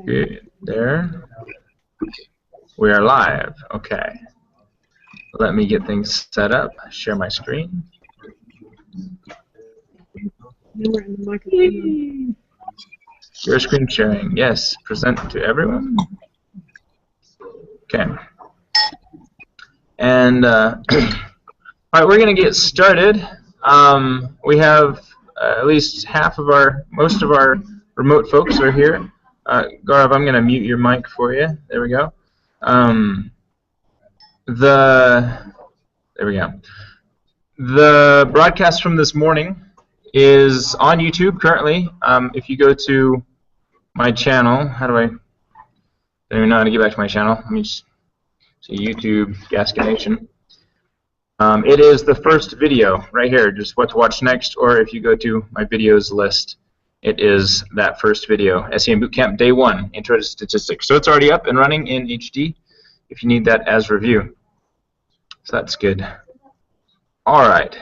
Good. There. We are live. Okay. Let me get things set up. Share my screen. Your screen sharing. Yes. Present to everyone. Okay. And all right, we're going to get started. We have at least most of our remote folks are here. Gaurav, I'm going to mute your mic for you. There we go. There we go. The broadcast from this morning is on YouTube currently. If you go to my channel, I don't even know how to get back to my channel. Let me just see YouTube, Gasconation. It is the first video right here, just what to watch next, or if you go to my videos list, it is that first video, SEM Boot Camp Day 1, Intro to Statistics. So it's already up and running in HD if you need that as review. So that's good. All right.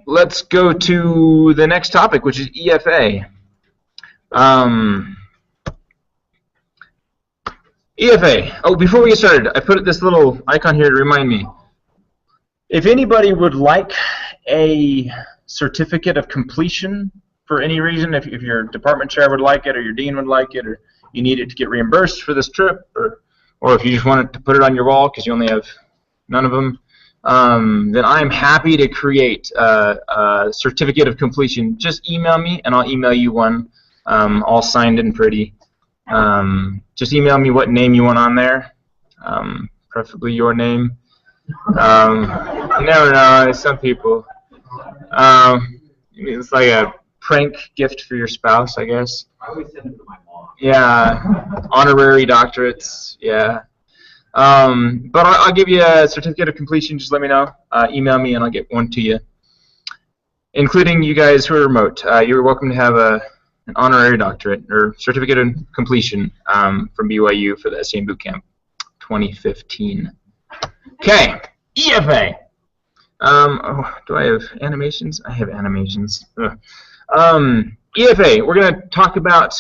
Let's go to the next topic, which is EFA. EFA. Oh, before we get started, I put this little icon here to remind me. If anybody would like a certificate of completion for any reason, if your department chair would like it, or your dean would like it, or you need it to get reimbursed for this trip, or if you just wanted to put it on your wall because you only have none of them, then I'm happy to create a certificate of completion. Just email me, and I'll email you one, all signed and pretty. Just email me what name you want on there, preferably your name. You never know, some people. It's like a prank gift for your spouse, I guess. I always send it to my mom. Yeah, honorary doctorates, yeah. But I'll give you a certificate of completion, just let me know. Email me and I'll get one to you. Including you guys who are remote. You're welcome to have an honorary doctorate or certificate of completion from BYU for the SEM Boot Camp 2015. Okay, EFA. Oh, do I have animations? I have animations. EFA, we're going to talk about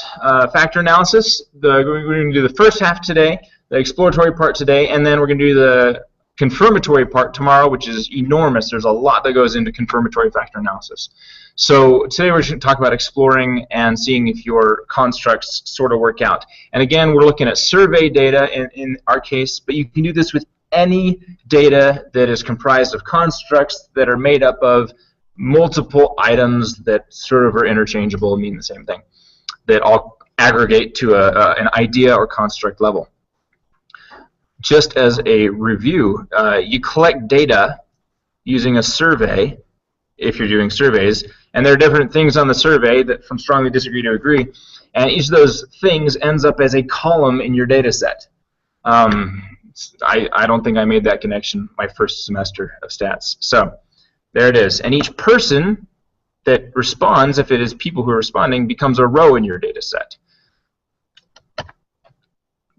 factor analysis. We're going to do the first half today, the exploratory part today, and then we're going to do the confirmatory part tomorrow, which is enormous. There's a lot that goes into confirmatory factor analysis. So today we're going to talk about exploring and seeing if your constructs sort of work out. And again, we're looking at survey data in our case, but you can do this with any data that is comprised of constructs that are made up of multiple items that sort of are interchangeable, mean the same thing, that all aggregate to an idea or construct level. Just as a review, you collect data using a survey, if you're doing surveys, and there are different things on the survey that from strongly disagree to agree, and each of those things ends up as a column in your data set. I don't think I made that connection my first semester of stats. So there it is. And each person that responds, if it is people who are responding, becomes a row in your data set.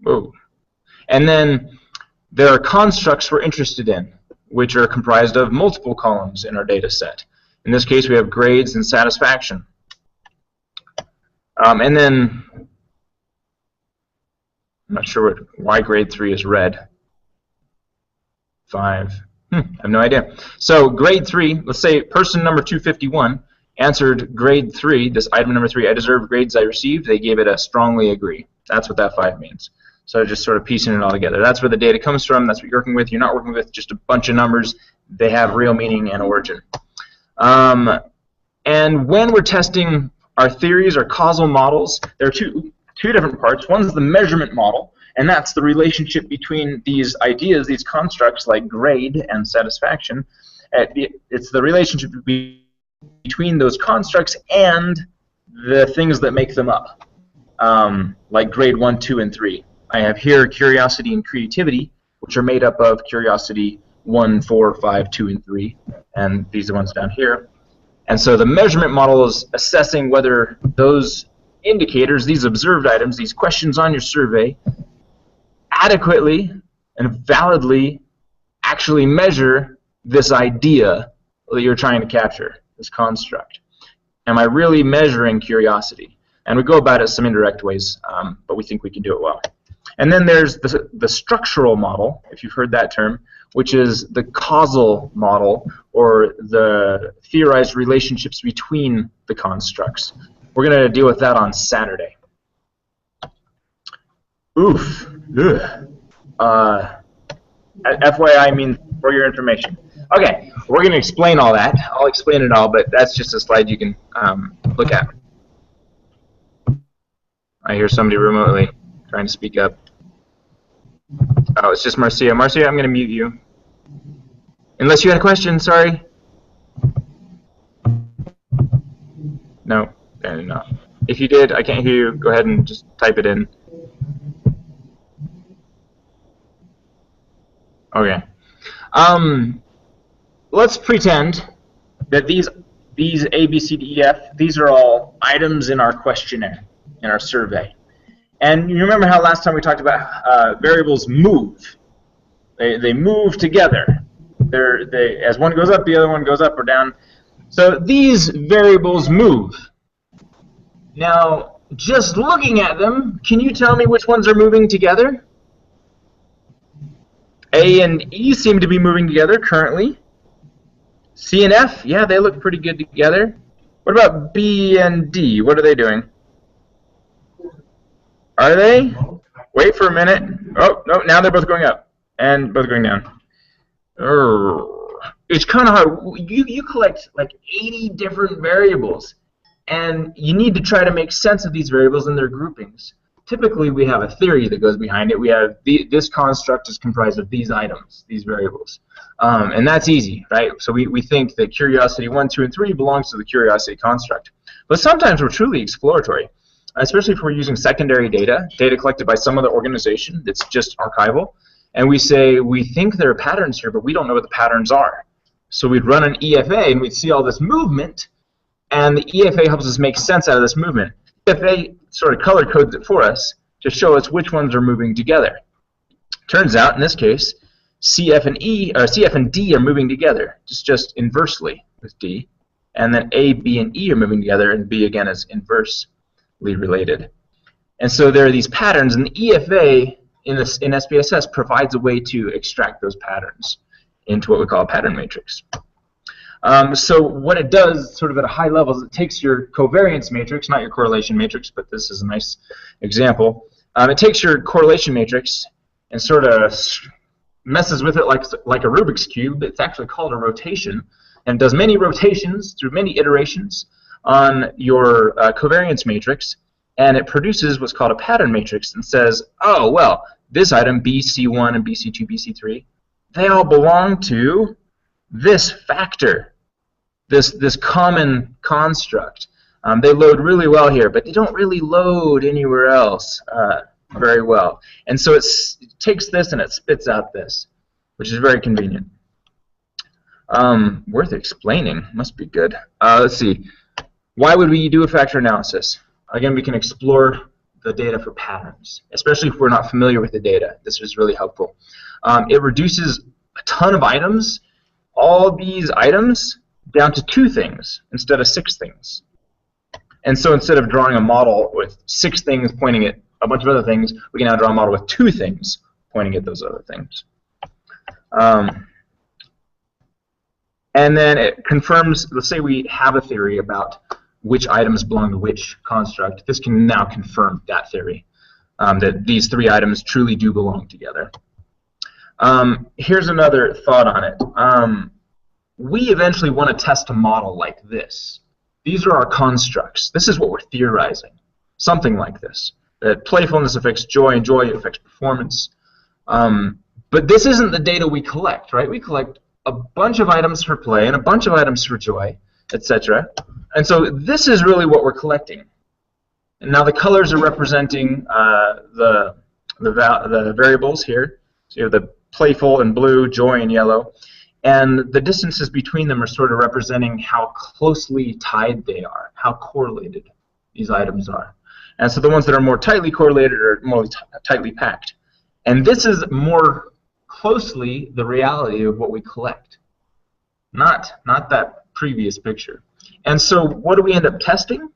Whoa. And then there are constructs we're interested in, which are comprised of multiple columns in our data set. In this case, we have grades and satisfaction. And then, I'm not sure why grade 3 is red. 5. I have no idea. So grade 3, let's say person number 251 answered grade 3, this item number 3, I deserve grades I received. They gave it a strongly agree. That's what that 5 means. So just sort of piecing it all together. That's where the data comes from. That's what you're working with. You're not working with just a bunch of numbers. They have real meaning and origin. And when we're testing our theories, our causal models, there are two different parts. One is the measurement model, and that's the relationship between these ideas, these constructs like grade and satisfaction. It's the relationship between those constructs and the things that make them up, like grade 1, 2, and 3. I have here curiosity and creativity, which are made up of curiosity 1, 4, 5, 2, and 3, and these are the ones down here. And so the measurement model is assessing whether those indicators, these observed items, these questions on your survey, adequately and validly actually measure this idea that you're trying to capture, this construct. Am I really measuring curiosity? And we go about it some indirect ways, but we think we can do it well. And then there's the structural model, if you've heard that term, which is the causal model, or the theorized relationships between the constructs. We're going to deal with that on Saturday. Oof. Ugh. FYI, I mean for your information. Okay, we're going to explain all that. I'll explain it all, but that's just a slide you can look at. I hear somebody remotely trying to speak up. Oh, it's just Marcia. Marcia, I'm going to mute you. Unless you had a question, sorry. No, no. If you did, I can't hear you. Go ahead and just type it in. Okay. Let's pretend that these A, B, C, D, E, F, these are all items in our questionnaire, in our survey. And you remember how last time we talked about variables move. They move together. As one goes up, the other one goes up or down. So these variables move. Now, just looking at them, can you tell me which ones are moving together? A and E seem to be moving together currently. C and F, yeah, they look pretty good together. What about B and D? What are they doing? Are they? Wait for a minute. Oh, no, now they're both going up and both going down. It's kind of hard. You collect like 80 different variables, and you need to try to make sense of these variables and their groupings. Typically, we have a theory that goes behind it. We have this construct is comprised of these items, these variables. And that's easy, right? So we think that curiosity 1, 2, and 3 belongs to the curiosity construct. But sometimes we're truly exploratory, especially if we're using secondary data collected by some other organization that's just archival. And we say, we think there are patterns here, but we don't know what the patterns are. So we'd run an EFA, and we'd see all this movement, and the EFA helps us make sense out of this movement. EFA sort of color codes it for us to show us which ones are moving together. Turns out, in this case, CF and D are moving together, just inversely with D. And then A, B, and E are moving together, and B, again, is inversely related. And so there are these patterns, and the EFA in SPSS provides a way to extract those patterns into what we call a pattern matrix. So what it does, sort of at a high level, is it takes your covariance matrix, not your correlation matrix, but this is a nice example. It takes your correlation matrix and sort of messes with it like a Rubik's Cube. It's actually called a rotation, and does many rotations through many iterations on your covariance matrix, and it produces what's called a pattern matrix and says, oh, well, this item, BC1 and BC2, BC3, they all belong to this factor, this common construct. They load really well here, but they don't really load anywhere else very well. And so it takes this and it spits out this, which is very convenient. Worth explaining. Must be good. Let's see. Why would we do a factor analysis? Again, we can explore the data for patterns, especially if we're not familiar with the data. This is really helpful. It reduces a ton of items, all these items, down to 2 things instead of 6 things. And so instead of drawing a model with 6 things pointing at a bunch of other things, we can now draw a model with 2 things pointing at those other things. And then it confirms, let's say we have a theory about which items belong to which construct. This can now confirm that theory, that these 3 items truly do belong together. Here's another thought on it. We eventually want to test a model like this. These are our constructs. This is what we're theorizing. Something like this. That playfulness affects joy, and joy affects performance. But this isn't the data we collect, right? We collect a bunch of items for play and a bunch of items for joy, etc. And so this is really what we're collecting. And now the colors are representing the variables here. So you have the playful in blue, joy in yellow. And the distances between them are sort of representing how closely tied they are, how correlated these items are. And so the ones that are more tightly correlated are more tightly packed. And this is more closely the reality of what we collect, not that previous picture. And so what do we end up testing?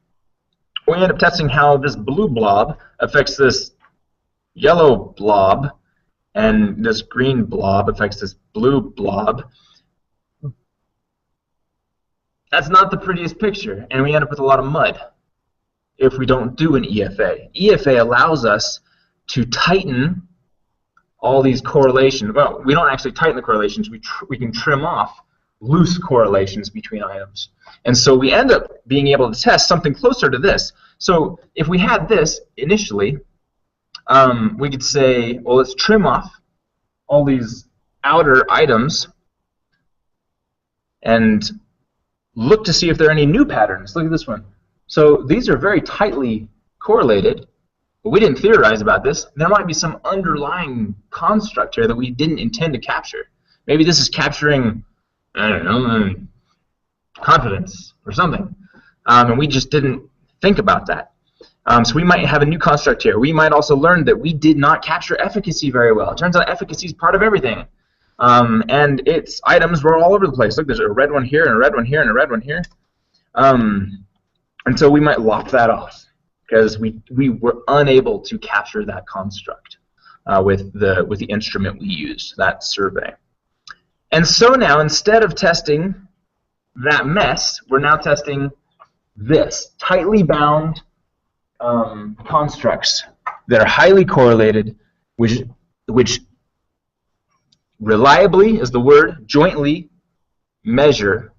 We end up testing how this blue blob affects this yellow blob, and this green blob affects this blue blob. That's not the prettiest picture, and we end up with a lot of mud if we don't do an EFA. EFA allows us to tighten all these correlations. Well, we don't actually tighten the correlations. We can trim off loose correlations between items. And so we end up being able to test something closer to this. So if we had this initially, we could say, well, let's trim off all these outer items and look to see if there are any new patterns. Look at this one. So these are very tightly correlated, but we didn't theorize about this. There might be some underlying construct here that we didn't intend to capture. Maybe this is capturing, I don't know, confidence or something, and we just didn't think about that. So we might have a new construct here. We might also learn that we did not capture efficacy very well. It turns out efficacy is part of everything. And its items were all over the place. Look, there's a red one here, and a red one here, and a red one here. And so we might lop that off because we were unable to capture that construct with the instrument we used, that survey. And so now, instead of testing that mess, we're now testing this, tightly bound constructs that are highly correlated, which reliably is the word, jointly measure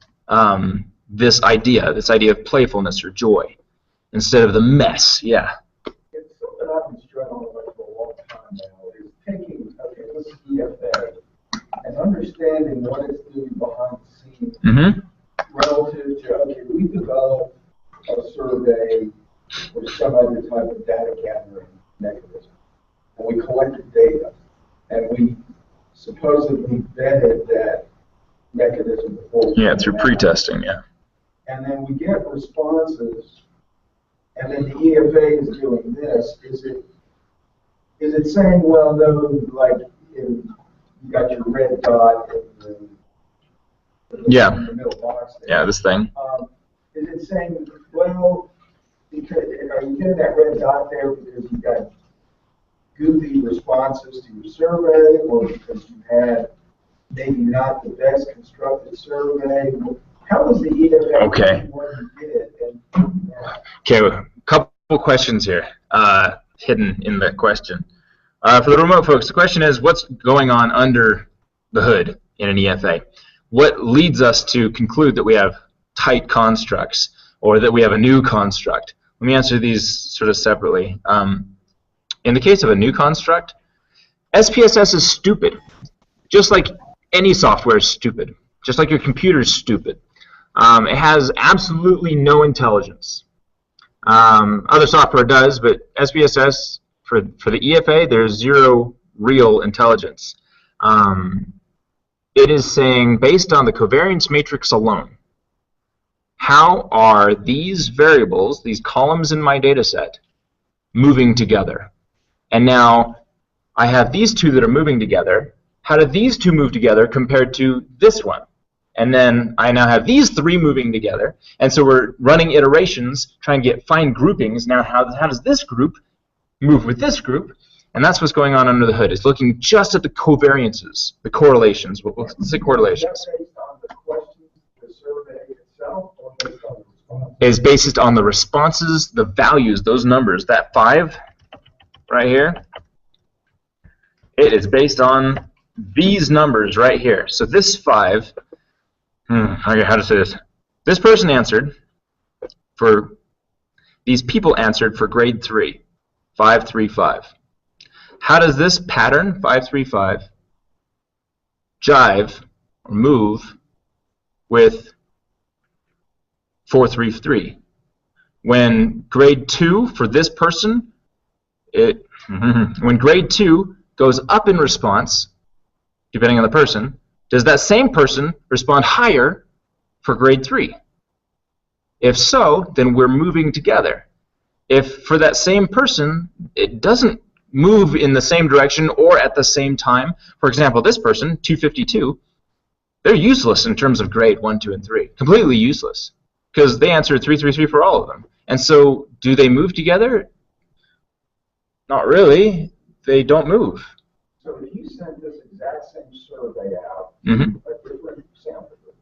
this idea of playfulness or joy, instead of the mess. Yeah. It's something I've been struggling with for a long time now, is taking, okay, this EFA, and understanding what it's doing behind the scenes relative to, okay, we developed a survey or some other type of data gathering mechanism, and we collected data, and we supposedly vetted that mechanism before. Yeah, through pre-testing, yeah. And then we get responses, and then the EFA is doing this. Is it saying, well, no, like you got your red dot in the middle box there. Yeah, this thing. Is it saying, well, because, are you getting that red dot there because you got goofy responses to your survey, or because you had maybe not the best constructed survey? How was the EFA? Okay. Okay, a couple questions here hidden in the question. For the remote folks, the question is, what's going on under the hood in an EFA? What leads us to conclude that we have tight constructs or that we have a new construct? Let me answer these sort of separately. In the case of a new construct, SPSS is stupid. Just like any software is stupid. Just like your computer is stupid. It has absolutely no intelligence. Other software does, but SPSS, for the EFA, there's zero real intelligence. It is saying, based on the covariance matrix alone, how are these variables, these columns in my data set, moving together? And now I have these two that are moving together. How do these two move together compared to this one? And then I now have these three moving together. And so we're running iterations, trying to get fine groupings. Now how does this group move with this group? And that's what's going on under the hood. It's looking just at the covariances, the correlations. Let's say correlations. Is that based on the questions, the survey itself, or based on the responses? Is based on the responses, the values, those numbers. That 5 right here, it is based on these numbers right here. So this 5, okay, how to say this? This person answered for, these people answered for grade 3, 535. How does this pattern, 535, jive or move with 433? When grade 2 for this person, when grade 2 goes up in response, depending on the person, does that same person respond higher for grade 3? If so, then we're moving together. If for that same person, it doesn't move in the same direction or at the same time, for example, this person, 252, they're useless in terms of grade 1, 2, and 3. Completely useless. because they answered 3, 3, 3 for all of them. And so, do they move together? Not really. They don't move. So if you sent this exact same survey out, Mm-hmm. a different sample group,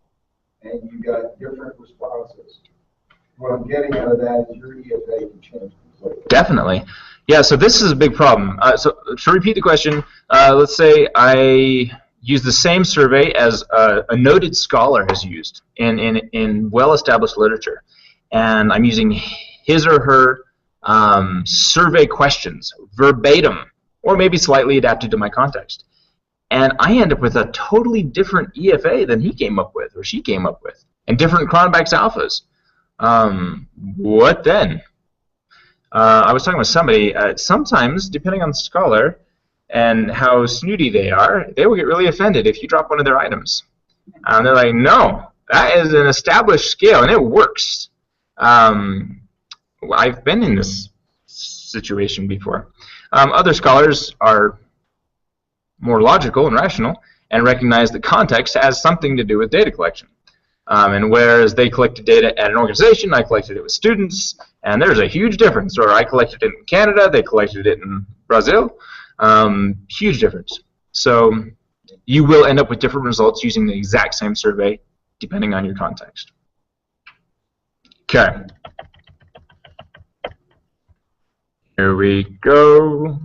and you got different responses, what I'm getting out of that is your EFA can change completely. Definitely. Yeah, so this is a big problem. So to repeat the question, let's say I use the same survey as a noted scholar has used in well-established literature, and I'm using his or her survey questions verbatim, or maybe slightly adapted to my context. And I end up with a totally different EFA than he came up with, or she came up with, and different Cronbach's alphas. What then? I was talking with somebody, sometimes, depending on the scholar and how snooty they are, they will get really offended if you drop one of their items. And they're like, no, that is an established scale, and it works. I've been in this situation before. Other scholars are more logical and rational and recognize that context has something to do with data collection. And whereas they collected data at an organization, I collected it with students, and there's a huge difference. Or I collected it in Canada, they collected it in Brazil. Huge difference. So you will end up with different results using the exact same survey, depending on your context. Okay. Here we go.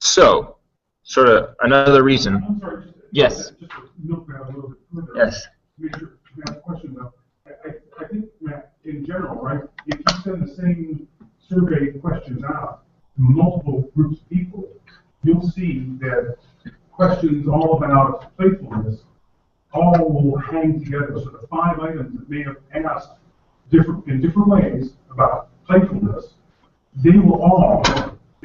So, sort of another reason. I'm sorry, Yes. Just to milk that a little bit further. Yes. Make sure you have a question though. I think, Matt, in general, right, if you send the same survey questions out to multiple groups of people, you'll see that questions all about playfulness all will hang together. So the 5 items that may have asked in different ways about playfulness, they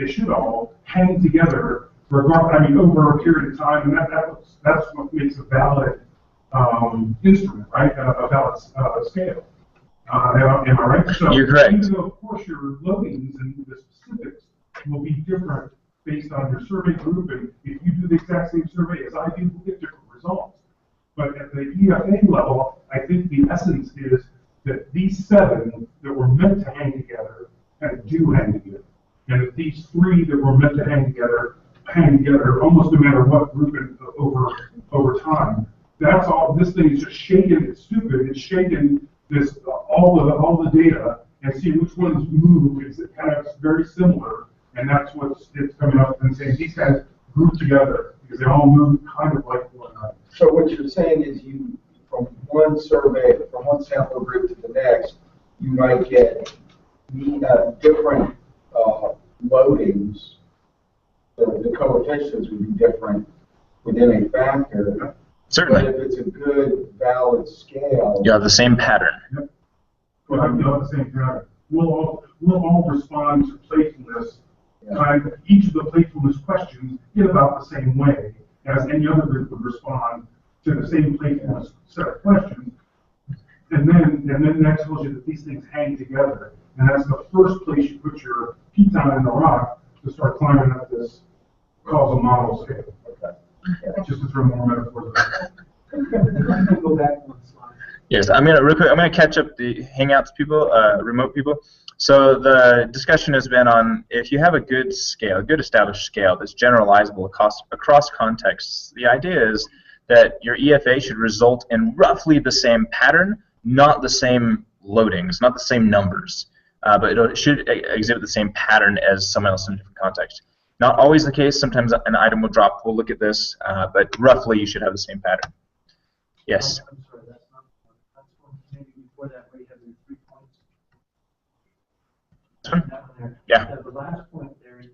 should all hang together over a period of time, and that's what makes a valid instrument, right? A valid scale. Am I right? So you're correct. Even though, of course, your loadings and the specifics will be different based on your survey group, and if you do the exact same survey as I do, we'll get different results. But at the EFA level, I think the essence is that these 7 that were meant to hang together do hang together, and that these 3 that were meant to hang together almost no matter what group over time. That's all. This thing is just shaking. It's stupid. It's shaking this all the data and see which ones move. It's kind of very similar, and that's what's it's coming up and saying these guys group together because they all move kind of like one another. So what you're saying is you, from one survey, from one sample group to the next, you might get different loadings. The coefficients would be different within a factor. Certainly. But if it's a good, valid scale, You have the same pattern. Yep. Well, you'll have the same pattern. We'll all respond to playfulness. Each of the playfulness questions in about the same way as any other group would respond to the same playfulness set of questions. And then that tells you that these things hang together. And that's the first place you put your piton in the rock to start climbing up this causal model scale. okay. Just to throw more metaphors out. Go back one slide. Yes, real quick, I'm gonna catch up the Hangouts people, remote people. So the discussion has been on if you have a good scale, a good established scale that's generalizable across contexts. The idea is that your EFA should result in roughly the same pattern, not the same loadings, not the same numbers, but it should exhibit the same pattern as someone else in a different context. Not always the case. Sometimes an item will drop. We'll look at this, but roughly you should have the same pattern. Yes. I'm sorry, that's not one. Maybe before that, where you have your 3 points. That one there. Yeah. The last point there, you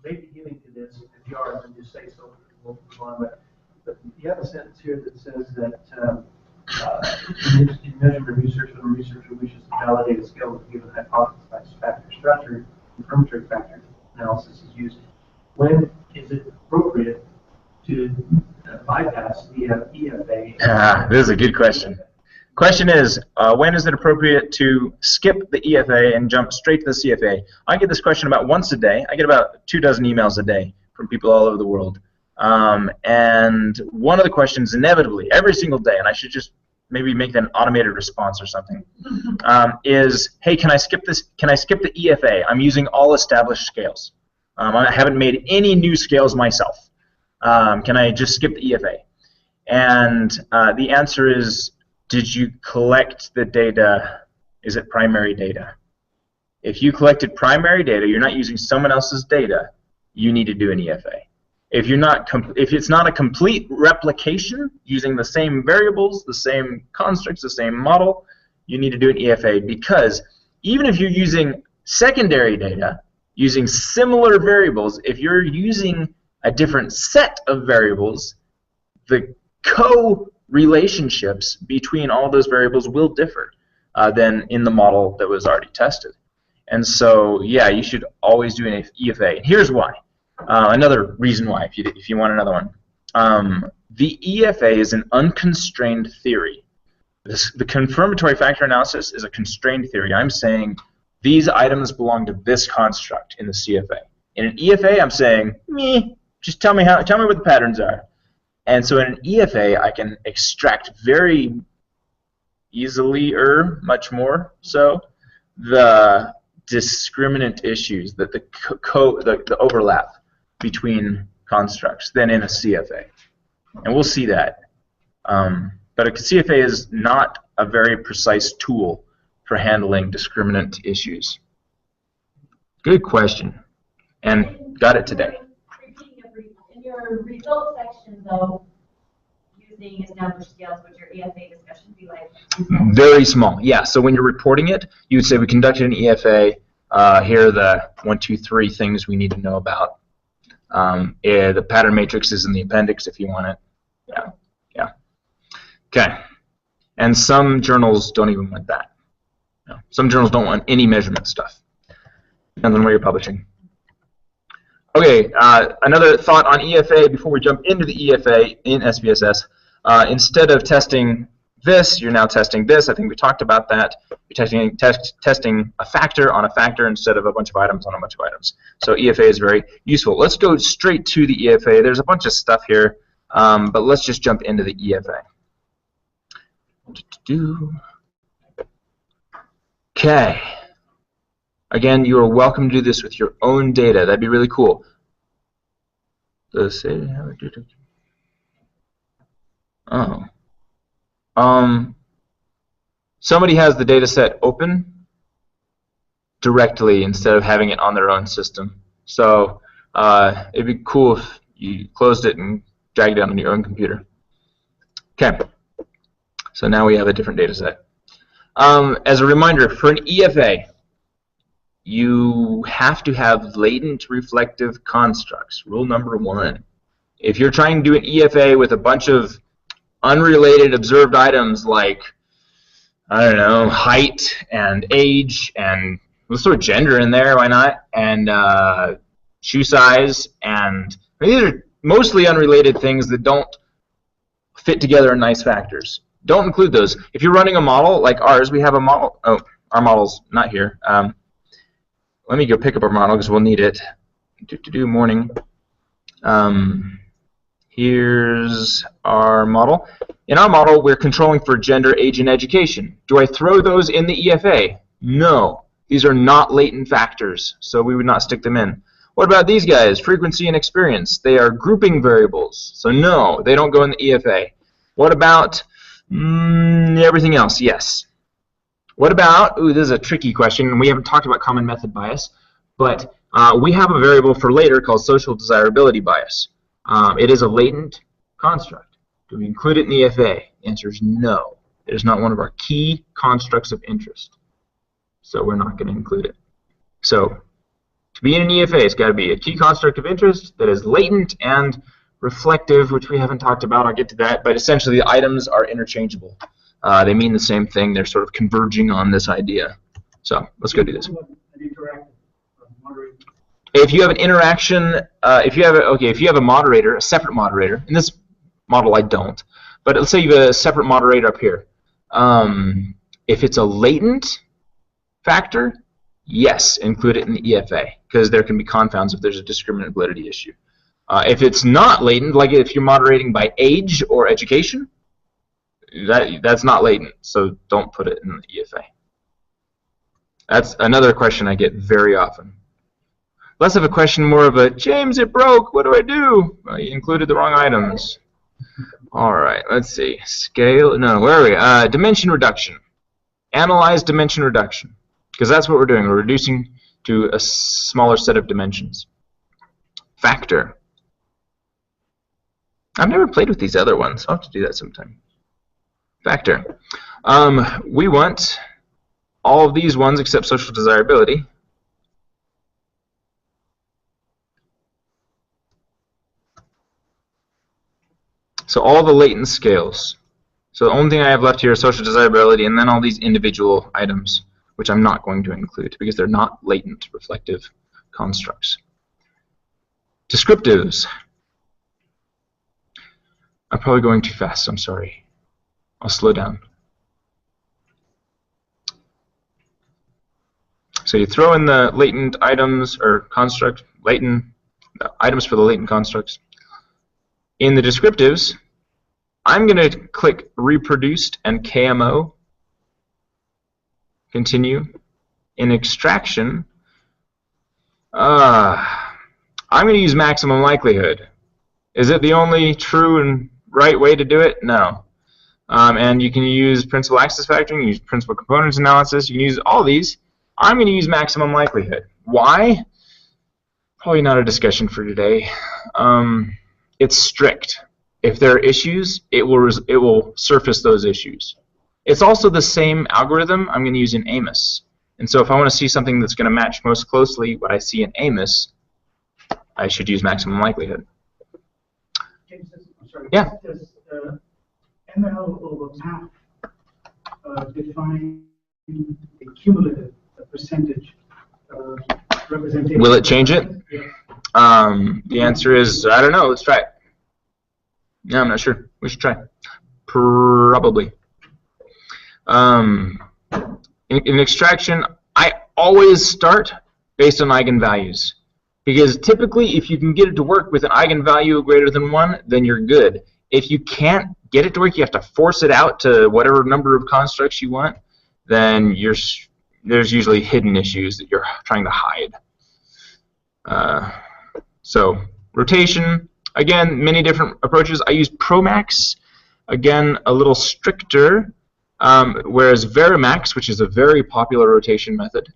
may be getting to this. If you are, then just say so. We'll move on. But you have a sentence here that says that in measurement research, when a researcher wishes to validate a scale with a given hypothesis factor structure, confirmatory factor analysis is used. When is it appropriate to bypass the EFA? This is a good question. Question is, when is it appropriate to skip the EFA and jump straight to the CFA? I get this question about once a day. I get about 24 emails a day from people all over the world. And one of the questions inevitably, every single day, and I should just maybe make that an automated response or something, is, hey, can I skip this? Can I skip the EFA? I'm using all established scales. I haven't made any new scales myself. Can I just skip the EFA? And the answer is, did you collect the data? Is it primary data? If you collected primary data, you're not using someone else's data, you need to do an EFA. If it's not a complete replication using the same variables, the same constructs, the same model, you need to do an EFA, because even if you're using secondary data, using similar variables, if you're using a different set of variables, the co-relationships between all those variables will differ than in the model that was already tested. And so, yeah, you should always do an EFA. And here's why. Another reason why, if you want another one. The EFA is an unconstrained theory. The confirmatory factor analysis is a constrained theory. I'm saying these items belong to this construct in the CFA. In an EFA, I'm saying, meh, just tell me what the patterns are. And so in an EFA, I can extract very easily, much more so, the discriminant issues, that the overlap between constructs than in a CFA. And we'll see that. But a CFA is not a very precise tool for handling discriminant issues. Good question. And got it today. In your results section, though, using established scales, would your EFA discussion be like? Very small, yeah. So when you're reporting it, you would say we conducted an EFA. Here are the 1, 2, 3 things we need to know about. The pattern matrix is in the appendix if you want it. Yeah, yeah. Okay. And some journals don't even want that. No. Some journals don't want any measurement stuff. Depends on where you're publishing. Okay, another thought on EFA before we jump into the EFA in SPSS. Instead of testing this, you're now testing this. I think we talked about that. You're testing a factor on a factor instead of a bunch of items on a bunch of items. So EFA is very useful. Let's go straight to the EFA. There's a bunch of stuff here, but let's just jump into the EFA. Okay. Again, you are welcome to do this with your own data. That'd be really cool. Somebody has the data set open directly instead of having it on their own system. So it'd be cool if you closed it and dragged it on your own computer. Okay. So now we have a different data set. As a reminder, for an EFA, you have to have latent reflective constructs. Rule number 1. If you're trying to do an EFA with a bunch of unrelated observed items like, I don't know, height and age, and let's throw gender in there, why not? And shoe size, and these are mostly unrelated things that don't fit together in nice factors. Don't include those. If you're running a model like ours, we have a model. Oh, our model's not here. Let me go pick up our model because we'll need it. Morning. Here's our model. In our model, we're controlling for gender, age, and education. Do I throw those in the EFA? No. These are not latent factors, so we would not stick them in. What about these guys? Frequency and experience. They are grouping variables, so no, they don't go in the EFA. What about everything else? Yes. What about, ooh, this is a tricky question. We haven't talked about common method bias, but we have a variable for later called social desirability bias. It is a latent construct. Do we include it in the EFA? The answer is no. It is not one of our key constructs of interest. So we're not going to include it. So to be in an EFA, it's got to be a key construct of interest that is latent and reflective, which we haven't talked about. I'll get to that. But essentially, the items are interchangeable. They mean the same thing. They're sort of converging on this idea. So let's go do this. If you have an interaction, if you have a moderator, a separate moderator. In this model, I don't. But let's say you have a separate moderator up here. If it's a latent factor, yes, include it in the EFA, because there can be confounds if there's a discriminant validity issue. If it's not latent, like if you're moderating by age or education, that's not latent, so don't put it in the EFA. That's another question I get very often. Less of a question, more of a, James, it broke, what do I do? Well, you included the wrong items. All right, let's see. Scale, no, where are we? Dimension reduction. Analyze dimension reduction, because that's what we're doing. We're reducing to a smaller set of dimensions. Factor. I've never played with these other ones. I'll have to do that sometime. Factor. We want all of these ones except social desirability. So all the latent scales. So the only thing I have left here is social desirability, and then all these individual items, which I'm not going to include because they're not latent reflective constructs. Descriptives. I'm probably going too fast, I'm sorry. I'll slow down. So you throw in the latent items or construct, latent items for the latent constructs. In the descriptives, I'm going to click reproduced and KMO. Continue. In extraction, I'm going to use maximum likelihood. Is it the only true and right way to do it? No. And you can use principal axis factoring, use principal components analysis, you can use all these. I'm going to use maximum likelihood. Why? Probably not a discussion for today. It's strict. If there are issues, it will surface those issues. It's also the same algorithm I'm going to use in Amos. And so if I want to see something that's going to match most closely what I see in Amos, I should use maximum likelihood. James, I'm sorry. Yeah. Does ML over map define the cumulative percentage representation? Will it change it? Yes. The answer is, I don't know. Let's try it. No, I'm not sure. We should try. Probably. In extraction, I always start based on eigenvalues. Because typically, if you can get it to work with an eigenvalue greater than 1, then you're good. If you can't get it to work, you have to force it out to whatever number of constructs you want, then there's usually hidden issues that you're trying to hide. So rotation, again, many different approaches. I use Promax, again, a little stricter, whereas Varimax, which is a very popular rotation method,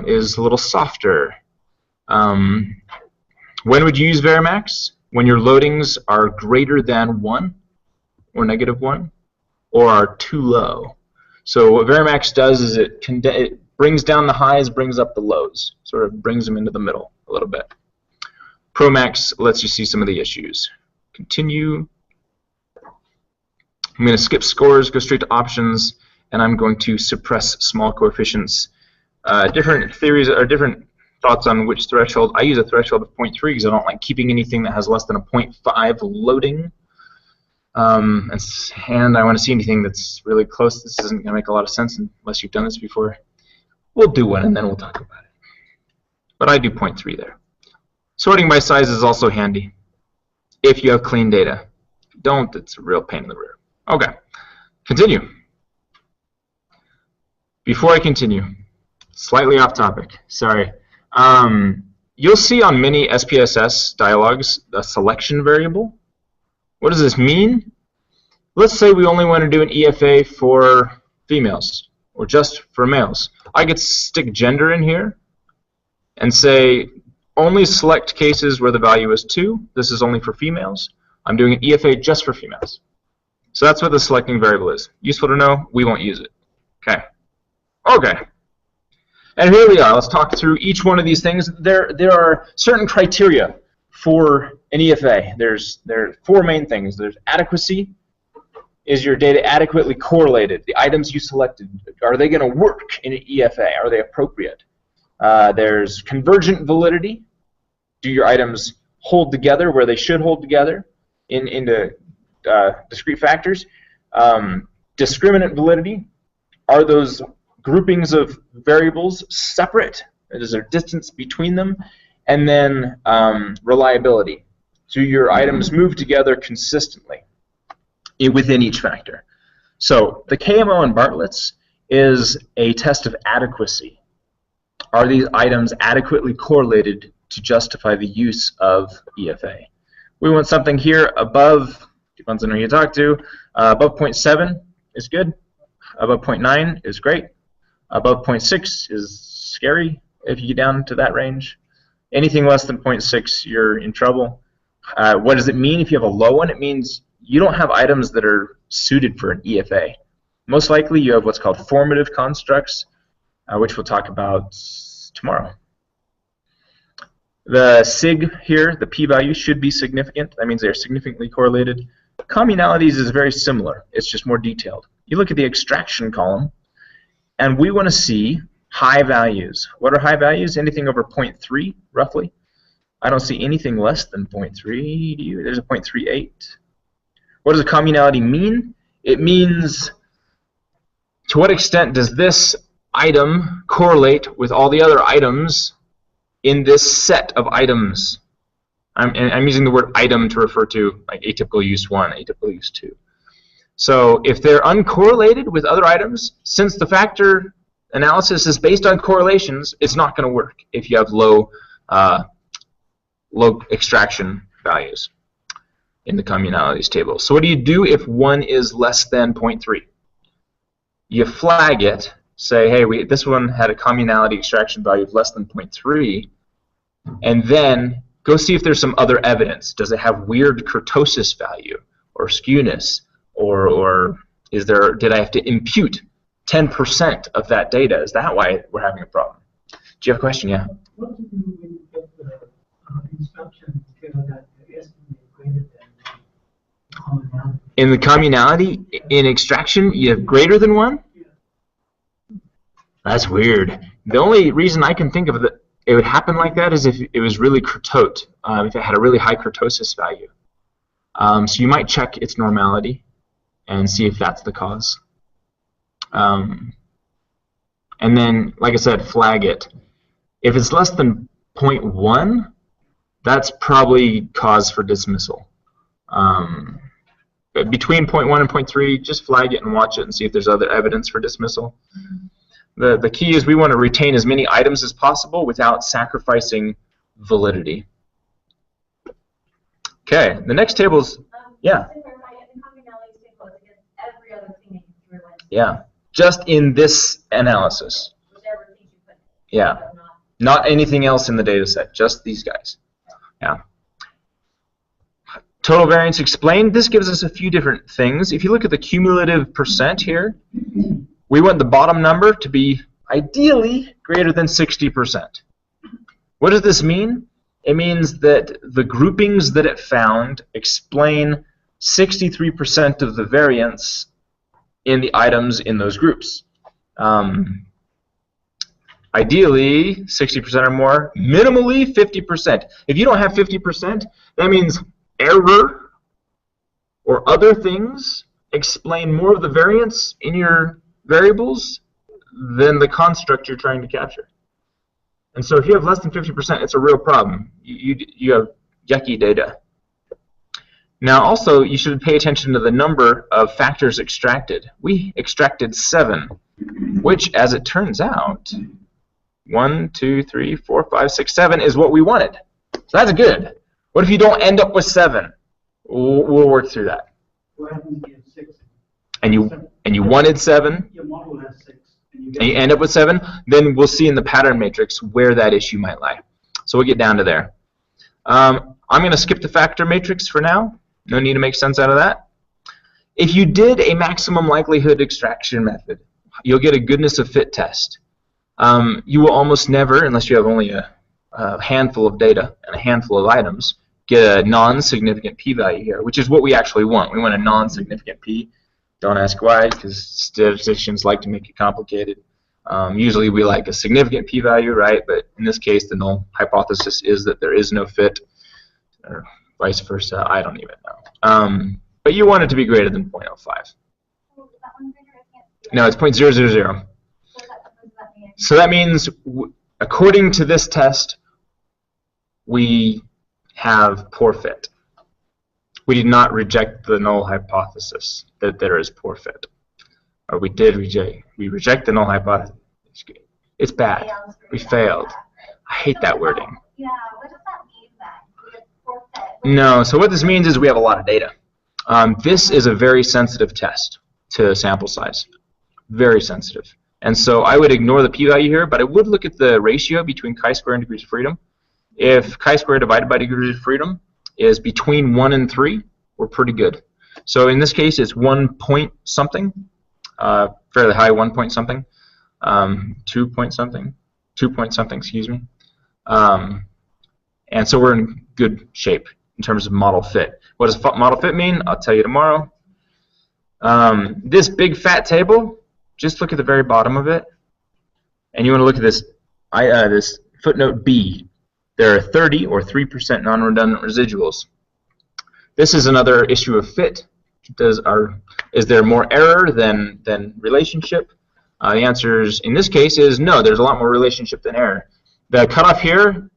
is a little softer. When would you use Varimax? When your loadings are greater than 1 or negative 1 or are too low. So what Varimax does is it brings down the highs, brings up the lows, sort of brings them into the middle a little bit. Promax lets you see some of the issues. Continue. I'm going to skip scores, go straight to options, and I'm going to suppress small coefficients. Different theories or different thoughts on which threshold. I use a threshold of 0.3 because I don't like keeping anything that has less than a 0.5 loading. And I want to see anything that's really close. This isn't going to make a lot of sense unless you've done this before. We'll do one and then we'll talk about it. But I do 0.3 there. Sorting by size is also handy if you have clean data. If you don't, it's a real pain in the rear. Okay, continue. Before I continue, slightly off topic, sorry. You'll see on many SPSS dialogues a selection variable. What does this mean? Let's say we only want to do an EFA for females or just for males. I could stick gender in here and say only select cases where the value is 2. This is only for females. I'm doing an EFA just for females. So that's what the selecting variable is. Useful to know, we won't use it. Okay. Okay. And here we are. Let's talk through each one of these things. There are certain criteria for an EFA. There are 4 main things. There's adequacy. Is your data adequately correlated? The items you selected, are they going to work in an EFA? Are they appropriate? There's convergent validity. Do your items hold together where they should hold together into discrete factors? Discriminant validity. Are those groupings of variables separate? Is there distance between them? And then reliability. do your items move together consistently within each factor? So the KMO in Bartlett's is a test of adequacy. Are these items adequately correlated to justify the use of EFA? We want something here above, depends on who you talk to, above 0.7 is good, above 0.9 is great, above 0.6 is scary if you get down to that range. Anything less than 0.6, you're in trouble. What does it mean if you have a low one? It means you don't have items that are suited for an EFA. Most likely you have what's called formative constructs, which we'll talk about tomorrow. The sig here, the p-value, should be significant. That means they're significantly correlated. Communalities is very similar. It's just more detailed. You look at the extraction column, and we want to see high values. What are high values? Anything over 0.3, roughly. I don't see anything less than 0.3. Do you? There's a 0.38. What does a communality mean? It means to what extent does this item correlate with all the other items in this set of items. I'm using the word item to refer to like atypical use 1, atypical use 2. So if they're uncorrelated with other items, since the factor analysis is based on correlations, it's not going to work if you have low extraction values in the communalities table. So what do you do if one is less than 0.3? You flag it, say, hey, this one had a communality extraction value of less than 0.3, and then go see if there's some other evidence. Does it have weird kurtosis value or skewness, or is there? Did I have to impute 10% of that data? Is that why we're having a problem? Do you have a question? Yeah. What do you do when you get the instruction that the estimate greater than the commonality? In the communality, in extraction, you have greater than 1? Yeah. That's weird. The only reason I can think of that it would happen like that is if it was really kurtote, if it had a really high kurtosis value. So you might check its normality and see if that's the cause. And then, like I said, flag it. If it's less than 0.1, that's probably cause for dismissal. Between 0.1 and 0.3, just flag it and watch it and see if there's other evidence for dismissal. The key is we want to retain as many items as possible without sacrificing validity. Okay, the next table is, yeah. Yeah, just in this analysis. Yeah, not anything else in the data set, just these guys. Yeah. Total variance explained. This gives us a few different things. If you look at the cumulative percent here, we want the bottom number to be ideally greater than 60%. What does this mean? It means that the groupings that it found explain 63% of the variance in the items in those groups. Ideally, 60% or more. Minimally, 50%. If you don't have 50%, that means error or other things explain more of the variance in your variables than the construct you're trying to capture. And so if you have less than 50%, it's a real problem. You have yucky data. Now also, you should pay attention to the number of factors extracted. We extracted 7, which, as it turns out, 1, 2, 3, 4, 5, 6, 7 is what we wanted. So that's good. What if you don't end up with 7? We'll work through that. What happens if you have 6? And you wanted 7? Your model has 6. And you end up with 7, then we'll see in the pattern matrix where that issue might lie. So we'll get down to there. I'm going to skip the factor matrix for now. No need to make sense out of that. If you did a maximum likelihood extraction method, you'll get a goodness of fit test. You will almost never, unless you have only a handful of data and a handful of items, get a non-significant p-value here, which is what we actually want. We want a non-significant p. Don't ask why, because statisticians like to make it complicated. Usually we like a significant p-value, right? But in this case, the null hypothesis is that there is no fit, or vice versa. I don't even know. But you want it to be greater than 0.05. No, it's 0.000. So that means, according to this test, we have poor fit. we did not reject the null hypothesis that there is poor fit. Or we did reject. We reject the null hypothesis. It's bad. We failed. I hate that wording. Yeah, what does that mean then? It's poor fit. No, so what this means is we have a lot of data. This is a very sensitive test to sample size. Very sensitive. And so I would ignore the p-value here, but I would look at the ratio between chi-square and degrees of freedom. If chi-square divided by degrees of freedom is between 1 and 3, we're pretty good. So in this case, it's 1 point something, fairly high 1 point something, 2 point something, 2 point something, excuse me. And so we're in good shape in terms of model fit. What does model fit mean? I'll tell you tomorrow. This big fat table, just look at the very bottom of it, and you want to look at this, this footnote B. There are 30 or 3% non-redundant residuals. This is another issue of fit. Is there more error than relationship? The answer is, in this case, is no. There's a lot more relationship than error. The cutoff here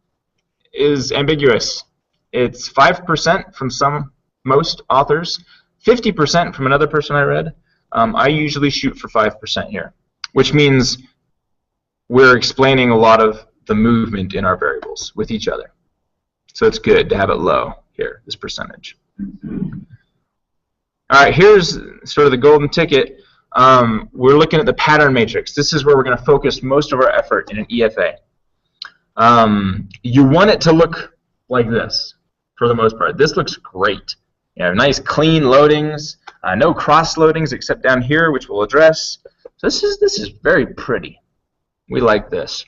is ambiguous. It's 5% from most authors, 50% from another person I read. I usually shoot for 5% here, which means we're explaining a lot of the movement in our variables with each other. So it's good to have it low here, this percentage. All right, here's sort of the golden ticket. We're looking at the pattern matrix. This is where we're going to focus most of our effort in an EFA. You want it to look like this for the most part. This looks great. You have nice clean loadings, no cross loadings except down here, which we'll address. So this is very pretty. We like this.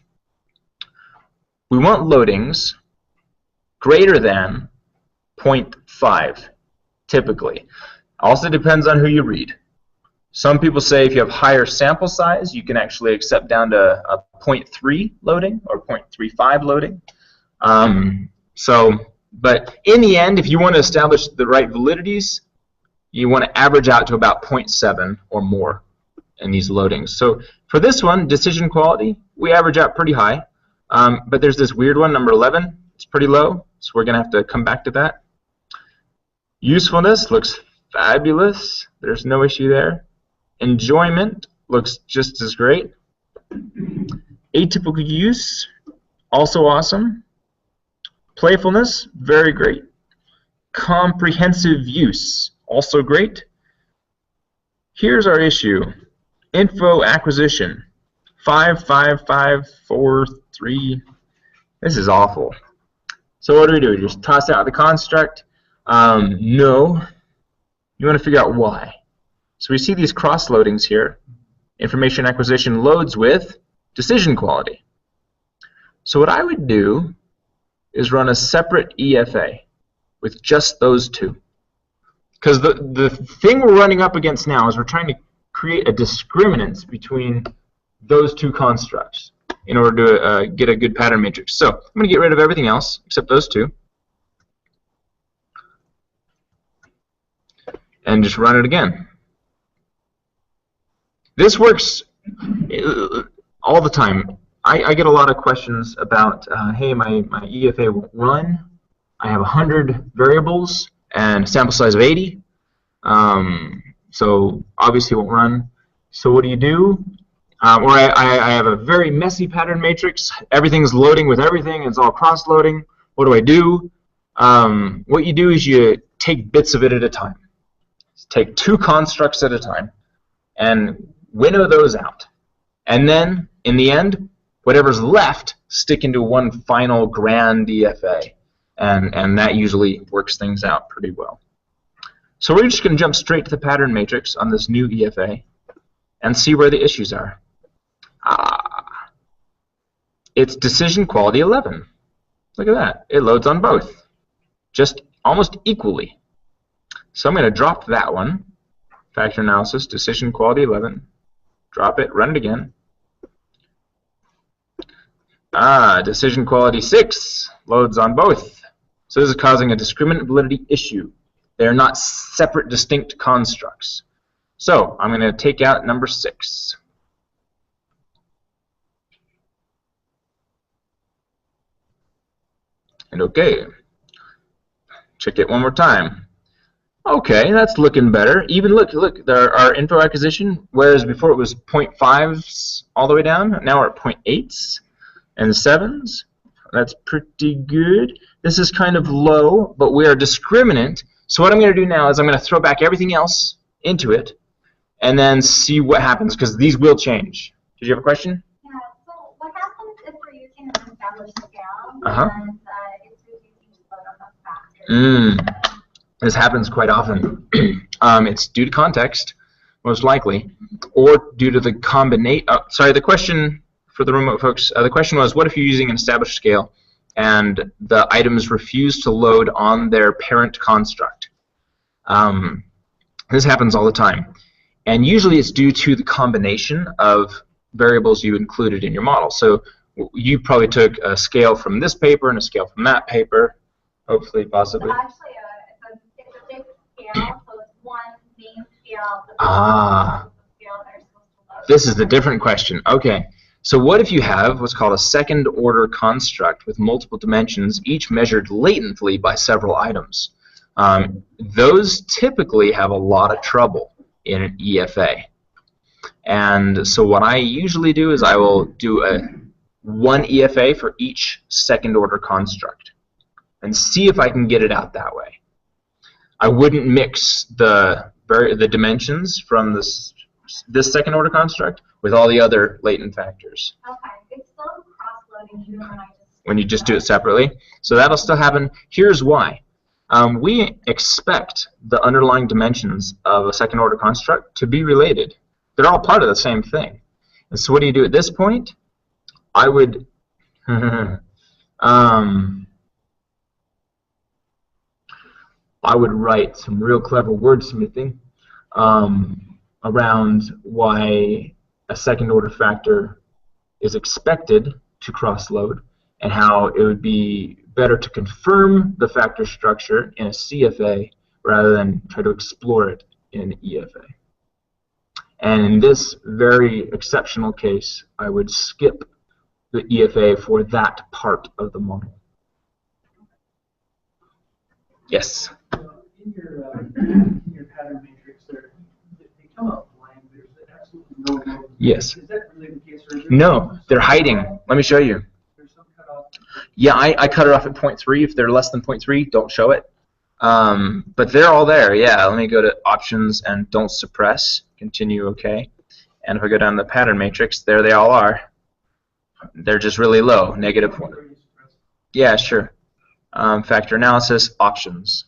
We want loadings greater than 0.5, typically. Also depends on who you read. Some people say if you have higher sample size, you can actually accept down to a 0.3 loading or 0.35 loading. But in the end, if you want to establish the right validities, you want to average out to about 0.7 or more in these loadings. So for this one, decision quality, we average out pretty high. But there's this weird one, number 11. It's pretty low, so we're going to have to come back to that. Usefulness looks fabulous. There's no issue there. Enjoyment looks just as great. Atypical use, also awesome. Playfulness, very great. Comprehensive use, also great. Here's our issue. Info acquisition, 5, 5, 5, 4, 3. This is awful. So what do? We just toss out the construct? No. You want to figure out why. So we see these cross loadings here. Information acquisition loads with decision quality. So what I would do is run a separate EFA with just those two. Because the thing we're running up against now is we're trying to create a discriminance between those two constructs in order to get a good pattern matrix. So I'm going to get rid of everything else except those two. And just run it again. This works all the time. I get a lot of questions about, hey, my EFA won't run. I have 100 variables and a sample size of 80. So obviously it won't run. So what do you do? Or I have a very messy pattern matrix. Everything's loading with everything. It's all cross-loading. What do? What you do is you take bits of it at a time. Take two constructs at a time and winnow those out. And then, in the end, whatever's left, stick into one final grand EFA. And that usually works things out pretty well. So we're just going to jump straight to the pattern matrix on this new EFA and see where the issues are. It's decision quality 11. Look at that. It loads on both, just almost equally. So I'm going to drop that one. Factor analysis, decision quality 11. Drop it, run it again. Decision quality 6 loads on both. So this is causing a discriminant validity issue. They're not separate, distinct constructs. So I'm going to take out number 6. And OK. Check it one more time. Okay, that's looking better. Even look, there are info acquisition, whereas before it was 0.5s all the way down, now we're at 0.8s and 7s. That's pretty good. This is kind of low, but we are discriminant. So what I'm going to do now is I'm going to throw back everything else into it and then see what happens, because these will change. Did you have a question? Yeah, so what happens if we're using an established scale and it's reducing the load on the factor? This happens quite often. It's due to context, most likely, or due to the combination. Sorry, the question for the remote folks, the question was, what if you're using an established scale and the items refuse to load on their parent construct? This happens all the time. And usually it's due to the combination of variables you included in your model. So you probably took a scale from this paper and a scale from that paper, hopefully, possibly. Actually, it's a big scale, so it's one main scale. This is the different question. Okay. So what if you have what's called a second order construct with multiple dimensions, each measured latently by several items? Those typically have a lot of trouble in an EFA. And so what I usually do is I will do one EFA for each second order construct and see if I can get it out that way. I wouldn't mix the dimensions from this second order construct with all the other latent factors. Okay, it's still cross-loading even when you just do it separately. So that'll still happen. Here's why. We expect the underlying dimensions of a second order construct to be related. They're all part of the same thing. And so what do you do at this point? I would write some real clever wordsmithing around why a second order factor is expected to cross-load and how it would be better to confirm the factor structure in a CFA rather than try to explore it in an EFA. And in this very exceptional case, I would skip the EFA for that part of the model. Yes? In your pattern matrix, they come up blank. There's absolutely no load. Yes. Is that really the case? Or is there No, they're hiding. Let me show you. There's some cutoff. Yeah, I cut it off at 0.3. If they're less than 0.3, don't show it. But they're all there. Yeah, let me go to options and don't suppress. Continue OK. And if I go down the pattern matrix, there they all are. They're just really low, -1. Yeah, sure. Factor analysis, options.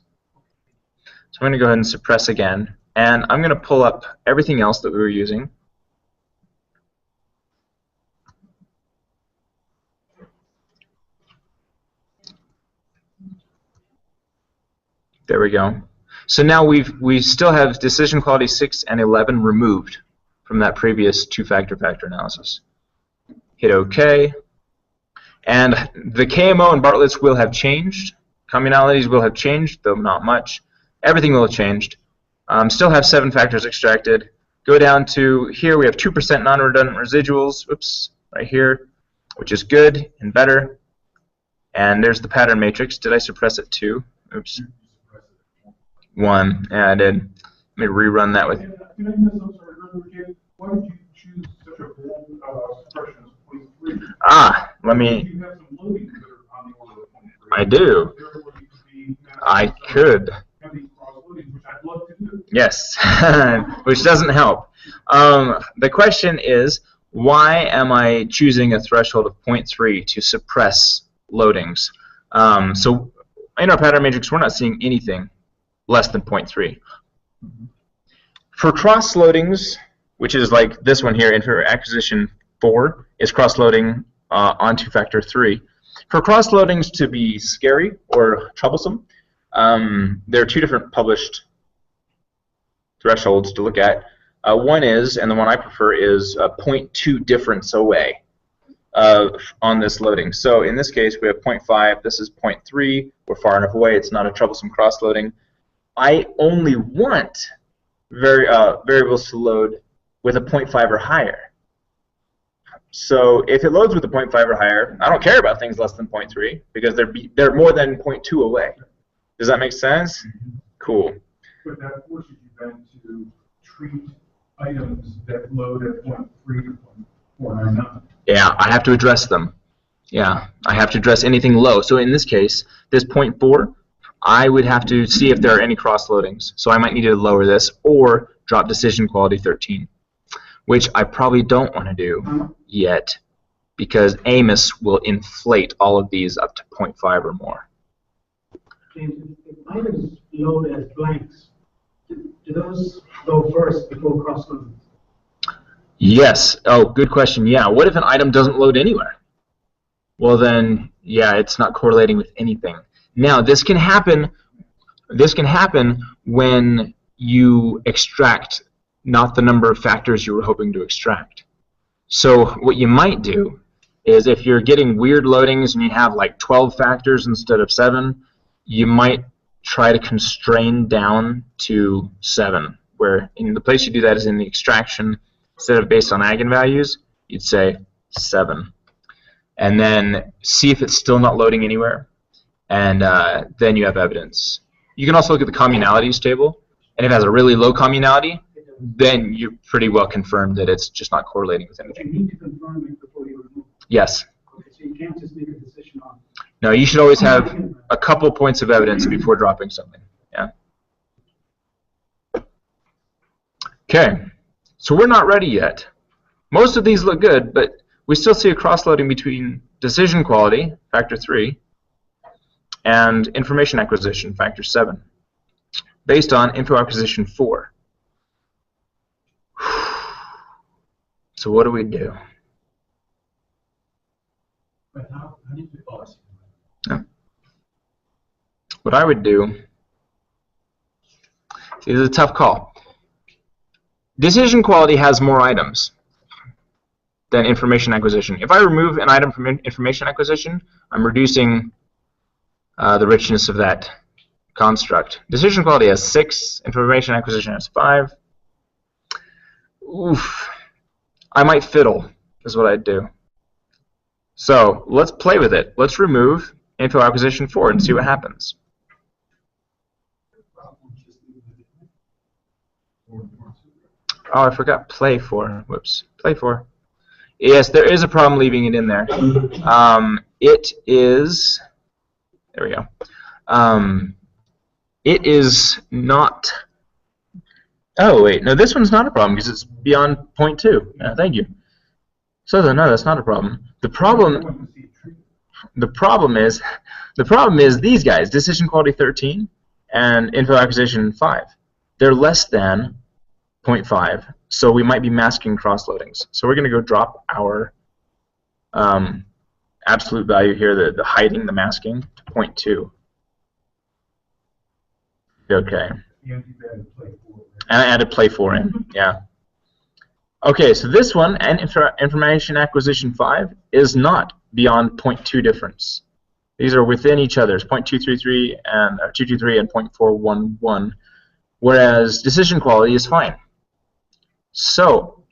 So I'm going to go ahead and suppress again. And I'm going to pull up everything else that we were using. There we go. So now we still have decision quality 6 and 11 removed from that previous two-factor factor analysis. Hit OK. And the KMO and Bartlett's will have changed. Communalities will have changed, though not much. Everything will have changed. Still have 7 factors extracted. Go down to here, we have 2% non-redundant residuals, oops, right here, which is good and better. And there's the pattern matrix. Did I suppress it too? Oops. 1. Yeah, I did. Let me rerun that with. Did I miss? I'm sorry, earlier, why did you choose such a bold suppression as 0.3? Ah, let me. You have some loadings that are on the order of 0.3. I do. I could. Have these cross loadings, which I'd love to do. Yes, which doesn't help. The question is, why am I choosing a threshold of 0.3 to suppress loadings? So in our pattern matrix, we're not seeing anything less than 0.3. For cross loadings, which is like this one here, info acquisition 4 is cross loading onto factor 3. For cross loadings to be scary or troublesome, there are 2 different published thresholds to look at. One is, and the one I prefer, is 0.2 difference away on this loading. So in this case, we have 0.5. This is 0.3. We're far enough away. It's not a troublesome cross loading. I only want variables to load with a 0.5 or higher. So if it loads with a 0.5 or higher, I don't care about things less than 0.3 because they're more than 0.2 away. Does that make sense? Cool. But that forces you then to treat items that load at 0.3 to 0.499. Yeah, I have to address them. Yeah, I have to address anything low. So in this case, this 0.4, I would have to see if there are any cross-loadings. So I might need to lower this or drop decision quality 13, which I probably don't want to do yet because Amos will inflate all of these up to 0.5 or more. James, if items load as blanks, do those go first before cross-loading? Yes. Oh, good question. Yeah. What if an item doesn't load anywhere? Well, then, yeah, it's not correlating with anything. Now, this can happen when you extract not the number of factors you were hoping to extract. So what you might do is if you're getting weird loadings and you have like 12 factors instead of 7, you might try to constrain down to 7, where in the place you do that is in the extraction. Instead of based on eigenvalues, you'd say 7. And then see if it's still not loading anywhere, and then you have evidence. You can also look at the communalities table, and if it has a really low communality, then you're pretty well confirmed that it's just not correlating with anything. You need to confirm it before you remove. Yes. Okay, so you can't just make a decision on. No, you should always have a couple points of evidence before dropping something. Yeah. Okay, so we're not ready yet. Most of these look good, but we still see a cross-loading between decision quality, factor 3, and information acquisition, factor 7, based on info acquisition 4. So what do we do? Yeah. What I would do, see, this is a tough call. Decision quality has more items than information acquisition. If I remove an item from information acquisition, I'm reducing the richness of that construct. Decision quality has 6, information acquisition has 5. Oof. I might fiddle, is what I'd do. So let's play with it. Let's remove info acquisition 4 and see what happens. Oh, I forgot play 4. Whoops. Play 4. Yes, there is a problem leaving it in there. It is, there we go. It is not, oh wait, no, this one's not a problem because it's beyond 0.2. Yeah, thank you. So no, that's not a problem. The problem is these guys, decision quality 13 and info acquisition 5. They're less than 0.5, so we might be masking cross-loadings. So we're going to go drop our absolute value here, the hiding, the masking, to 0.2. Okay. And I added play 4 in, yeah. Okay, so this one, and information acquisition 5, is not beyond 0.2 difference. These are within each other. It's 0.233 and 223 and 0.411, whereas decision quality is fine. So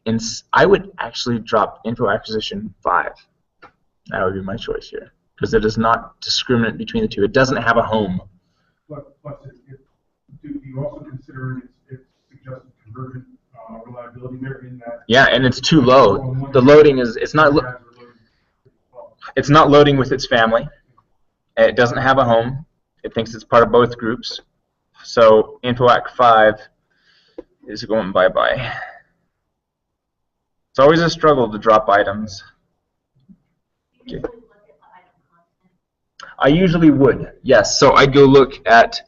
I would actually drop info acquisition 5. That would be my choice here, because it is not discriminant between the two. It doesn't have a home. Plus, do you also consider its suggested convergent reliability there in that? Yeah, and it's too low. The loading is it's not loading with its family. It doesn't have a home. It thinks it's part of both groups. So InfoAct 5 is going bye-bye. It's always a struggle to drop items. Okay. I usually would, yes. So I'd go look at,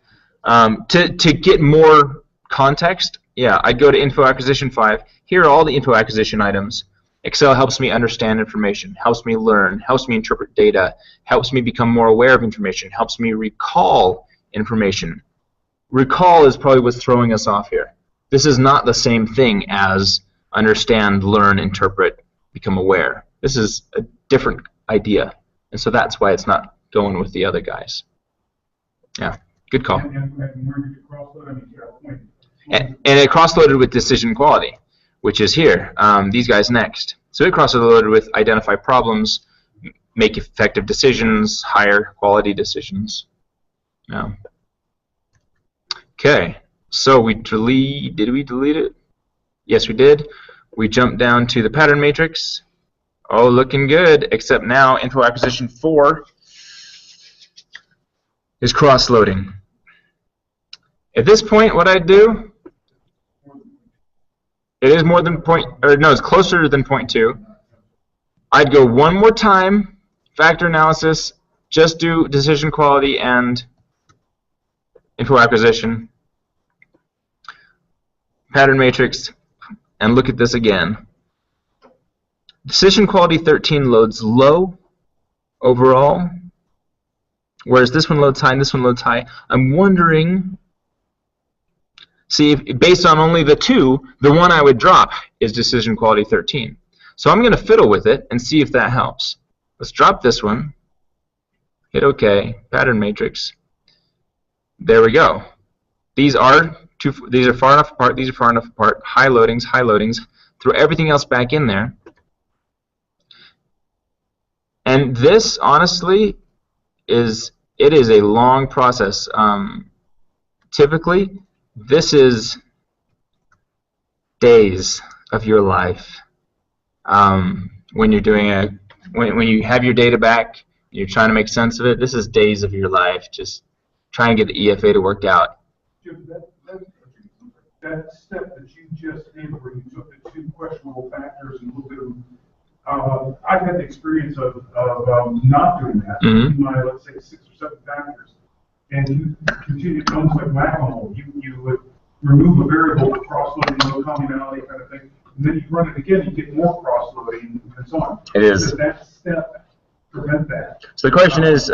to get more context, yeah, I'd go to info acquisition 5. Here are all the info acquisition items. Excel helps me understand information, helps me learn, helps me interpret data, helps me become more aware of information, helps me recall information. Recall is probably what's throwing us off here. This is not the same thing as understand, learn, interpret, become aware. This is a different idea, and so that's why it's not going with the other guys. Yeah, good call. And where did you cross-load? I mean, to your point. And it cross-loaded with decision quality, which is here. These guys next. So it cross-loaded with identify problems, make effective decisions, higher quality decisions. Yeah. Okay. So did we delete it? Yes, we did. We jumped down to the pattern matrix. Oh, looking good, except now info acquisition 4 is cross-loading. At this point, what I'd do, it is more than it's closer than 0.2. I'd go one more time, factor analysis, just do decision quality and info acquisition, pattern matrix, and look at this again. Decision quality 13 loads low overall, whereas this one loads high and this one loads high. I'm wondering, see, if, based on only the two, the one I would drop is decision quality 13. So I'm going to fiddle with it and see if that helps. Let's drop this one, hit OK, pattern matrix. There we go. These are far enough apart, these are far enough apart, high loadings, throw everything else back in there. And this, honestly, is a long process. Typically, this is days of your life. When you're doing when you have your data back, you're trying to make sense of it. This is days of your life, just trying to get the EFA to work out. Jim, that step that you just did, where you took the two questionable factors and looked at them, I've had the experience of not doing that. Mm-hmm. My, let's say, 6 or 7 factors, and you continue, it's almost like whack-a-mole. You would remove a variable, cross-loading, no commonality kind of thing, and then you run it again, you get more cross-loading, and so on. It is. Does that step prevent that? So the question is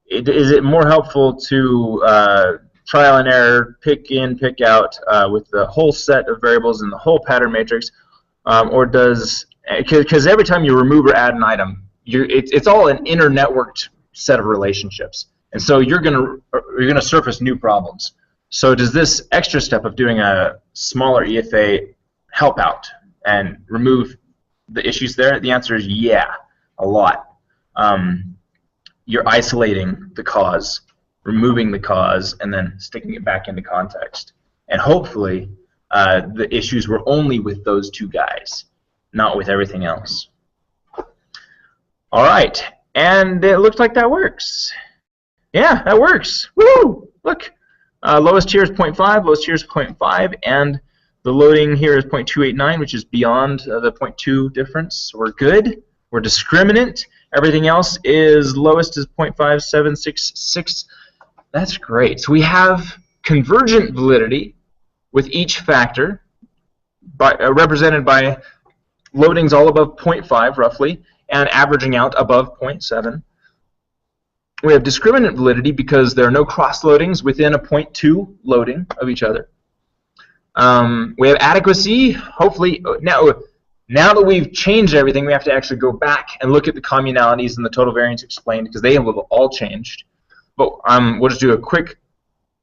it more helpful to trial and error, pick in, pick out with the whole set of variables in the whole pattern matrix, or does, because every time you remove or add an item, it's all an inter-networked set of relationships, and so you're gonna surface new problems. So does this extra step of doing a smaller EFA help out and remove the issues there? The answer is yeah, a lot. You're isolating the cause, removing the cause, and then sticking it back into context. And hopefully, the issues were only with those two guys, not with everything else. All right, and it looks like that works. Yeah, that works. Woo! Look, lowest tier is 0.5, lowest tier is 0.5, and the loading here is 0.289, which is beyond the 0.2 difference. So we're good. We're discriminant. Everything else is lowest is 0.5766. That's great. So we have convergent validity with each factor, represented by loadings all above 0.5 roughly, and averaging out above 0.7. We have discriminant validity because there are no cross-loadings within a 0.2 loading of each other. We have adequacy. Hopefully, now that we've changed everything, we have to actually go back and look at the communalities and the total variance explained, because they have all changed. But we'll just do a quick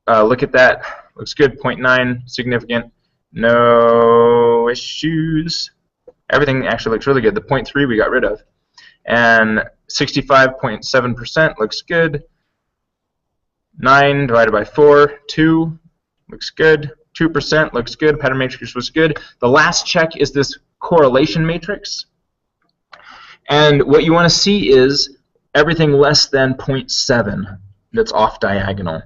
look at that. Looks good. 0.9, significant. No issues. Everything actually looks really good. The 0.3 we got rid of. And 65.7% looks good. 9 divided by 4, 2, looks good. 2% looks good. Pattern matrix was good. The last check is this correlation matrix. And what you want to see is everything less than 0.7 that's off diagonal.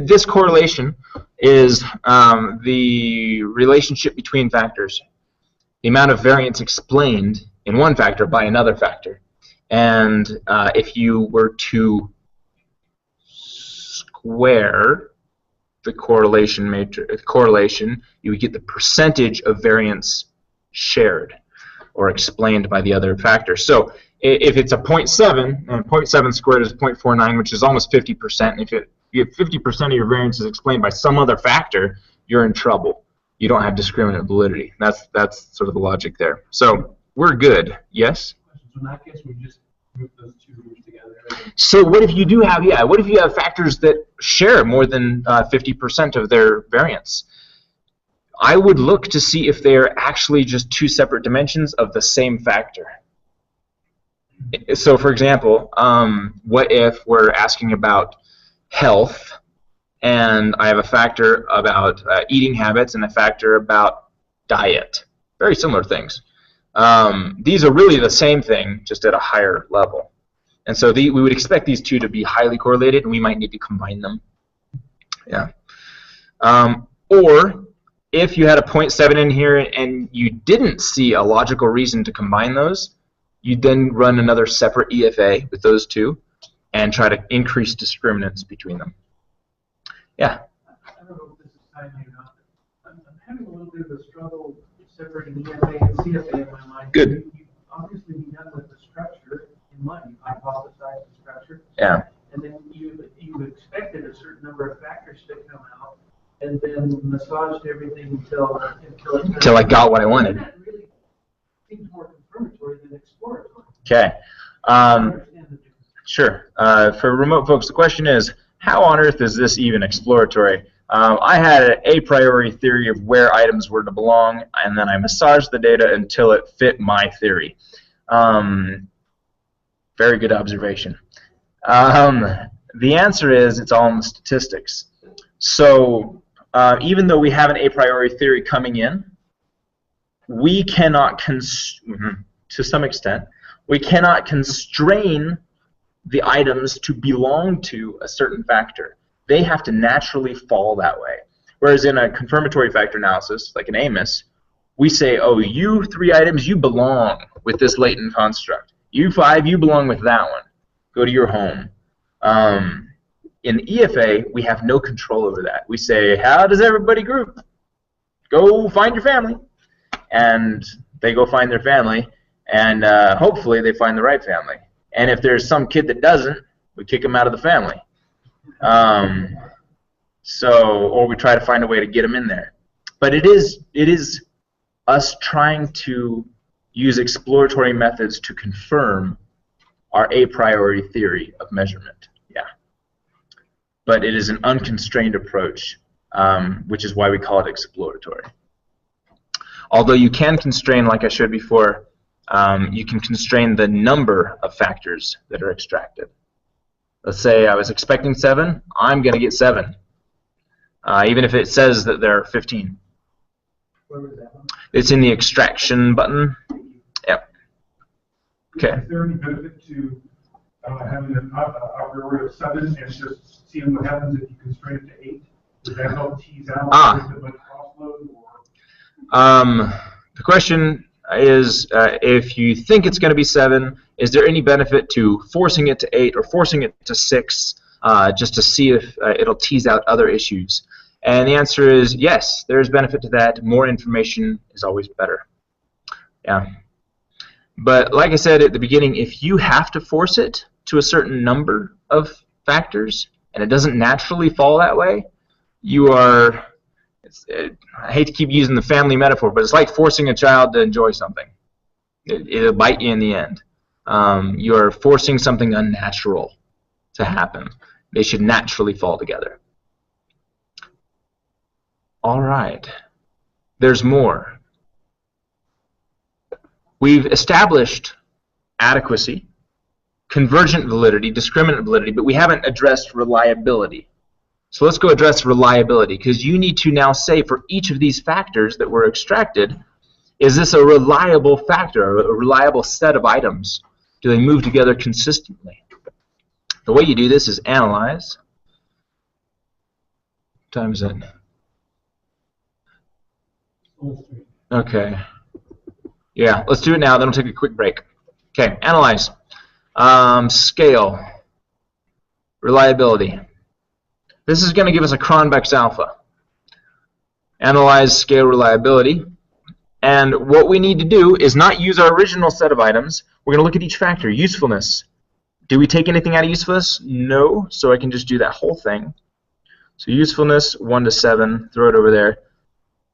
This correlation is the relationship between factors. The amount of variance explained in one factor by another factor. And if you were to square the correlation matrix, you would get the percentage of variance shared or explained by the other factor. So if it's a 0.7, and 0.7 squared is 0.49, which is almost 50%, and if you have 50% of your variance is explained by some other factor, you're in trouble. You don't have discriminant validity. That's sort of the logic there. So we're good. Yes? So in that case, we just group those two groups together. So what if you do have, what if you have factors that share more than 50% of their variance? I would look to see if they're actually just two separate dimensions of the same factor. So for example, what if we're asking about health, and I have a factor about eating habits and a factor about diet. Very similar things. These are really the same thing, just at a higher level. And so we would expect these two to be highly correlated, and we might need to combine them. Yeah. Or if you had a 0.7 in here and you didn't see a logical reason to combine those, you then run another separate EFA with those two and try to increase discriminants between them. Yeah? I don't know if this is timely or not. I'm having a little bit of a struggle separating EFA and CFA in my mind. Good. You've obviously begun with the structure in mind. You hypothesize the structure. Yeah. And then you expected a certain number of factors to come out, and then massaged everything until I got what I wanted. That really seems more confirmatory than exploratory. Okay. Sure. For remote folks, the question is, how on earth is this even exploratory? I had an a priori theory of where items were to belong, and then I massaged the data until it fit my theory. Very good observation. The answer is it's all in the statistics. So even though we have an a priori theory coming in, we cannot, to some extent, we cannot constrain the items to belong to a certain factor. They have to naturally fall that way. Whereas in a confirmatory factor analysis, like an AMIS, we say, oh, you 3 items, you belong with this latent construct. You 5, you belong with that one. Go to your home. In EFA, we have no control over that. We say, how does everybody group? Go find your family. And they go find their family, and hopefully they find the right family. And if there's some kid that doesn't, we kick them out of the family. Or we try to find a way to get them in there. But it is us trying to use exploratory methods to confirm our a priori theory of measurement. Yeah. But it is an unconstrained approach, which is why we call it exploratory. Although you can constrain, like I showed before, you can constrain the number of factors that are extracted. Let's say I was expecting 7, I'm going to get 7, even if it says that there are 15. Where was that one? It's in the extraction button. Yep. Okay. Is there any benefit to having an a priori of 7 and just seeing what happens if you constrain it to 8? Does that help tease out like crossload? The question is, if you think it's going to be 7, is there any benefit to forcing it to 8 or forcing it to 6 just to see if it'll tease out other issues? And the answer is yes, there is benefit to that. More information is always better. Yeah. But like I said at the beginning, if you have to force it to a certain number of factors and it doesn't naturally fall that way, you are... I hate to keep using the family metaphor, but it's like forcing a child to enjoy something. It'll bite you in the end. You're forcing something unnatural to happen. They should naturally fall together. All right. There's more. We've established adequacy, convergent validity, discriminant validity, but we haven't addressed reliability. So let's go address reliability, because you need to now say for each of these factors that were extracted, is this a reliable factor, a reliable set of items? Do they move together consistently? The way you do this is analyze. What time is it? Okay. Yeah, let's do it now, then we'll take a quick break. Okay, analyze. Scale. Reliability. This is going to give us a Cronbeck's alpha. Analyze scale reliability. And what we need to do is not use our original set of items. We're going to look at each factor. Usefulness. Do we take anything out of usefulness? No. So I can just do that whole thing. So usefulness, 1 to 7. Throw it over there.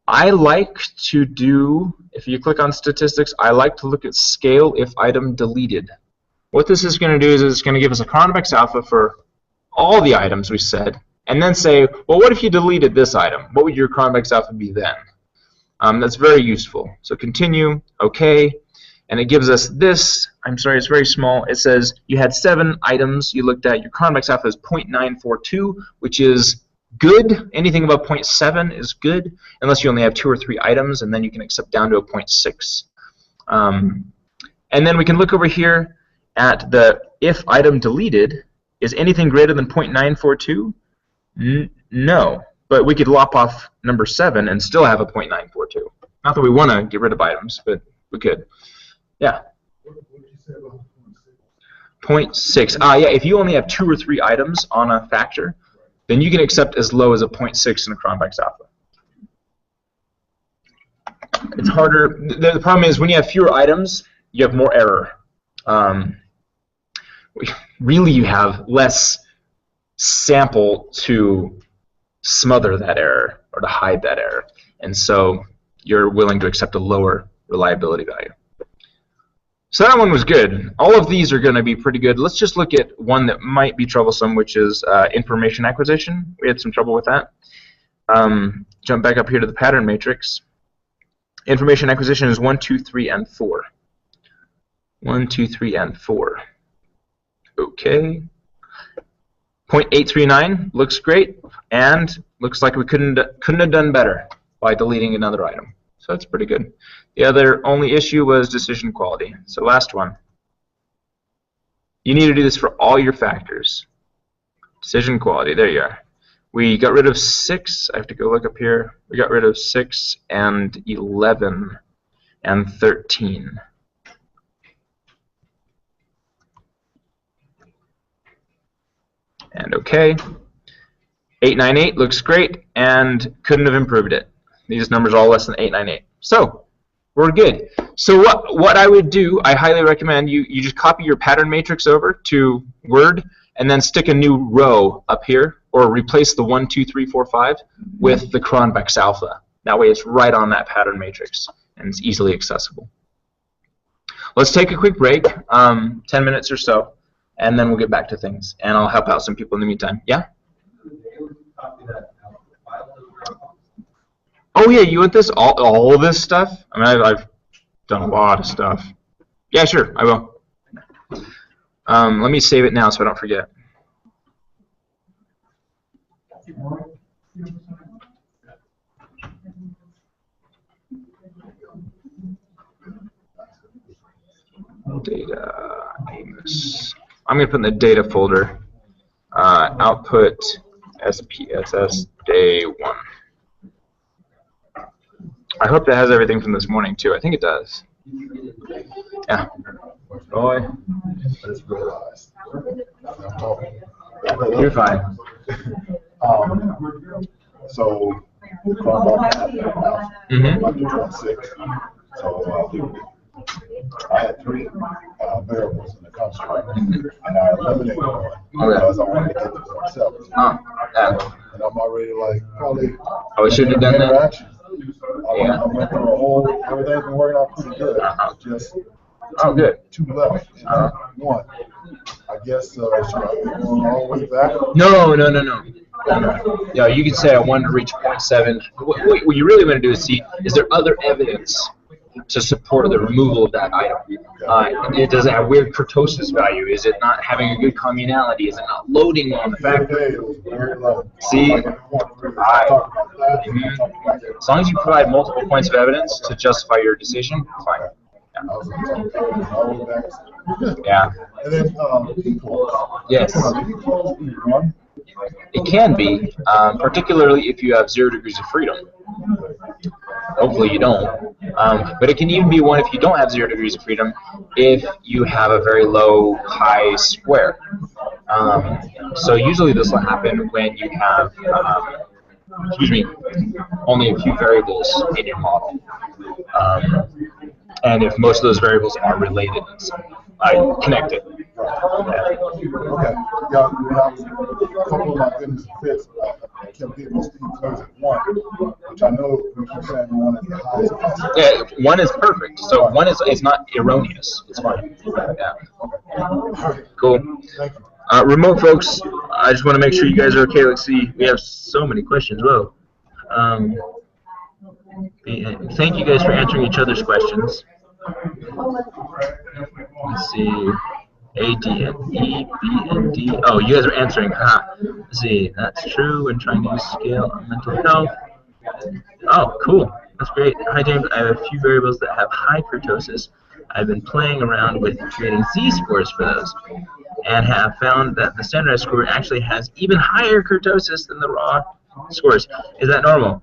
I like to do, if you click on statistics, I like to look at scale if item deleted. What this is going to do is it's going to give us a Cronbeck's alpha for all the items we said. And then say, well, what if you deleted this item? What would your Cronbeck's alpha be then? That's very useful. So continue, OK, and it gives us this. I'm sorry, it's very small. It says you had 7 items you looked at. Your Cronbeck's alpha is 0.942, which is good. Anything above 0.7 is good, unless you only have 2 or 3 items, and then you can accept down to a 0.6. And then we can look over here at the if item deleted. Is anything greater than 0.942? No, but we could lop off number 7 and still have a 0.942. Not that we want to get rid of items, but we could. Yeah. What did you say about 0.6. Yeah, if you only have 2 or 3 items on a factor, then you can accept as low as a 0.6 in a Cronbach's alpha. It's harder. The problem is when you have fewer items, you have more error. Really, you have less sample to smother that error or to hide that error, and so you're willing to accept a lower reliability value. So that one was good. All of these are going to be pretty good. Let's just look at one that might be troublesome, which is information acquisition. We had some trouble with that. Jump back up here to the pattern matrix. Information acquisition is 1, 2, 3, and 4. 1, 2, 3, and 4. Okay. 0.839 looks great, and looks like we couldn't have done better by deleting another item. So that's pretty good. The other only issue was decision quality. So last one. You need to do this for all your factors. Decision quality, there you are. We got rid of 6. I have to go look up here. We got rid of 6 and 11 and 13. And okay. 898 looks great, and couldn't have improved it. These numbers are all less than 898. So we're good. So what I would do, I highly recommend you just copy your pattern matrix over to Word and then stick a new row up here, or replace the 1, 2, 3, 4, 5 with the Cronbach's alpha. That way it's right on that pattern matrix and it's easily accessible. Let's take a quick break, 10 minutes or so, and then we'll get back to things. And I'll help out some people in the meantime. Yeah? Oh yeah, you want this? All of this stuff? I mean, I've done a lot of stuff. Yeah, sure, I will. Let me save it now so I don't forget. Data, Amos. I'm going to put in the data folder, output SPSS day 1. I hope that has everything from this morning too. I think it does. Yeah. Boy. I just realized. You're fine. So, Cronbach 6. So, I had 3 variables in the construct, and I eliminated one because I wanted to get to themselves. And I'm already like, probably. Oh, we shouldn't have done that. I went through a whole, everything's been working out pretty good. Just good. 2 left. And 1. I guess, should I be going all the way back? No. Yeah, you can say I wanted to reach 0.7. What you really want to do is see, is there other evidence to support the removal of that item? It doesn't have weird kurtosis value. Is it not having a good communality? Is it not loading on the factor? See? As long as you provide multiple points of evidence to justify your decision, fine. Yeah. And then, yes. It can be, particularly if you have 0 degrees of freedom. Hopefully you don't. But it can even be 1 if you don't have 0 degrees of freedom, if you have a very low high square. So usually this will happen when you have, only a few variables in your model. And if most of those variables are related and so connected. Okay. Yeah, a couple of my goodness fits. I kept getting most of these things at 1, which I know we keep saying we want to get highest possible. Yeah, 1 is perfect. So 1 is not erroneous. It's fine. Yeah. Cool. Thank you. Remote folks, I just want to make sure you guys are okay. Let's see. We have so many questions. Whoa. Thank you guys for answering each other's questions. Let's see. A, D, and E, B, and D. Oh, you guys are answering. Let's see, that's true when trying to use scale on mental health. Oh, cool. That's great. Hi, James. I have a few variables that have high kurtosis. I've been playing around with creating z-scores for those and have found that the standardized score actually has even higher kurtosis than the raw scores. Is that normal?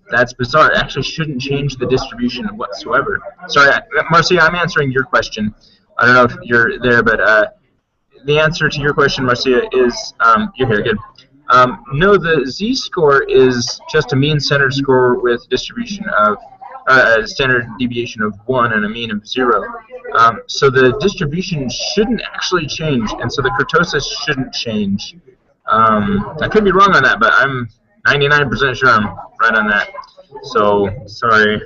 That's bizarre. It actually shouldn't change the distribution whatsoever. Sorry, Marcia, I'm answering your question. I don't know if you're there, but the answer to your question, Marcia, is you're here. Good. No, the z-score is just a mean-centered score with distribution of a standard deviation of 1 and a mean of 0. So the distribution shouldn't actually change, and so the kurtosis shouldn't change. I could be wrong on that, but I'm 99% sure I'm right on that. So, sorry.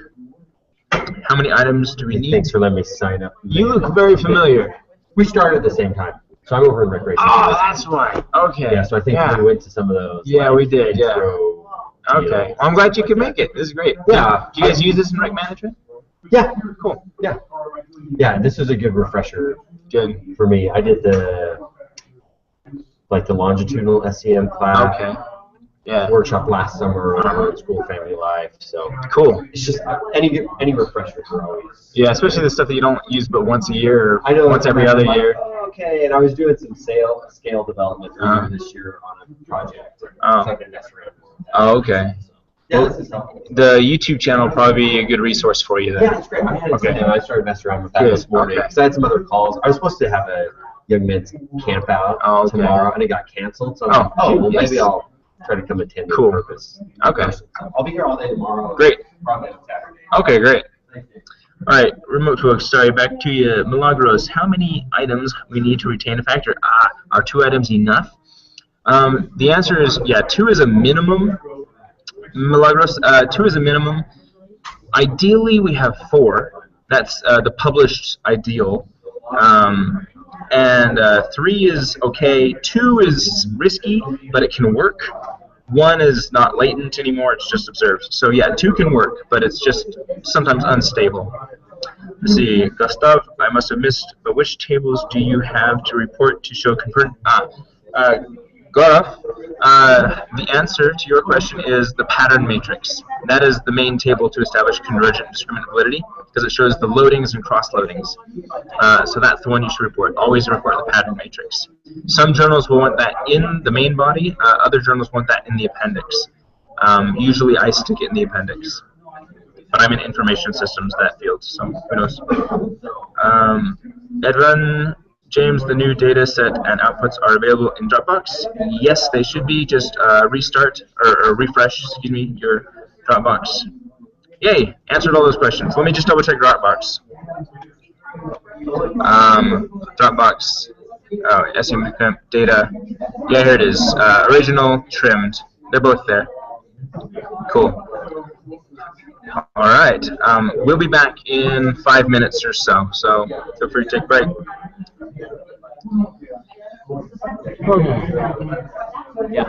How many items do we need? Thanks for letting me sign up. You look very familiar. We started at the same time. So I'm over in recreation. Oh, that's why. Okay. Yeah, so I think we went to some of those. Yeah, like, we did, yeah. Okay. Well, I'm glad you could make it. This is great. Yeah. Do you guys use this in rec management? Yeah. Cool. Yeah. Yeah, this was a good refresher. Good. For me. I did the longitudinal SEM class. Okay. Yeah. Workshop last summer on school family life. So cool. It's just any refreshers are always. Yeah, especially the stuff that you don't use but once a year or I know, once every other year. Okay, and I was doing some scale development earlier this year on a project. So I could mess around with that. Oh, okay. Yeah, well, this is helpful. The YouTube channel will probably be a good resource for you then. Yeah, it's great. I started messing around with that this morning because I had some other calls. I was supposed to have a young men's camp out tomorrow, and it got canceled. So maybe I'll try to come attend on purpose. Okay. So I'll be here all day tomorrow. Great. Probably on Saturday. Okay, great. Thank you. All right, remote folks, sorry, back to you. Milagros, how many items we need to retain a factor? Are 2 items enough? The answer is, 2 is a minimum. Milagros, 2 is a minimum. Ideally, we have 4. That's the published ideal. And 3 is okay. 2 is risky, but it can work. 1 is not latent anymore, it's just observed. So yeah, 2 can work, but it's just sometimes unstable. Let's see, Gustav, I must have missed, but which tables do you have to report to show confirmed? Gaurav, the answer to your question is the pattern matrix. That is the main table to establish convergent discriminant validity because it shows the loadings and cross-loadings. So that's the one you should report. Always report the pattern matrix. Some journals will want that in the main body. Other journals want that in the appendix. Usually I stick it in the appendix. But I'm in information systems, that field, so who knows. Edwin, James, the new data set and outputs are available in Dropbox. Yes, they should be. Just restart or refresh, your Dropbox. Yay, answered all those questions. Let me just double check Dropbox. Dropbox, SEM Boot Camp data. Yeah, here it is. Original, trimmed. They're both there. Cool. All right. We'll be back in 5 minutes or so. So feel free to take a break. Yeah.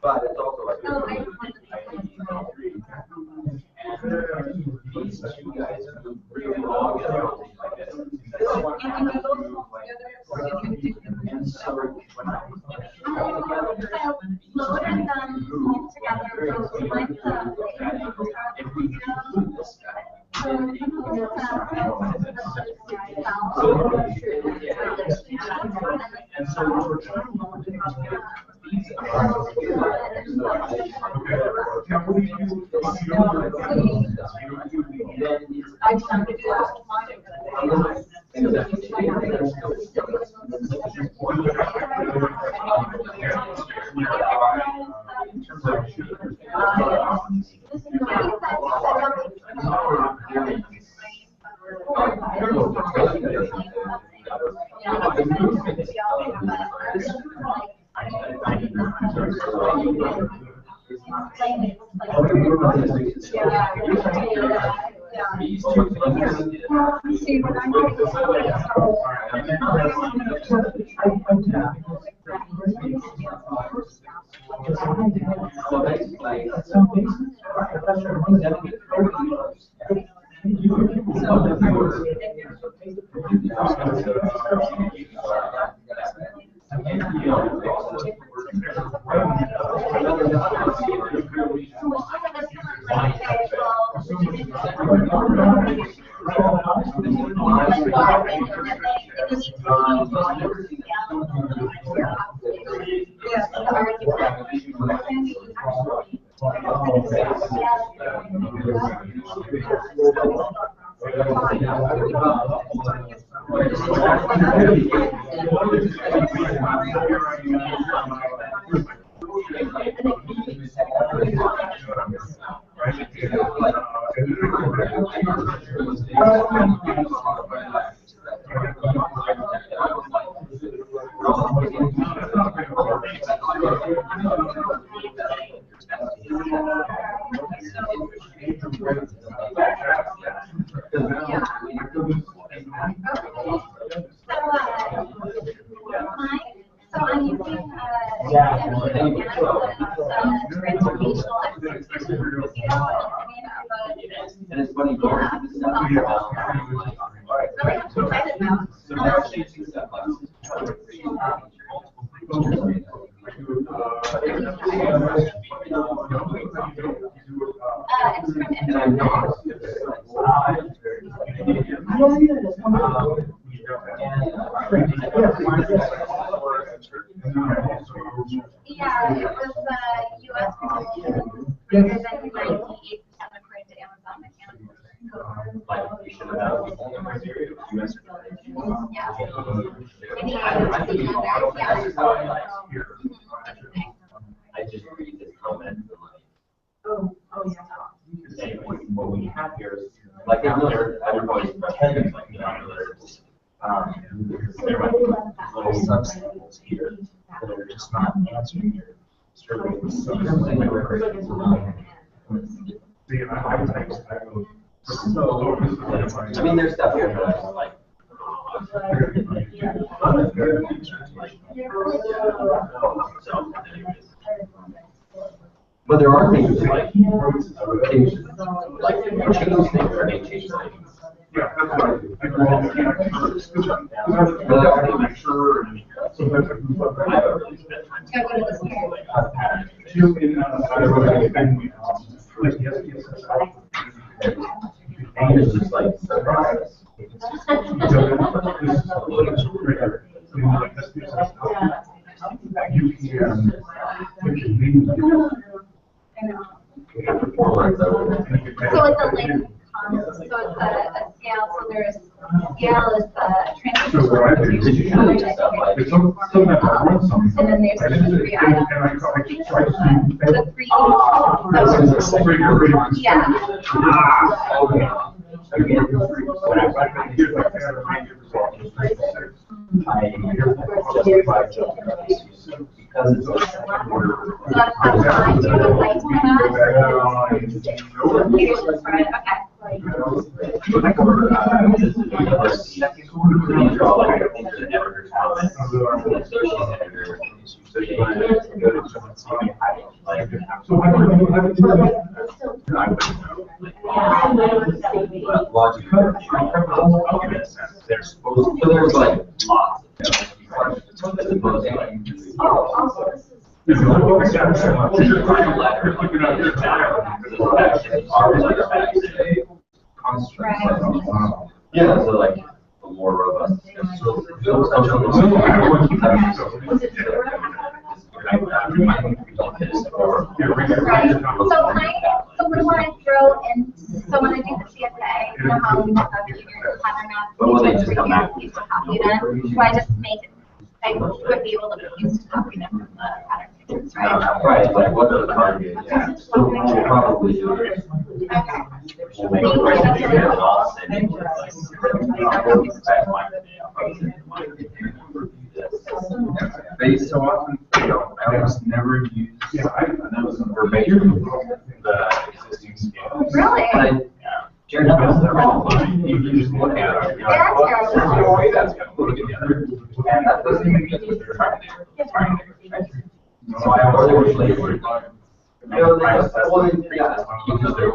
But it's also like you guys really log in like this. And so if we include this guy, and so we're trying to See what I'm So I'm using and it's funny, yeah, it was U.S. bigger than 98% according to Amazon Mechanical. I just read this comment. What we have here is like everybody's pretending like because there might be little subsamples here that are just not answering your survey. I mean, there's stuff here that's like. But there are things like change things or they change things. Yeah, that's what I do. I make sure. Sometimes I move up. I have a really bad time. Like the SPSS. And it's just like surprise. You can pick your name. So it's a link. it's a scale. So there's scale is the So what I did is and then there's the three items. The three. Yeah. Because it's they're supposed to, there's like lots yeah, so like a more robust. So we want to throw in, so when I do the CFA, you know how we have your pattern map, do I just make it, I would be able to use to copy them from the pattern pictures, right? Right, like what the target, yeah. So we'll probably do it. Okay. We'll make it right here, and I'll send it They so often fail. I almost never use those verbatim the existing scale. Really? Jared knows they're all fine. You can just look at it. You're like, well, there's no way that's going to look together. And that doesn't even mean you're trying to. So I always label So does that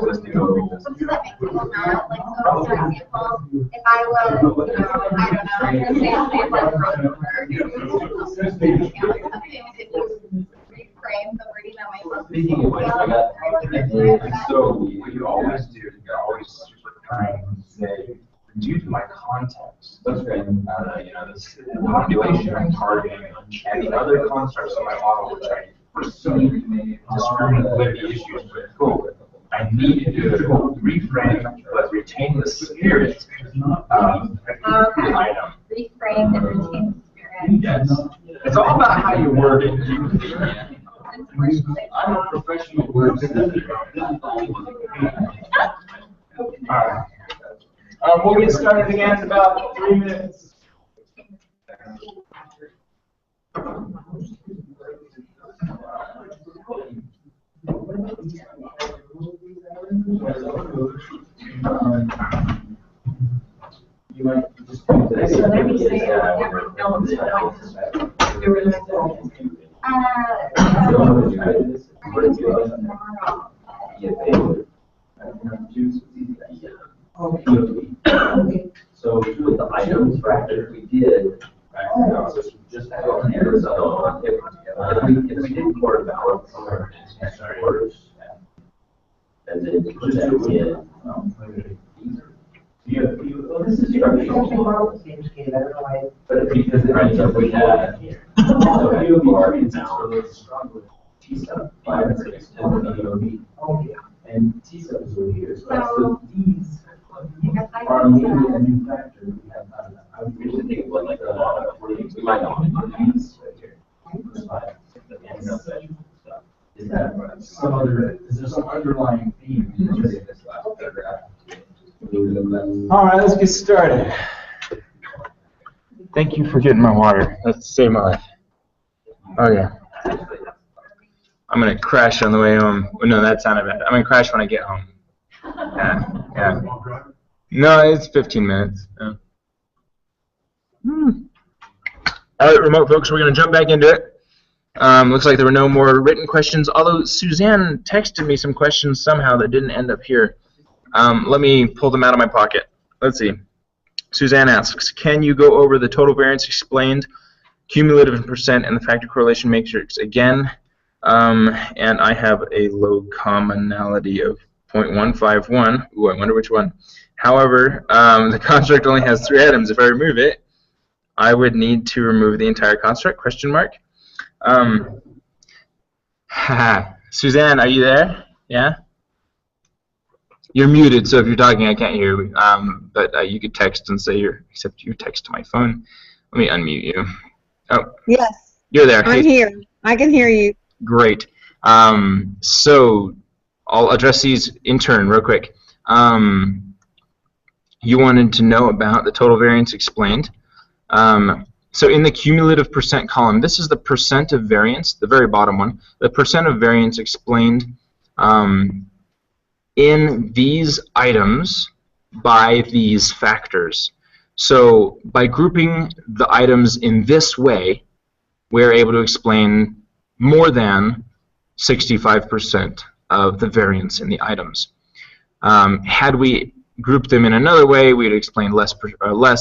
make people mad? Like, so for example, if I was, I don't know, say like reframe the wording that myself. Speaking of which, I got, so what you always do, you're always trying to say, due to my context, that's great. you know, this population I'm targeting, and the other constructs of my model, which I perceive discriminate with the issues with, cool. I need to reframe, but retain the spirit of the item. Reframe and retain the spirit. Yes. It's all about how you word it. I'm a professional wordsmith. Alright. We'll get started again in about 3 minutes. You might just do this. So with the items bracket we did, just have an Arizona. If we did core balance somewhere in orders, and then you put that in. Well, this is structural model, same scale, I don't know why. But because we had so you already now strong with T sub 5 and 6 and EOB. Oh yeah. And T sub is over here. So these are a new factor. We have I would usually think what like we might not want to do these right here. Is that some other? Is there some underlying theme in this last paragraph? All right, let's get started. Thank you for getting my water. That saved my life. Oh yeah. I'm gonna crash on the way home. Oh, no, that sounded bad. I'm gonna crash when I get home. Yeah. No, it's 15 minutes. Yeah. All right, remote folks, we're gonna jump back into it. Looks like there were no more written questions, although Suzanne texted me some questions somehow that didn't end up here. Let me pull them out of my pocket. Let's see. Suzanne asks, can you go over the total variance explained, cumulative and percent, and the factor correlation matrix again? And I have a low commonality of 0.151. Ooh, I wonder which one. However, the construct only has 3 items. If I remove it, I would need to remove the entire construct, question mark. Suzanne, are you there? Yeah? You're muted, so if you're talking, I can't hear you. But you could text and say except you text to my phone. Let me unmute you. Oh. Yes. You're there. I'm here. I can hear you. Great. So I'll address these in turn real quick. You wanted to know about the total variance explained. So in the cumulative percent column, this is the percent of variance, the very bottom one, the percent of variance explained in these items by these factors. So by grouping the items in this way, we're able to explain more than 65% of the variance in the items. Had we grouped them in another way, we'd explain less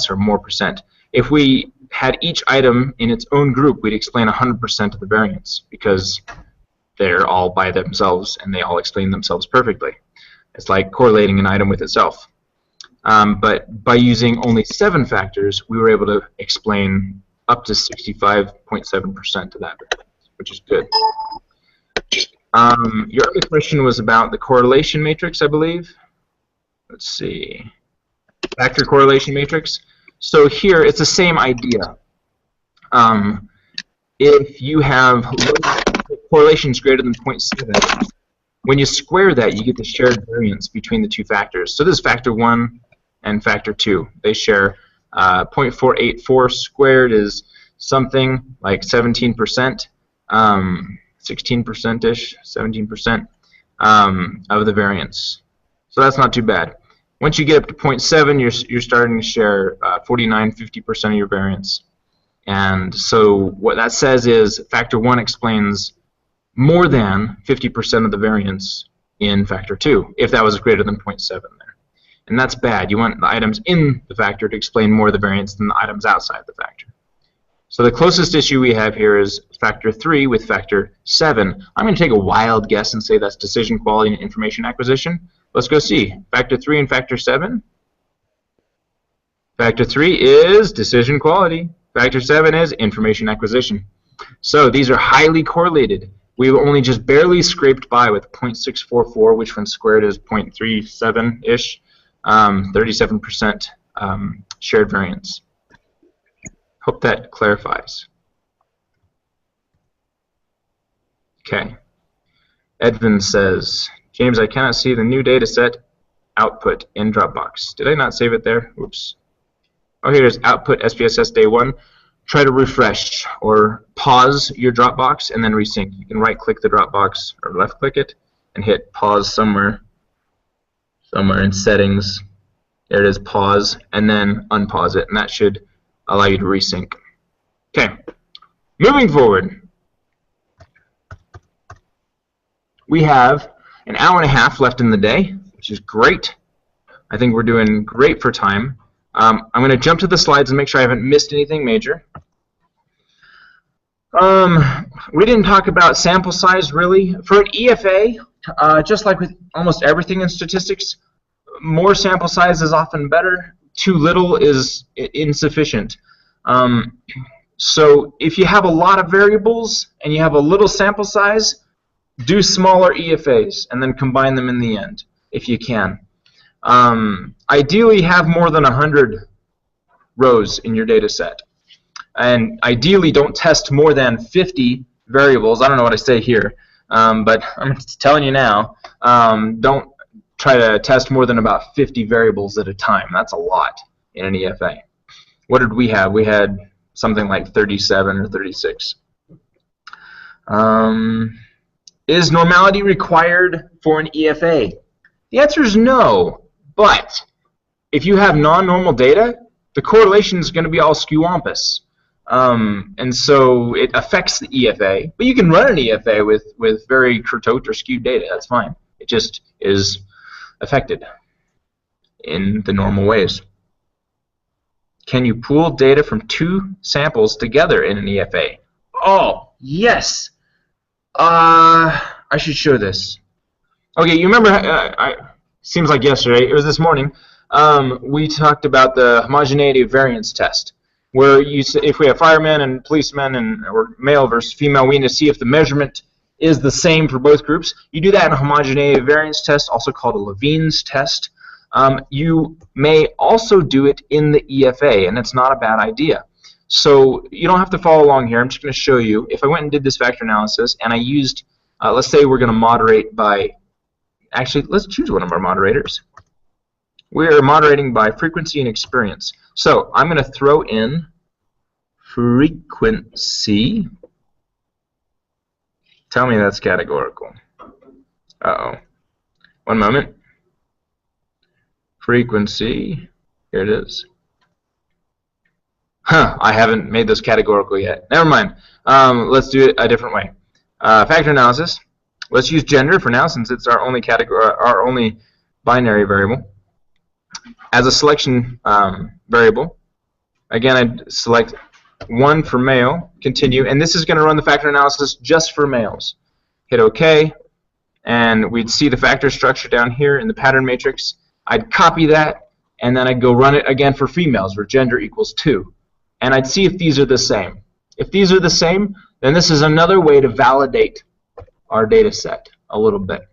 or more percent. If we had each item in its own group, we'd explain 100% of the variance because they're all by themselves and they all explain themselves perfectly. It's like correlating an item with itself. But by using only 7 factors, we were able to explain up to 65.7% of that variance, which is good. Your other question was about the correlation matrix, I believe. Let's see. Factor correlation matrix. So here, it's the same idea. If you have correlations greater than 0.7, when you square that, you get the shared variance between the two factors. So this is factor 1 and factor 2. They share 0.484 squared is something like 17%, 16%-ish, 17% of the variance. So that's not too bad. Once you get up to 0.7, you're starting to share 49–50% of your variance. And so what that says is factor 1 explains more than 50% of the variance in factor 2, if that was greater than 0.7 there. And that's bad. You want the items in the factor to explain more of the variance than the items outside the factor. So the closest issue we have here is factor 3 with factor 7. I'm going to take a wild guess and say that's decision quality and information acquisition. Let's go see. Factor 3 and factor 7. Factor 3 is decision quality. Factor 7 is information acquisition. So these are highly correlated. We've only just barely scraped by with 0.644, which when squared is 0.37-ish, 37% shared variance. Hope that clarifies. Okay. Edvin says, James, I cannot see the new data set output in Dropbox. Did I not save it there? Oops. Oh, here it is, output SPSS day 1. Try to refresh or pause your Dropbox and then resync. You can right-click the Dropbox or left-click it and hit pause somewhere in settings. There it is, pause, and then unpause it, and that should allow you to resync. Okay, moving forward. We have an hour and a half left in the day, which is great. I think we're doing great for time. I'm going to jump to the slides and make sure I haven't missed anything major. We didn't talk about sample size, really. For an EFA, just like with almost everything in statistics, more sample size is often better. Too little is insufficient. So if you have a lot of variables and you have a little sample size, do smaller EFAs and then combine them in the end, if you can. Ideally, have more than 100 rows in your data set. And ideally, don't test more than 50 variables. I don't know what I say here, but I'm telling you now, don't try to test more than about 50 variables at a time. That's a lot in an EFA. What did we have? We had something like 37 or 36. Is normality required for an EFA? The answer is no. But if you have non-normal data, the correlation is going to be all skew-wampus. And so it affects the EFA. But you can run an EFA with very kurtote or skewed data. That's fine. It just is affected in the normal ways. Can you pool data from 2 samples together in an EFA? Oh, yes. I should show this. Okay, you remember... Seems like yesterday, it was this morning, we talked about the homogeneity of variance test, where if we have firemen and policemen or male versus female, we need to see if the measurement is the same for both groups. You do that in a homogeneity variance test, also called a Levene's test. You may also do it in the EFA, and it's not a bad idea. So you don't have to follow along here. I'm just going to show you. If I went and did this factor analysis, and I used, let's say we're going to moderate by, actually, let's choose one of our moderators. We're moderating by frequency and experience. So I'm going to throw in frequency. Tell me that's categorical. Uh-oh. One moment. Frequency. Here it is. Huh, I haven't made those categorical yet. Never mind. Let's do it a different way. Factor analysis. Let's use gender for now, since it's our only category, our only binary variable. As a selection variable, again, I'd select 1 for male, continue, and this is going to run the factor analysis just for males. Hit OK, and we'd see the factor structure down here in the pattern matrix. I'd copy that, and then I'd go run it again for females, where gender equals 2. And I'd see if these are the same. If these are the same, then this is another way to validate our data set a little bit.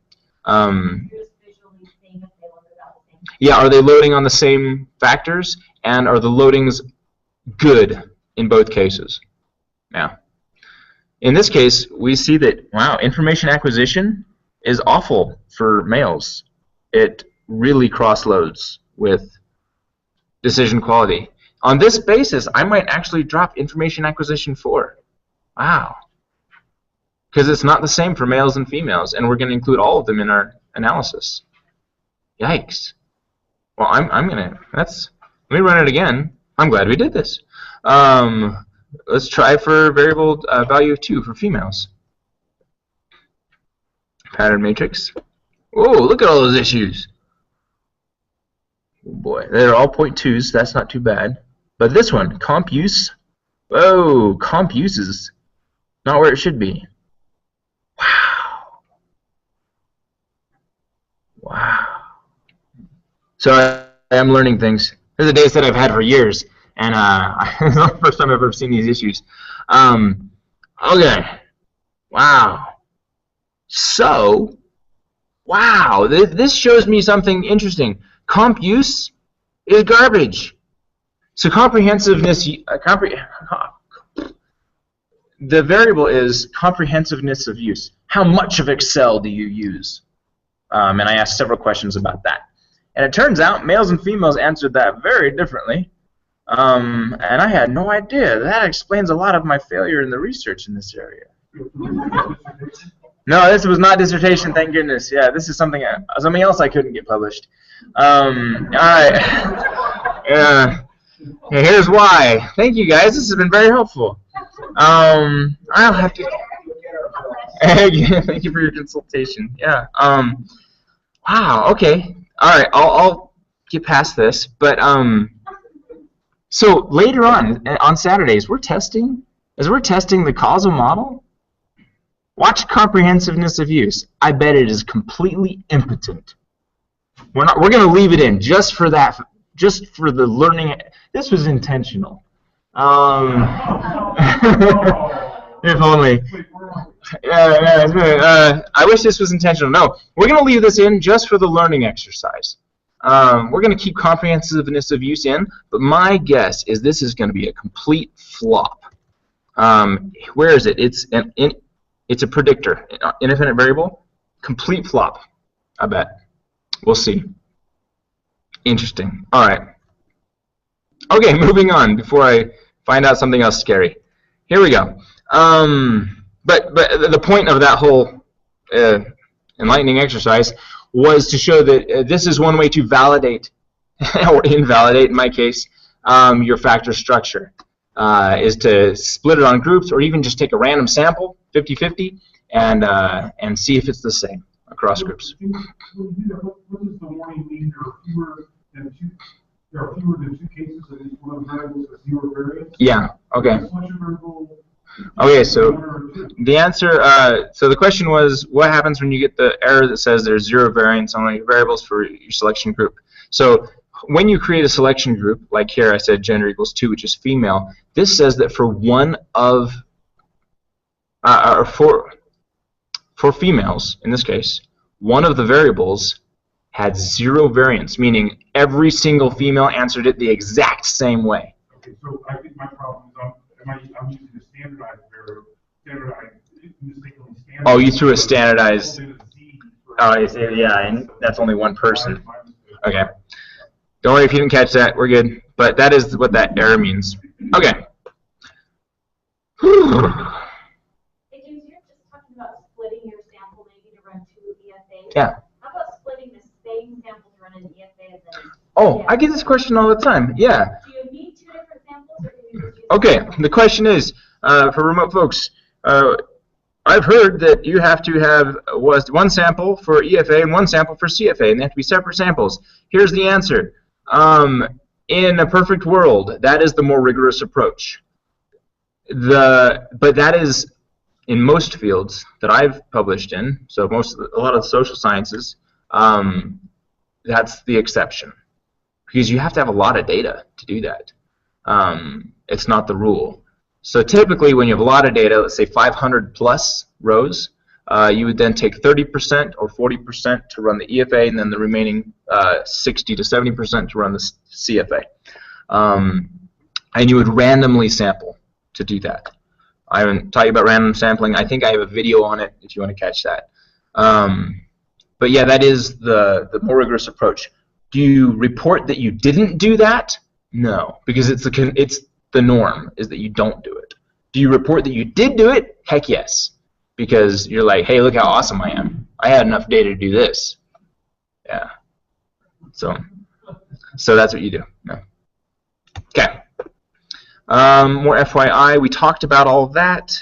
Yeah, are they loading on the same factors, and are the loadings good in both cases? Now, in this case, we see that, wow, information acquisition is awful for males. It really cross-loads with decision quality. On this basis, I might actually drop information acquisition 4. Wow. Because it's not the same for males and females, and we're going to include all of them in our analysis. Yikes. Well, I'm gonna. Let me run it again. I'm glad we did this. Let's try for variable value of 2 for females. Pattern matrix. Oh, look at all those issues. Oh boy, they're all 0.2s. That's not too bad. But this one, comp use. Whoa, comp use is not where it should be. Wow. Wow. So I am learning things. This is a data set I've had for years, and it's not the first time I've ever seen these issues. Okay. Wow. So, wow, this shows me something interesting. Comp use is garbage. So comprehensiveness, the variable is comprehensiveness of use. How much of Excel do you use? And I asked several questions about that. And it turns out males and females answered that very differently. And I had no idea. That explains a lot of my failure in the research in this area. No, this was not dissertation, thank goodness. Yeah, this is something else I couldn't get published. All right. Here's why. Thank you, guys. This has been very helpful. I'll have to... Thank you for your consultation. Yeah. Wow, okay. All right, I'll get past this, but so later on Saturdays, we're testing the causal model. Watch comprehensiveness of use. I bet it is completely impotent. We're going to leave it in just for that, just for the learning. This was intentional. If only. I wish this was intentional. No, we're going to leave this in just for the learning exercise. We're going to keep comprehensiveness of use in, but my guess is this is going to be a complete flop. Where is it? It's a predictor, independent variable, complete flop. I bet. We'll see. Interesting. All right. Okay, moving on before I find out something else scary. Here we go. But the point of that whole enlightening exercise was to show that this is one way to validate, or invalidate in my case, your factor structure, is to split it on groups or even just take a random sample, 50-50, and see if it's the same across groups. What does the warning mean? There are fewer than two cases of each one of the variables with 0 variance? Yeah, okay. Okay, so the answer, so the question was, what happens when you get the error that says there's 0 variance on your variables for your selection group? So when you create a selection group, like here I said gender equals 2, which is female, this says that for one of, for females, in this case, one of the variables had 0 variance, meaning every single female answered it the exact same way. Okay, so I think my problem is I'm using a standardized variable, mistakenly standardized. Oh, you threw a standardized. Oh, yeah, and that's only one person. Okay. Don't worry if you didn't catch that. We're good. But that is what that error means. Okay. You're just talking about splitting your sample maybe to run 2 EFAs. Yeah. How about splitting the same sample to run an EFA and then? Oh, I get this question all the time. Yeah. Do you need 2 different samples, or can you just use Okay. The question is, for remote folks, I've heard that you have to have one sample for EFA and one sample for CFA, and they have to be separate samples. Here's the answer. In a perfect world, that is the more rigorous approach. But that is, in most fields that I've published in, so a lot of the social sciences, that's the exception. Because you have to have a lot of data to do that. It's not the rule. So typically when you have a lot of data, let's say 500 plus rows, you would then take 30% or 40% to run the EFA, and then the remaining 60 to 70% to run the CFA. And you would randomly sample to do that. I haven't taught you about random sampling. I think I have a video on it if you want to catch that. But yeah, that is the more rigorous approach. Do you report that you didn't do that? No, because it's the norm is that you don't do it. Do you report that you did do it? Heck yes. Because you're like, hey, look how awesome I am. I had enough data to do this. Yeah. So that's what you do. No. Okay. More FYI, we talked about all of that.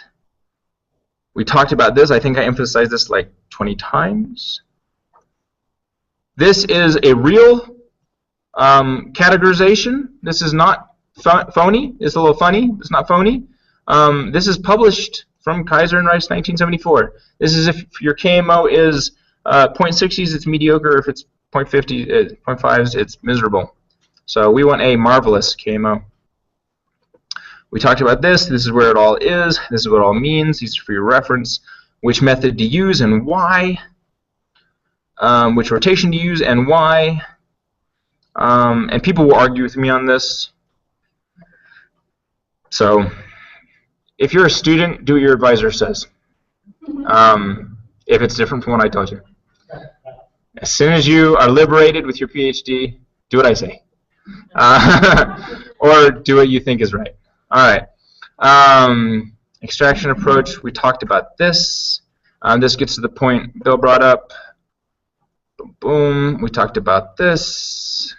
We talked about this. I think I emphasized this like 20 times. This is a real categorization. This is not phony. It's a little funny. It's not phony. This is published from Kaiser and Rice, 1974. This is if your KMO is 0.60s, it's mediocre. If it's 0.50, 0.5s, it's miserable. So we want a marvelous KMO. We talked about this. This is where it all is. This is what it all means. These are for your reference. Which method to use and why. Which rotation to use and why. And people will argue with me on this. So if you're a student, do what your advisor says. If it's different from what I told you. As soon as you are liberated with your PhD, do what I say. Or do what you think is right. All right. Extraction approach, we talked about this. This gets to the point Bill brought up. Boom, boom. We talked about this.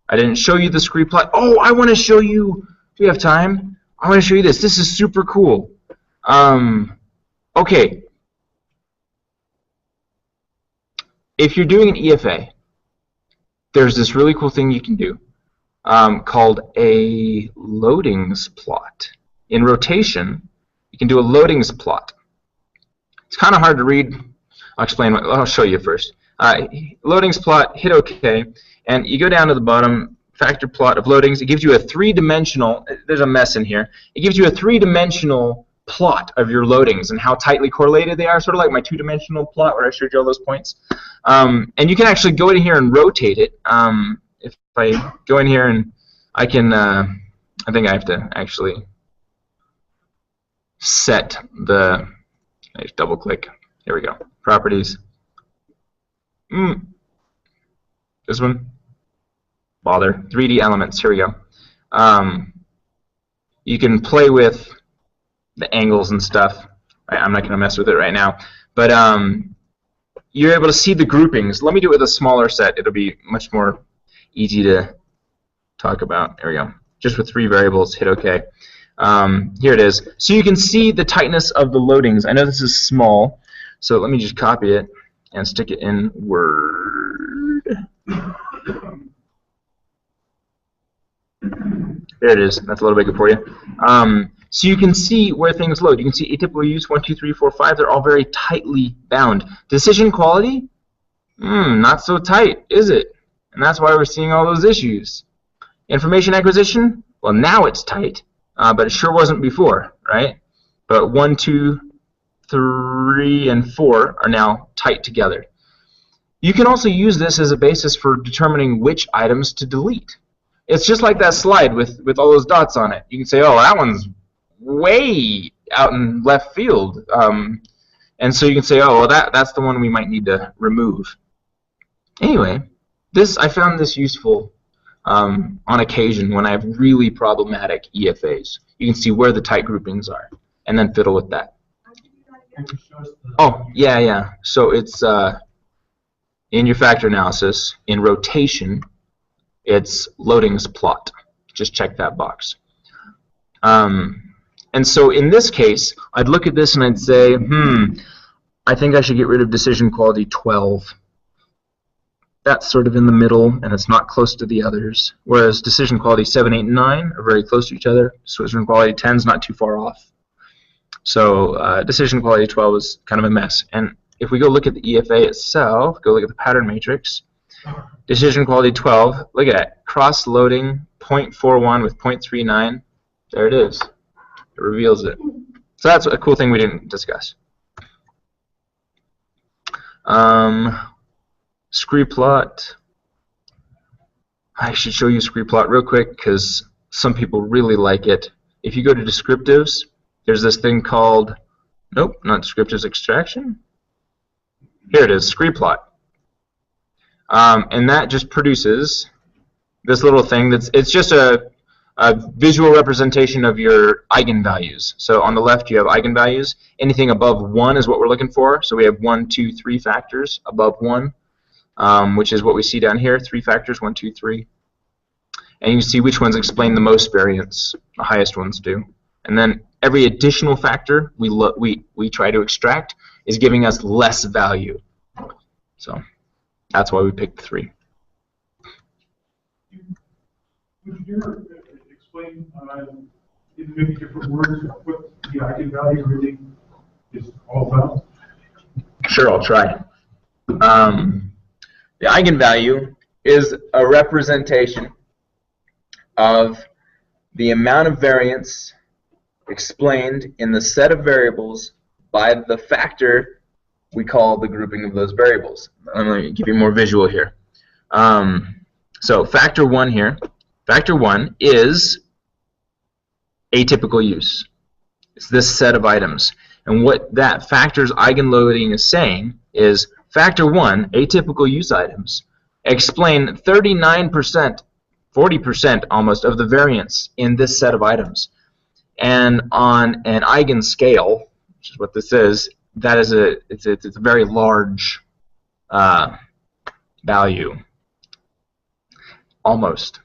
I didn't show you the scree plot. Oh, I want to show you. Do we have time? I want to show you this. This is super cool. Okay. If you're doing an EFA, there's this really cool thing you can do called a loadings plot. In rotation, you can do a loadings plot. It's kind of hard to read. I'll explain. I'll show you first. Loadings plot, hit OK, and you go down to the bottom, factor plot of loadings. It gives you a 3-dimensional, there's a mess in here. It gives you a 3-dimensional plot of your loadings and how tightly correlated they are, sort of like my 2-dimensional plot where I showed you all those points. And you can actually go in here and rotate it. If I go in here and I can, I think I have to actually set the, I just double click. Here we go. Properties. This one. Bother. 3D elements. Here we go. You can play with the angles and stuff. I'm not going to mess with it right now. But you're able to see the groupings. Let me do it with a smaller set. It'll be much more easy to talk about. There we go. Just with 3 variables. Hit OK. Here it is. So you can see the tightness of the loadings. I know this is small, so let me just copy it and stick it in Word. There it is. That's a little bigger for you. So you can see where things load. You can see atypical use 1, 2, 3, 4, 5. They're all very tightly bound. Decision quality? Not so tight, is it? And that's why we're seeing all those issues. Information acquisition? Well, now it's tight, but it sure wasn't before, right? But 1, 2, 3 and 4 are now tight together. You can also use this as a basis for determining which items to delete. It's just like that slide with all those dots on it. You can say, oh, that one's way out in left field. And so you can say, oh, well, that's the one we might need to remove. Anyway, I found this useful on occasion when I have really problematic EFAs. You can see where the tight groupings are and then fiddle with that. Oh, yeah. So it's in your factor analysis, in rotation, it's loadings plot. Just check that box. And so in this case, I'd look at this and I'd say, I think I should get rid of decision quality 12. That's sort of in the middle, and it's not close to the others. Whereas decision quality 7, 8, and 9 are very close to each other. Decision quality 10 is not too far off. So decision quality 12 is kind of a mess. And if we go look at the EFA itself, go look at the pattern matrix, decision quality 12, look at it, cross-loading 0.41 with 0.39. There it is. It reveals it. So that's a cool thing we didn't discuss. Scree plot. I should show you scree plot real quick because some people really like it. If you go to descriptives, there's this thing called, nope, not descriptives, extraction. Here it is, scree plot. And that just produces this little thing it's just a visual representation of your eigenvalues. So on the left you have eigenvalues. Anything above 1 is what we're looking for. So we have 1, 2, 3 factors above 1, which is what we see down here, 3 factors, 1, 2, 3. And you can see which ones explain the most variance. The highest ones do. And then every additional factor we try to extract is giving us less value. So that's why we picked 3. Would you explain in maybe different words what the eigenvalue really is all about? Sure, I'll try. The eigenvalue is a representation of the amount of variance explained in the set of variables by the factor we call the grouping of those variables. I'm going to give you more visual here. So factor 1 here. Factor 1 is atypical use. It's this set of items. And what that factor's eigenloading is saying is factor 1, atypical use items, explain 39%, 40% almost of the variance in this set of items. And on an eigenscale, which is what this is, that is it's a very large value. Almost.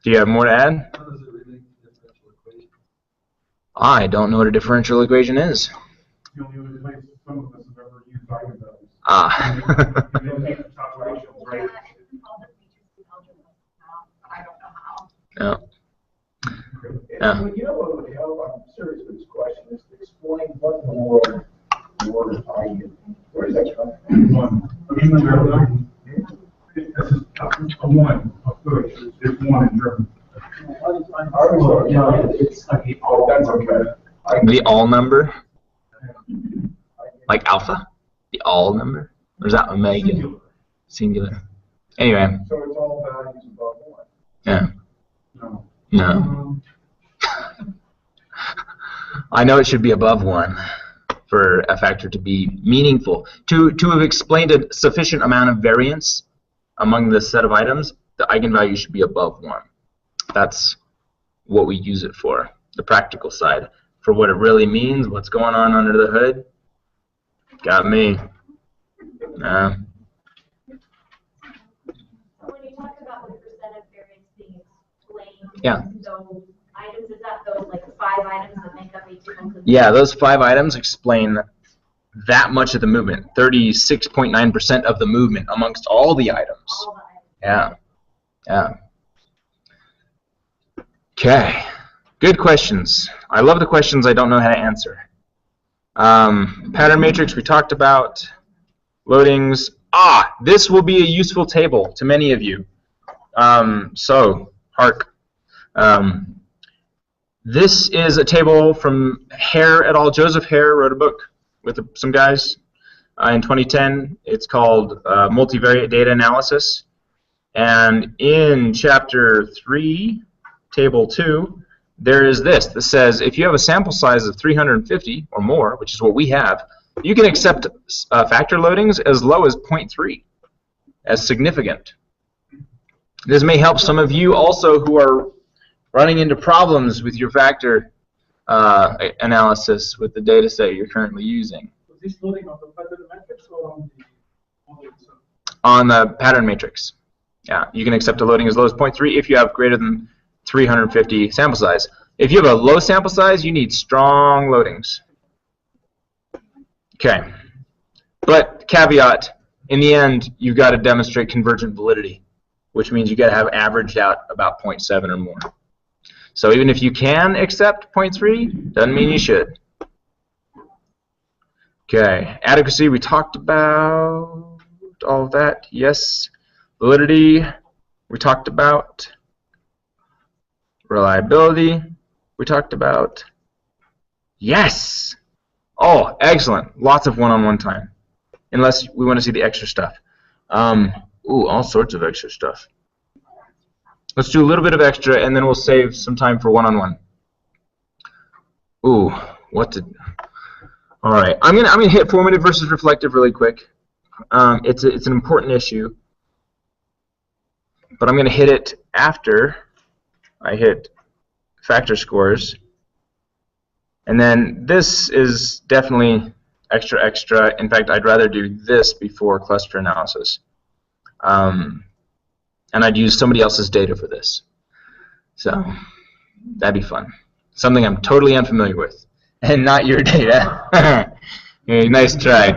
Do you have more to add? How does it relate to differential equation? I don't know what a differential equation is. The only other place some of us have ever used eigenvalues. Ah. Right? I don't know how. Yeah. Yeah. You know what would help? I'm serious with this question. Is to explain what in the world the word eigen. Where does that come from? This is a 1. It's 1 in German. It's like that's okay. The all number? Like alpha? The all number? Or is that omega? Singular. Anyway. So it's all values above 1. Yeah. No. I know it should be above 1 for a factor to be meaningful. To have explained a sufficient amount of variance among the set of items, the eigenvalue should be above 1. That's what we use it for, the practical side. For what it really means, what's going on under the hood, got me. When you talk about the percent of variance being explained, those items, is that those like 5 items that make up each of them? Yeah, those 5 items explain that much of the movement, 36.9% of the movement amongst all the items. All the items. Yeah. Okay. Good questions. I love the questions I don't know how to answer. Pattern matrix we talked about. Loadings. This will be a useful table to many of you. So, hark. This is a table from Hare et al. Joseph Hare wrote a book with some guys in 2010. It's called multivariate data analysis. And in Chapter 3, Table 2, there is this that says if you have a sample size of 350 or more, which is what we have, you can accept factor loadings as low as 0.3 as significant. This may help some of you also who are running into problems with your factor analysis with the data set you're currently using. Was this loading on the pattern matrix or on the model itself? On the pattern matrix. Yeah, you can accept a loading as low as 0.3 if you have greater than 350 sample size. If you have a low sample size, you need strong loadings. Okay. But caveat, in the end, you've got to demonstrate convergent validity, which means you've got to have averaged out about 0.7 or more. So even if you can accept 0.3, doesn't mean you should. Okay. Adequacy, we talked about all of that. Yes. Validity, we talked about. Reliability, we talked about. Yes! Oh, excellent. Lots of one-on-one time. Unless we want to see the extra stuff. Ooh, all sorts of extra stuff. Let's do a little bit of extra, and then we'll save some time for one-on-one. Ooh, what did... All right, I'm gonna hit formative versus reflective really quick. It's an important issue, but I'm gonna hit it after I hit factor scores, and then this is definitely extra. In fact, I'd rather do this before cluster analysis, and I'd use somebody else's data for this. So that'd be fun. Something I'm totally unfamiliar with. And not your data. Hey, nice try.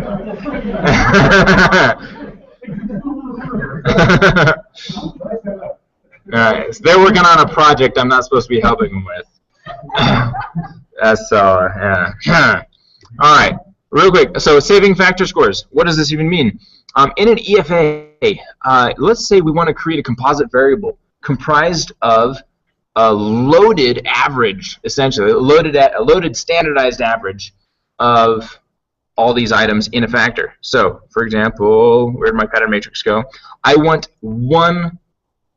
Alright, so they're working on a project I'm not supposed to be helping them with. That's yeah. Alright, real quick. So saving factor scores. What does this even mean? In an EFA, let's say we want to create a composite variable comprised of a loaded average, essentially, a loaded standardized average of all these items in a factor. So, for example, where'd my pattern matrix go? I want one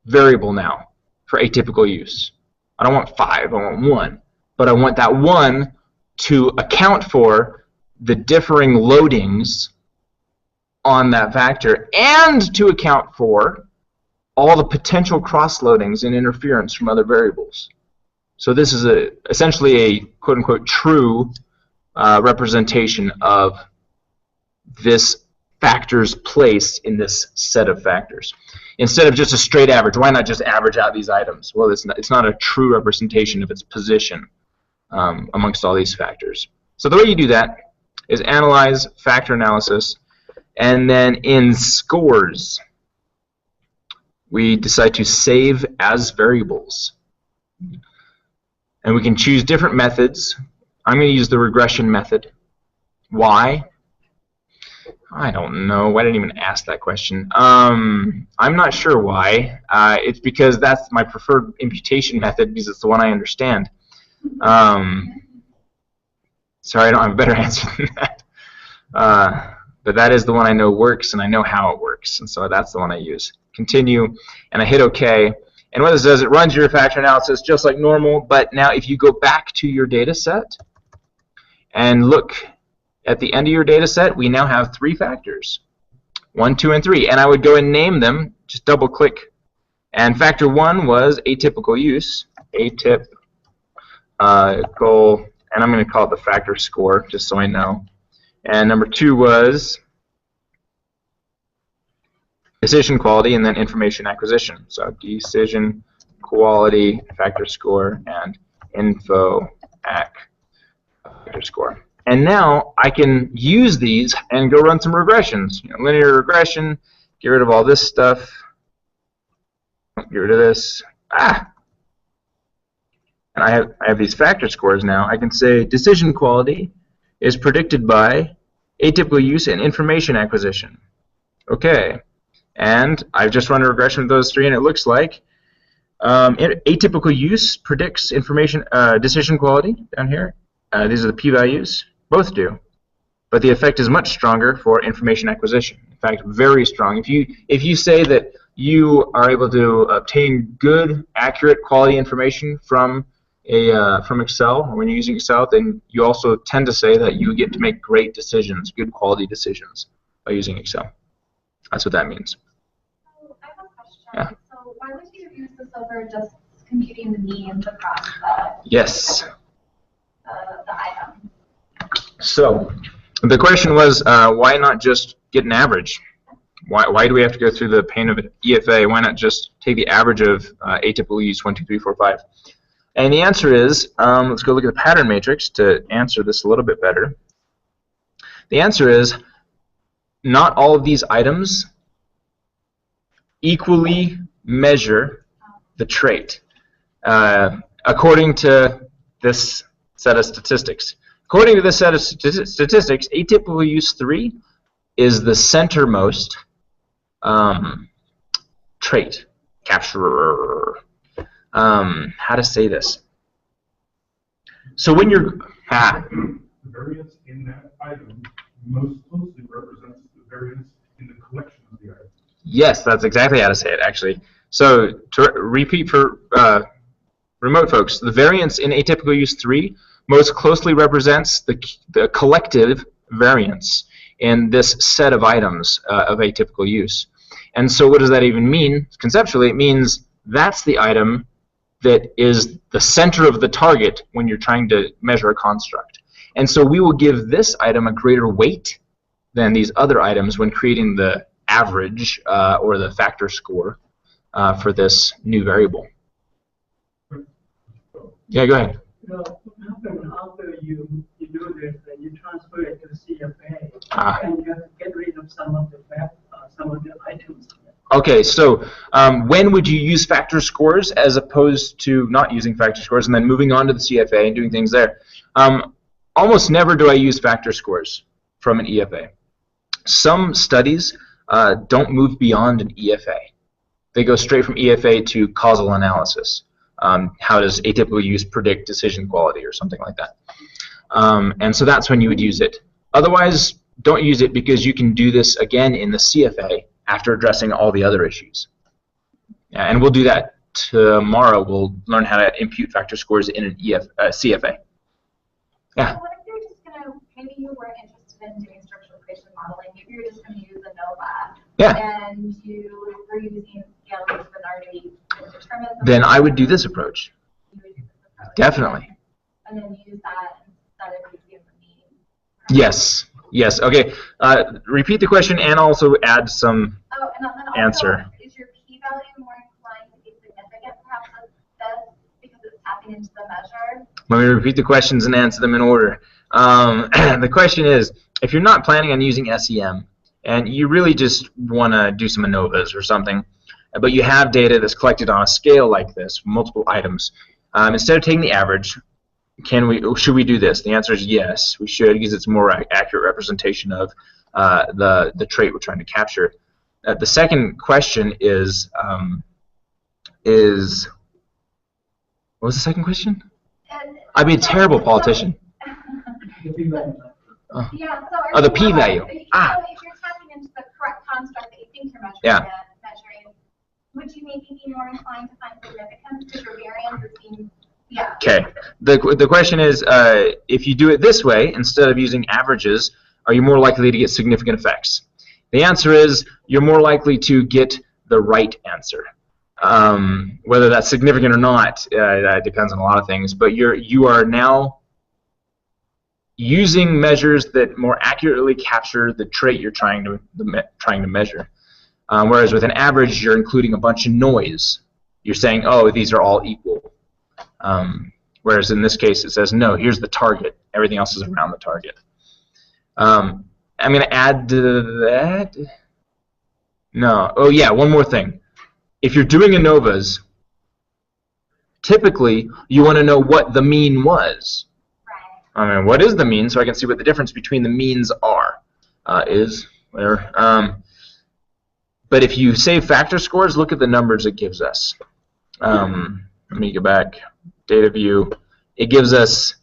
variable now for atypical use. I don't want 5, I want 1. But I want that 1 to account for the differing loadings on that factor and to account for all the potential cross-loadings and interference from other variables. So this is essentially a quote-unquote true representation of this factor's place in this set of factors. Instead of just a straight average, why not just average out these items? Well, it's not a true representation of its position amongst all these factors. So the way you do that is analyze factor analysis, and then in scores, we decide to save as variables. And we can choose different methods. I'm going to use the regression method. Why? I don't know. Why didn't I even ask that question? I'm not sure why. It's because that's my preferred imputation method because it's the one I understand. Sorry, I don't have a better answer than that. But that is the one I know works, and I know how it works. And so that's the one I use. Continue, and I hit OK. And what this does, it runs your factor analysis just like normal, but now if you go back to your data set and look at the end of your data set, we now have 3 factors, 1, 2, and 3. And I would go and name them, just double click. And factor 1 was atypical use, atypical, and I'm going to call it the factor score, just so I know. And number 2 was decision quality, and then information acquisition. So decision quality, factor score, and info acc factor score. And now I can use these and go run some regressions. Linear regression, get rid of all this stuff, get rid of this. And I have these factor scores now. I can say decision quality is predicted by atypical use and information acquisition. Okay. And I've just run a regression with those 3, and it looks like atypical use predicts information decision quality down here. These are the p-values. Both do. but the effect is much stronger for information acquisition. In fact, very strong. If you say that you are able to obtain good, accurate, quality information from Excel, or when you're using Excel, then you also tend to say that you get to make great decisions, good quality decisions by using Excel. That's what that means. So I have a question. Yeah. So why would you use this over just computing the means across the item? So the question was, why not just get an average? Why do we have to go through the pain of EFA? Why not just take the average of AEEs 1, 2, 3, 4, 5? And the answer is, let's go look at the pattern matrix to answer this a little bit better. The answer is, not all of these items equally measure the trait, according to this set of statistics. According to this set of statistics, atypical use 3 is the centermost trait capturer. How to say this? So when you're the variance in that item most closely represents the variance in the collection of the item. Yes, that's exactly how to say it, actually. So to repeat for remote folks, the variance in atypical use 3 most closely represents the collective variance in this set of items of atypical use. And so what does that even mean? Conceptually, it means that's the item that is the center of the target when you're trying to measure a construct. And so we will give this item a greater weight than these other items when creating the average or the factor score for this new variable. Yeah, go ahead. After you do this, you transfer it to the CFA, and you have to get rid of some of the items. Okay, so when would you use factor scores as opposed to not using factor scores and then moving on to the CFA and doing things there? Almost never do I use factor scores from an EFA. Some studies don't move beyond an EFA. They go straight from EFA to causal analysis. How does atypical use predict decision quality or something like that? And so that's when you would use it. Otherwise, don't use it because you can do this again in the CFA after addressing all the other issues. Yeah, and we'll do that tomorrow. We'll learn how to impute factor scores in an CFA. Yeah? So what if you're just going to, maybe you weren't interested in doing structural equation modeling, maybe you're just going to use ANOVA, yeah, and you were using scales that already determined. Then I would do this approach. You would do this approach. Definitely. And then use that instead of using the mean. Yes. Yes. Okay. Repeat the question and also add some answer. Is your p-value more inclined to be significant, perhaps, as this because it's tapping into the measure? Let me repeat the questions and answer them in order. The question is, if you're not planning on using SEM and you really just want to do some ANOVAs or something, but you have data that's collected on a scale like this, multiple items, instead of taking the average, should we do this? The answer is yes, we should, because it's a more accurate representation of the trait we're trying to capture. The second question is what was the second question? I'd be a terrible politician. Yeah, so the p-value. So if you're tapping into the correct construct that you think you're measuring, would you maybe be more inclined to find significance because your variance is being, yeah. Okay. The question is, if you do it this way, instead of using averages, are you more likely to get significant effects? The answer is, you're more likely to get the right answer. Whether that's significant or not, that depends on a lot of things, but you are now using measures that more accurately capture the trait you're trying to measure. Whereas with an average, you're including a bunch of noise. You're saying, oh, these are all equal. Whereas in this case, it says, no, here's the target. Everything else is around the target. I'm going to add to that. No. Oh, yeah, one more thing. If you're doing ANOVAs, typically, you want to know what the mean was. I mean, what is the mean, so I can see what the difference between the means are. But if you save factor scores, look at the numbers it gives us. Let me go back. Data view. It gives us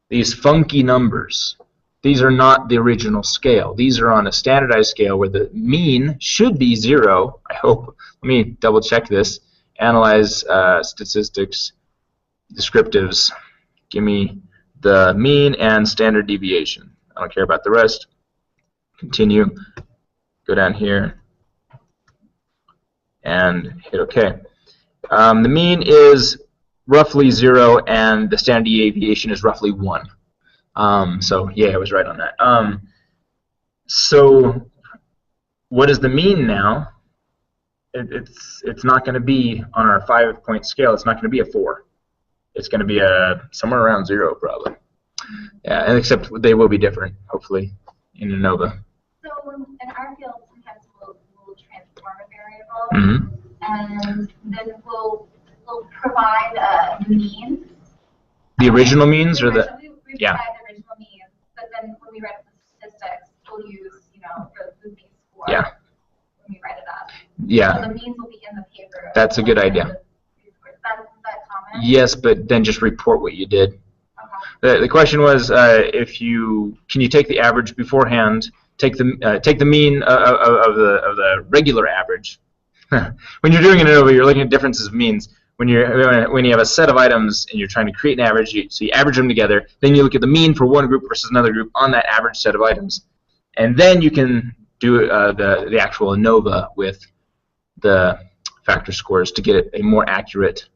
these funky numbers. These are not the original scale. These are on a standardized scale where the mean should be 0, I hope. Let me double check this. Analyze statistics, descriptives. Give me the mean and standard deviation. I don't care about the rest. Continue. Go down here and hit OK. The mean is roughly 0 and the standard deviation is roughly 1. So yeah, I was right on that. So what is the mean now? It's not going to be on our 5-point scale. It's not going to be a 4. It's going to be somewhere around 0 probably. Yeah, and except they will be different, hopefully, in ANOVA. So in our field, sometimes we'll transform a variable, and then we'll provide means. The original means, or the we yeah. provide the original means, but then when we write up the statistics, we'll use the mean score. Yeah. When we write it up. Yeah. So the means will be in the paper. That's a good idea. Is that common? Yes, but then just report what you did. Okay. The question was, can you take the average beforehand, take the mean of the regular average. When you're doing an ANOVA, you're looking at differences of means. When you have a set of items and you're trying to create an average, so you average them together. Then you look at the mean for one group versus another group on that average set of items, and then you can do the actual ANOVA with the factor scores to get a more accurate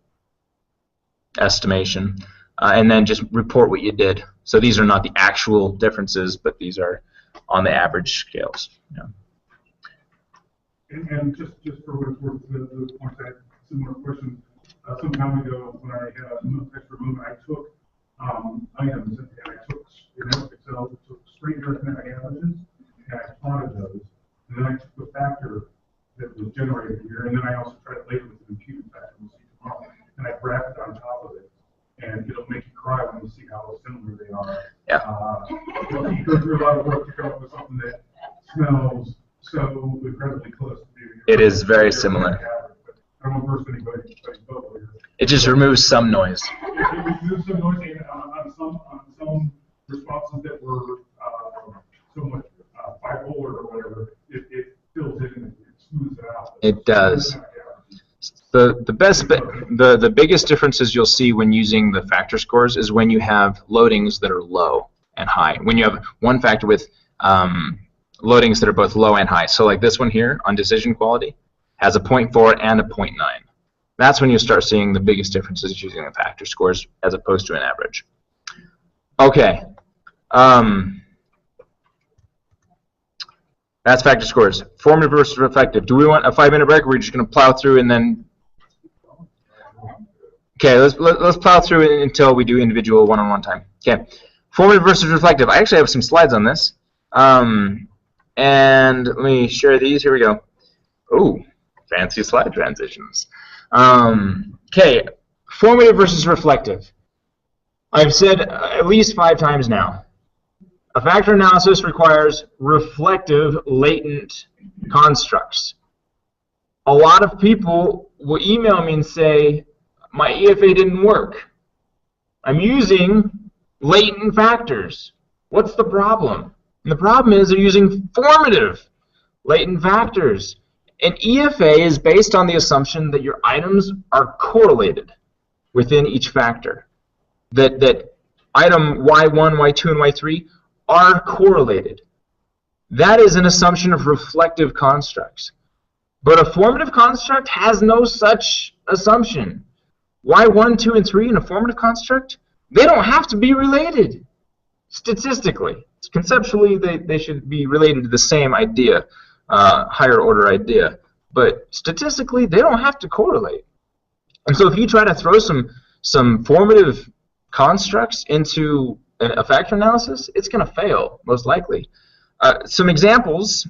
estimation, and then just report what you did. So these are not the actual differences, but these are on the average scales. Yeah. And just for what it's worth, the point that similar question. Some time ago, when I had a extra moment, I took items and I took in Excel, took straight arithmetic averages and I plotted those. And then I took the factor that was generated here, and then I also tried it later with the imputed factor. We'll see tomorrow. And I graphed it on top of it, and it'll make you cry when you see how similar they are. Yeah. You go through a lot of work to come up with something that smells so incredibly close to being. It is very similar. I won't burst anybody's bubble here. It just removes some noise. It removes some noise, and on some responses that were somewhat bipolar or whatever, it fills in and it smooths it out. It does. The biggest differences you'll see when using the factor scores is when you have loadings that are low and high. When you have one factor with loadings that are both low and high. So like this one here on decision quality has a 0.4 and a 0.9. That's when you start seeing the biggest differences using the factor scores as opposed to an average. Okay. That's factor scores. Formative versus reflective. Do we want a 5-minute break, or are we just going to plow through and then? Okay, let's plow through it until we do individual one-on-one time. Okay. Formative versus reflective. I actually have some slides on this. And let me share these. Here we go. Ooh, fancy slide transitions. Okay, formative versus reflective. I've said at least 5 times now. A factor analysis requires reflective latent constructs. A lot of people will email me and say, my EFA didn't work. I'm using latent factors. What's the problem? And the problem is they're using formative latent factors. An EFA is based on the assumption that your items are correlated within each factor. That item Y1, Y2, and Y3 are correlated. That is an assumption of reflective constructs. But a formative construct has no such assumption. Y1, 2, and 3 in a formative construct, they don't have to be related statistically. Conceptually, they should be related to the same idea. Higher order idea, but statistically they don't have to correlate. And so if you try to throw some formative constructs into a factor analysis, it's going to fail most likely. Some examples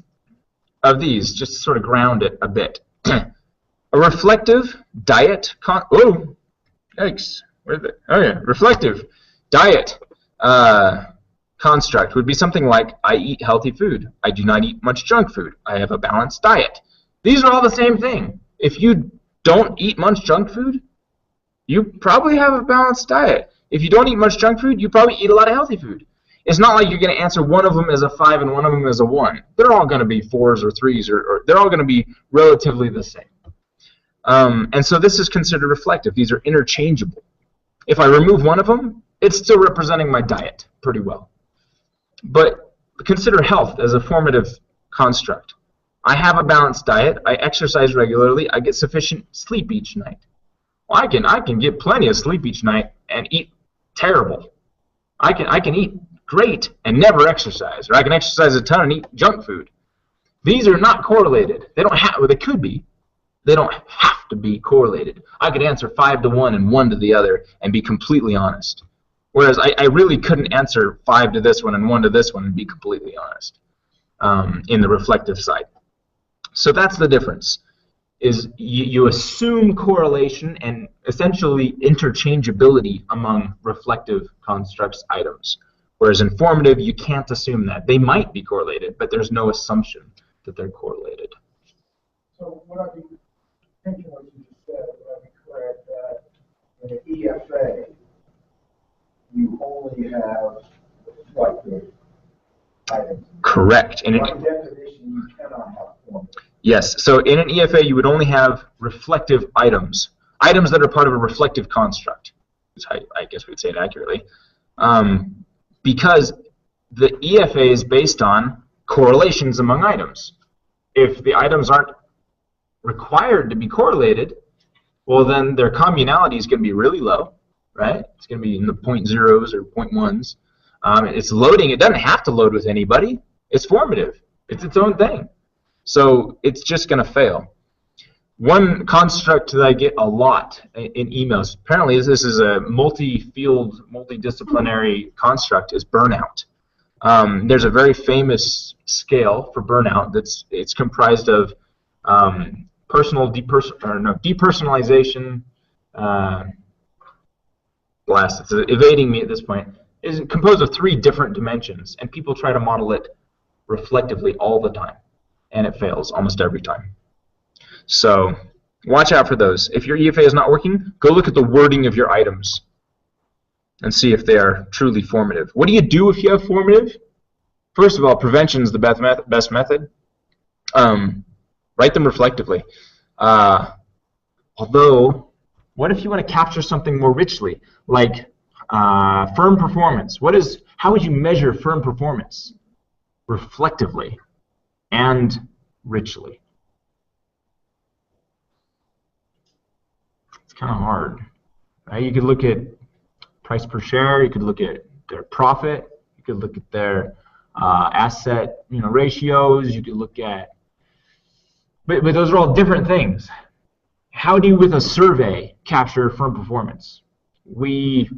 of these, just to sort of ground it a bit. A reflective diet reflective diet construct would be something like, I eat healthy food. I do not eat much junk food. I have a balanced diet. These are all the same thing. If you don't eat much junk food, you probably have a balanced diet. If you don't eat much junk food, you probably eat a lot of healthy food. It's not like you're going to answer one of them as a 5 and one of them as a 1. They're all going to be 4s or 3s, or they're all going to be relatively the same. And so this is considered reflective. These are interchangeable. If I remove one of them, it's still representing my diet pretty well. But consider health as a formative construct. I have a balanced diet. I exercise regularly. I get sufficient sleep each night. Well, I can get plenty of sleep each night and eat terrible. I can eat great and never exercise, or I can exercise a ton and eat junk food. These are not correlated. They don't have. Well, they could be. They don't have to be correlated. I could answer 5 to 1 and 1 to the other and be completely honest. Whereas I really couldn't answer 5 to this one and 1 to this one and be completely honest in the reflective side. So that's the difference. Is you assume correlation and essentially interchangeability among reflective constructs items. Whereas in formative, you can't assume that. They might be correlated, but there's no assumption that they're correlated. So what I think what you just said, would I be correct that in an EFA, you only have reflective items? Correct. By definition, you cannot have formative. Yes. So in an EFA, you would only have reflective items. Items that are part of a reflective construct. I guess we'd say it accurately. Because the EFA is based on correlations among items. If the items aren't required to be correlated, well, then their communality is going to be really low, right? It's going to be in the 0.0s or 0.1s. It's loading. It doesn't have to load with anybody. It's formative. It's its own thing. So it's just going to fail. One construct that I get a lot in emails, apparently this is a multi-field, multidisciplinary construct, is burnout. There's a very famous scale for burnout it's comprised of depersonalization. Blast, it's evading me at this point. Is composed of 3 different dimensions, and people try to model it reflectively all the time, and it fails almost every time. So watch out for those. If your EFA is not working, go look at the wording of your items and see if they are truly formative. What do you do if you have formative? First of all, prevention is the best method. Write them reflectively. Although, what if you want to capture something more richly, like firm performance? How would you measure firm performance? Reflectively and richly. It's kind of hard. Right? You could look at price per share. You could look at their profit. You could look at their asset, ratios. You could look at, but those are all different things. How do you, with a survey, capture firm performance? We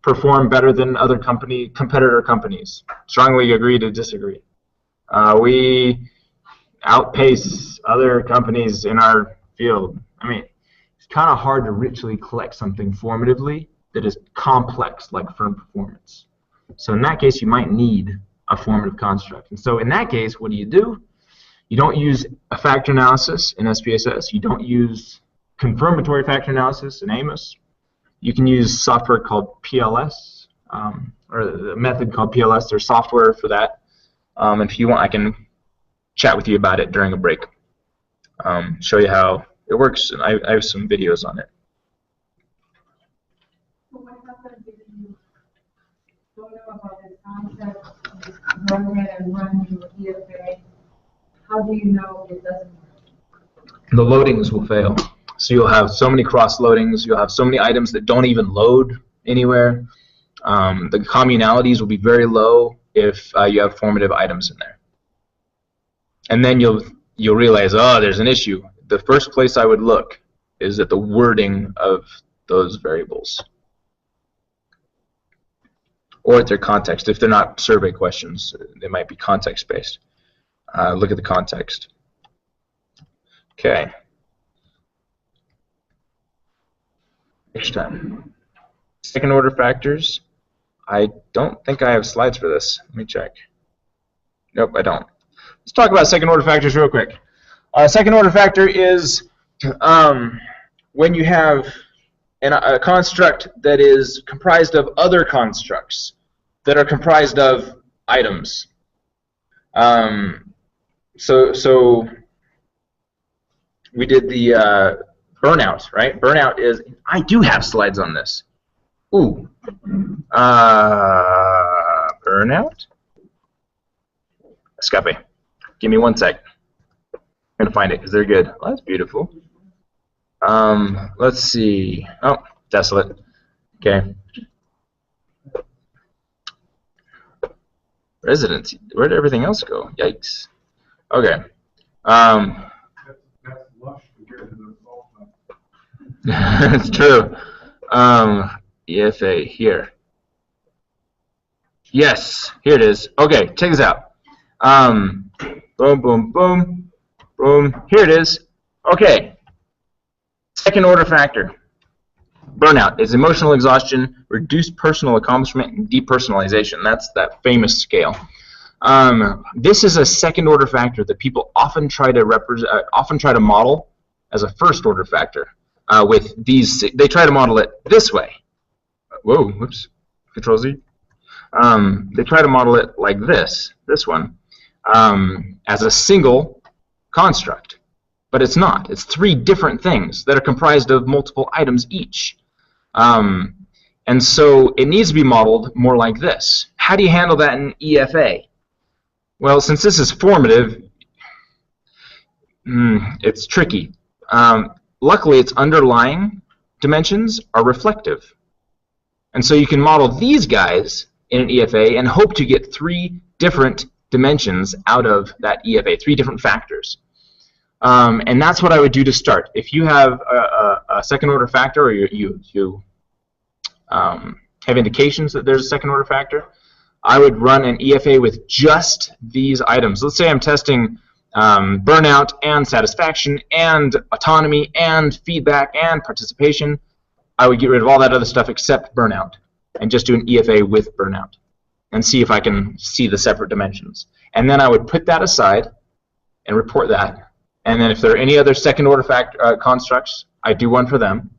perform better than other competitor companies. Strongly agree to disagree. We outpace other companies in our field. I mean, it's kind of hard to richly collect something formatively that is complex like firm performance. So in that case, you might need a formative construct. And so in that case, what do? You don't use a factor analysis in SPSS. You don't use confirmatory factor analysis in AMOS. You can use software called PLS, or the method called PLS. There's software for that. If you want, I can chat with you about it during a break. Show you how it works, and I have some videos on it. So what happens if you don't know about the concept, just go ahead and run your EFA? How do you know it doesn't work? The loadings will fail. So you'll have so many cross loadings. You'll have so many items that don't even load anywhere. The communalities will be very low if you have formative items in there. And then you'll realize, oh, there's an issue. The first place I would look is at the wording of those variables, or at their context. If they're not survey questions, they might be context-based. Look at the context. Okay. Next time. Second order factors. I don't think I have slides for this. Let me check. Nope, I don't. Let's talk about second order factors real quick. Second order factor is when you have a construct that is comprised of other constructs that are comprised of items. So we did the burnout, right? Burnout is, I do have slides on this. Ooh. Burnout? Escape. Give me 1 sec. I'm going to find it because they're good. Oh, that's beautiful. Let's see. Oh, desolate. Okay. Residency. Where did everything else go? Yikes. Okay. That's lush compared to the salt. It's true. EFA here. Yes, here it is. Okay, check this out. Boom, boom, boom, boom. Here it is. Okay. Second order factor. Burnout is emotional exhaustion, reduced personal accomplishment, and depersonalization. That's that famous scale. This is a second order factor that people often try to model as a first order factor. With these, they try to model it this way. Whoa, whoops. Control Z. They try to model it like this one, as a single construct. But it's not. It's 3 different things that are comprised of multiple items each. And so it needs to be modeled more like this. How do you handle that in EFA? Well, since this is formative, it's tricky. Luckily, its underlying dimensions are reflective. And so you can model these guys in an EFA and hope to get 3 different dimensions out of that EFA, 3 different factors. And that's what I would do to start. If you have a second order factor, or you have indications that there's a second order factor, I would run an EFA with just these items. Let's say I'm testing burnout and satisfaction and autonomy and feedback and participation. I would get rid of all that other stuff except burnout and just do an EFA with burnout and see if I can see the separate dimensions. And then I would put that aside and report that. And then if there are any other second order constructs, I do one for them.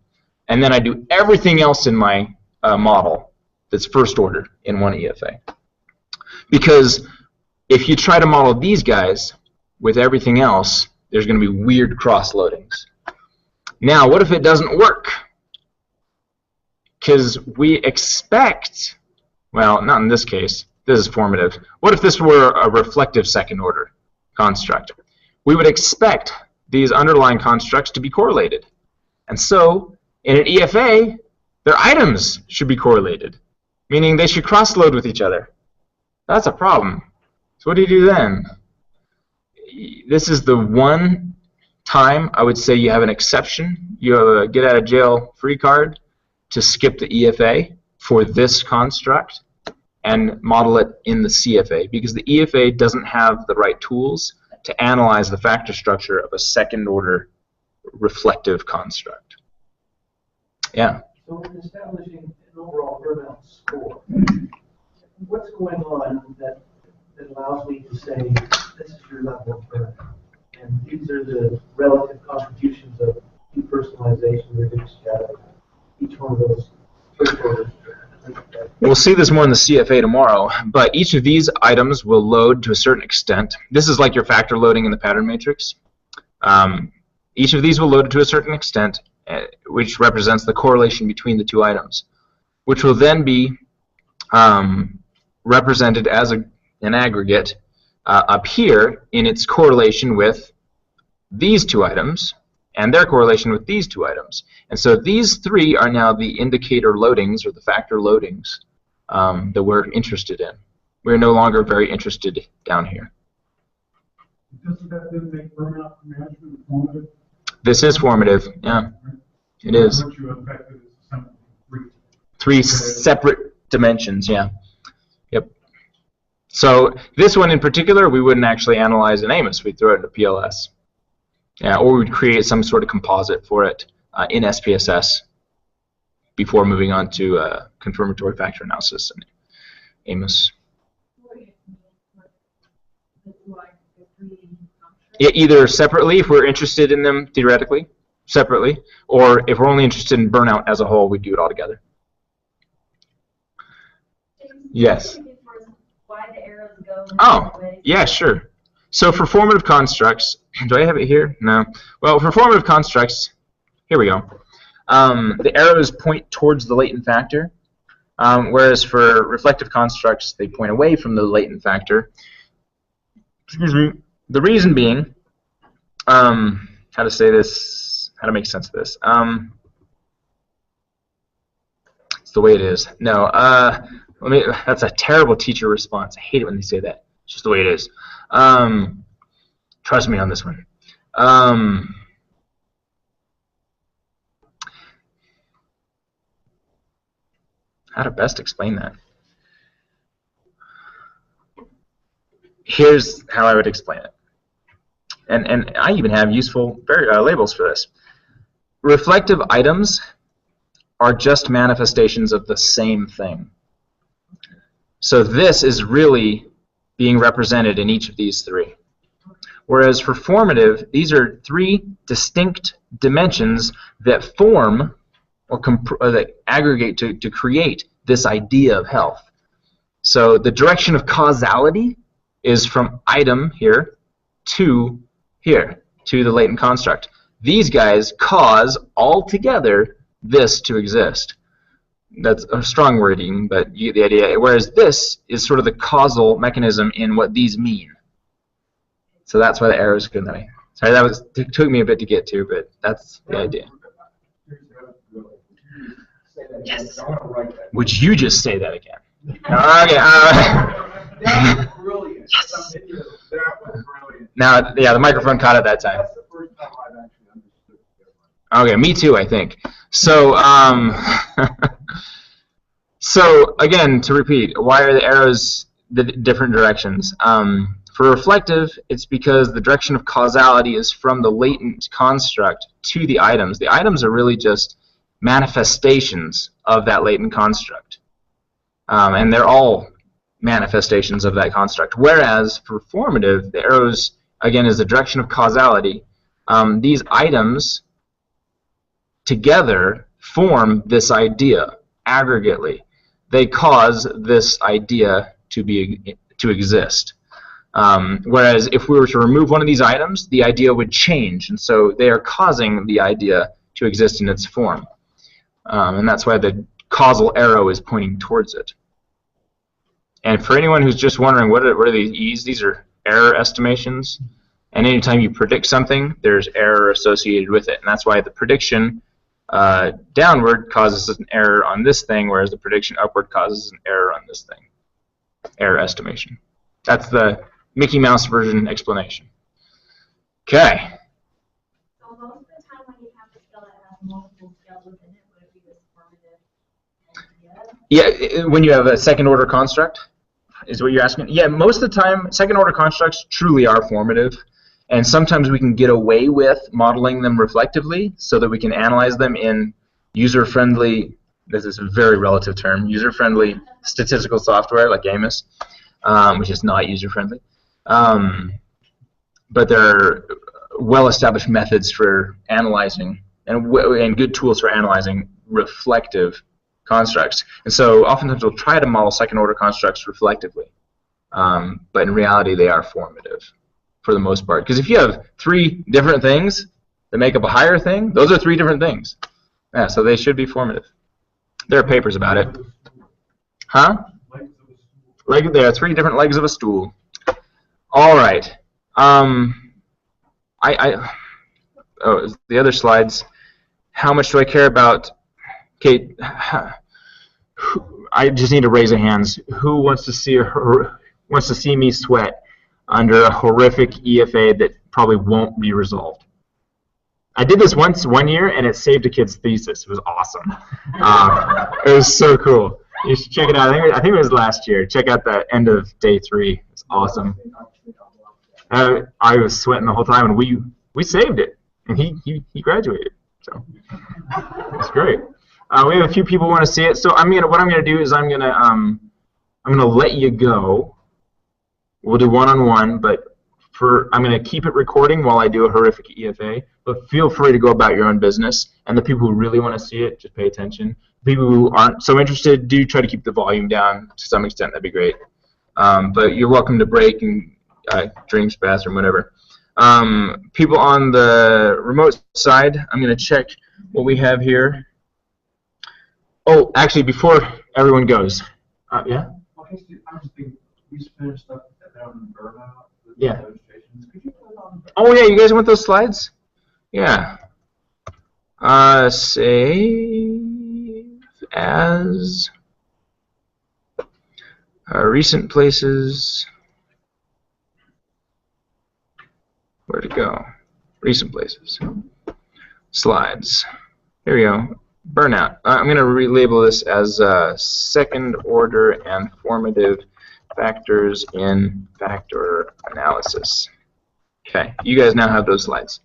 And then I do everything else in my model that's first order in one EFA. Because if you try to model these guys with everything else, there's going to be weird cross-loadings. Now, what if it doesn't work? Because we expect, well, not in this case, this is formative. What if this were a reflective second order construct? We would expect these underlying constructs to be correlated. And so, in an EFA, their items should be correlated, meaning they should cross-load with each other. That's a problem. So what do you do then? This is the one time I would say you have an exception. You have a get-out-of-jail-free card to skip the EFA for this construct and model it in the CFA, because the EFA doesn't have the right tools to analyze the factor structure of a second-order reflective construct. Yeah? So in establishing an overall burnout score, what's going on that allows me to say this is your level of burnout, and these are the relative contributions of depersonalization, reduced data, each one of those first orders. We'll see this more in the CFA tomorrow, but each of these items will load to a certain extent. This is like your factor loading in the pattern matrix. Each of these will load to a certain extent, which represents the correlation between the 2 items, which will then be represented as an aggregate up here in its correlation with these 2 items and their correlation with these 2 items. And so these 3 are now the indicator loadings, or the factor loadings, that we're interested in. We're no longer very interested down here. Doesn't that then make burnout management formative? This is formative, yeah. It is. What you affected is 3 separate dimensions, yeah. Yep. So this one in particular, we wouldn't actually analyze in Amos. We'd throw it into PLS. Yeah, or we'd create some sort of composite for it in SPSS before moving on to confirmatory factor analysis in Amos. Yeah, either separately, if we're interested in them theoretically, separately, or if we're only interested in burnout as a whole, we do it all together. James, Yes. Why the arrows go Oh, yeah, sure. So for formative constructs, do I have it here? No. Well, for formative constructs, here we go. The arrows point towards the latent factor, whereas for reflective constructs, they point away from the latent factor. Excuse me. The reason being, how to say this, how to make sense of this. It's the way it is. No, that's a terrible teacher response. I hate it when they say that. It's just the way it is. Trust me on this one. How to best explain that? Here's how I would explain it. And I even have useful labels for this. Reflective items are just manifestations of the same thing. So this is really being represented in each of these three. Whereas for formative, these are three distinct dimensions that form or that aggregate to create this idea of health. So the direction of causality is from item here to here, to the latent construct. These guys cause altogether this to exist. That's a strong wording, but you get the idea. Whereas this is sort of the causal mechanism in what these mean. So that's why the arrows go that way. Sorry, it took me a bit to get to, but that's the idea. Yes. Would you just say that again? Okay. That was brilliant. Yes. That was brilliant. Now, yeah, the microphone caught it that time. That's the first time I've actually understood. Okay, me too, I think. So, so again, to repeat, why are the arrows the different directions? For reflective, it's because the direction of causality is from the latent construct to the items. The items are really just manifestations of that latent construct. And they're all manifestations of that construct. Whereas for formative, the arrows, again, is the direction of causality. These items together form this idea aggregately. They cause this idea to exist. Whereas if we were to remove one of these items, the idea would change, and so they are causing the idea to exist in its form. And that's why the causal arrow is pointing towards it. And for anyone who's just wondering what are these E's, these are error estimations. And anytime you predict something, there's error associated with it. And that's why the prediction downward causes an error on this thing, whereas the prediction upward causes an error on this thing. Error estimation. That's the Mickey Mouse version explanation. Okay. So most of the time when you have a skill that has multiple skills within it, would it be this formative idea? Yeah, when you have a second order construct, is what you're asking? Yeah, most of the time, second order constructs truly are formative. And sometimes we can get away with modeling them reflectively so that we can analyze them in user-friendly, this is a very relative term, user-friendly statistical software like AMOS, which is not user-friendly. But there are well-established methods for analyzing and good tools for analyzing reflective constructs. And so oftentimes we'll try to model second-order constructs reflectively. But in reality, they are formative for the most part. Because if you have three different things that make up a higher thing, those are three different things. Yeah, so they should be formative. There are papers about it. Huh? There are three different legs of a stool. All right. Oh, the other slides. How much do I care about? Okay, I just need to raise a hands. Who wants to see me sweat under a horrific EFA that probably won't be resolved? I did this once one year, and it saved a kid's thesis. It was awesome. It was so cool. You should check it out. I think it was last year. Check out the end of day 3. It's awesome. I was sweating the whole time, and we saved it, and he graduated. So it's great. We have a few people who want to see it. So what I'm gonna do is I'm gonna let you go. We'll do one-on-one, but I'm gonna keep it recording while I do a horrific EFA. But feel free to go about your own business. And the people who really want to see it, just pay attention. people who aren't so interested, do try to keep the volume down to some extent. That'd be great. But you're welcome to break and drink bathroom, whatever. People on the remote side, I'm going to check what we have here. Oh, actually, before everyone goes, yeah? I just think we finished up on burnout. Yeah. Demonstrations. Could you put it on? Oh, yeah, you guys want those slides? Yeah. Save as recent places. Where to go? Recent places. Slides. Here we go. Burnout. I'm going to relabel this as second order and formative factors in factor analysis. Okay, you guys now have those slides.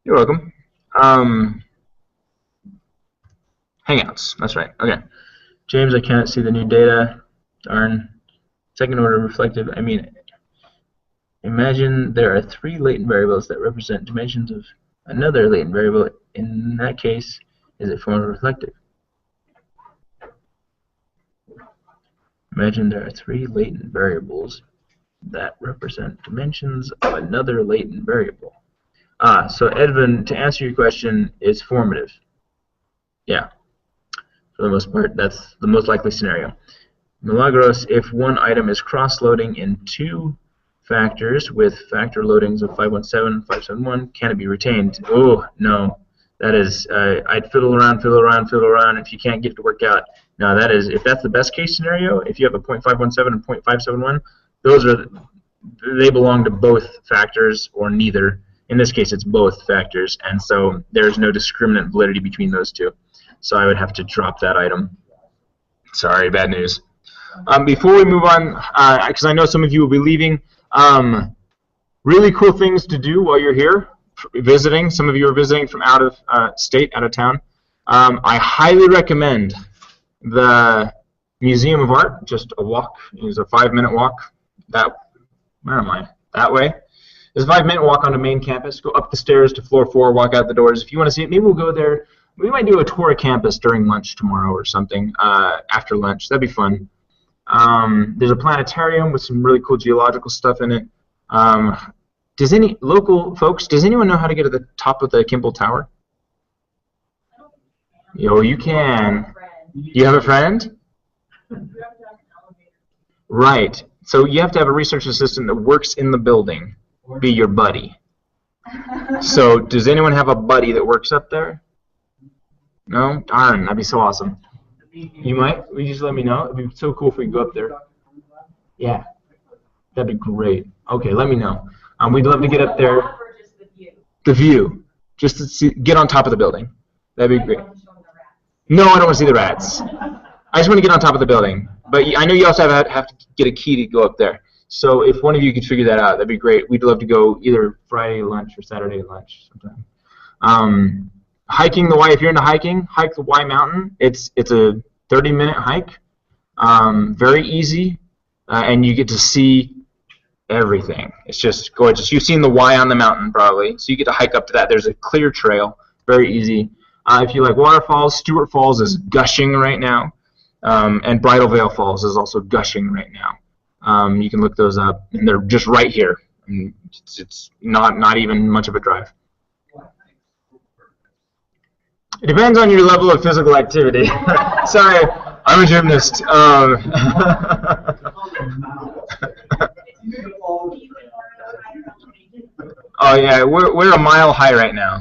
You're welcome. Hangouts, that's right. Okay. James, I can't see the new data. Darn. Second order reflective. I mean, imagine there are 3 latent variables that represent dimensions of another latent variable. In that case, is it formative reflective? Imagine there are 3 latent variables that represent dimensions of another latent variable. So Edvin, to answer your question, is formative. Yeah, for the most part, that's the most likely scenario. Milagros, if one item is cross-loading in 2 factors with factor loadings of 517 and 571, can it be retained? Oh, no. That is, I'd fiddle around. If you can't get it to work out. Now, that is, if that's the best case scenario, if you have a 0.517 and 0.571, they belong to both factors or neither. In this case, it's both factors, and so there's no discriminant validity between those two. So I would have to drop that item. Sorry, bad news. Before we move on, because I know some of you will be leaving, really cool things to do while you're here visiting. Some of you are visiting from out of state, out of town. I highly recommend the Museum of Art. Just a walk. It's a 5-minute walk. Where am I? That way. It's a 5-minute walk onto main campus. Go up the stairs to floor 4. Walk out the doors. If you want to see it, maybe we'll go there. We might do a tour of campus during lunch tomorrow or something. After lunch, that'd be fun. There's a planetarium with some really cool geological stuff in it. Does any local folks? Does anyone know how to get to the top of the Kimball Tower? Yo, you can. You have a friend? Right. So you have to have a research assistant that works in the building. Be your buddy. So does anyone have a buddy that works up there? No? Darn, that'd be so awesome. You might? Will you just let me know? It'd be so cool if we could go up there. Yeah. That'd be great. Okay, let me know. We'd love to get up there. The view. Just to see, get on top of the building. That'd be great. No, I don't want to see the rats. I just want to get on top of the building. But I know you also have to get a key to go up there. So if one of you could figure that out, that'd be great. We'd love to go either Friday lunch or Saturday lunch sometime. Hiking the Y, if you're into hiking, hike the Y Mountain. It's a 30-minute hike. Very easy. And you get to see everything. It's just gorgeous. You've seen the Y on the mountain probably, so you get to hike up to that. There's a clear trail, very easy. If you like waterfalls, Stewart Falls is gushing right now, and Bridal Veil Falls is also gushing right now. You can look those up, and they're just right here. It's not even much of a drive. It depends on your level of physical activity. Sorry, I'm a gymnast. Oh yeah, we're a mile high right now.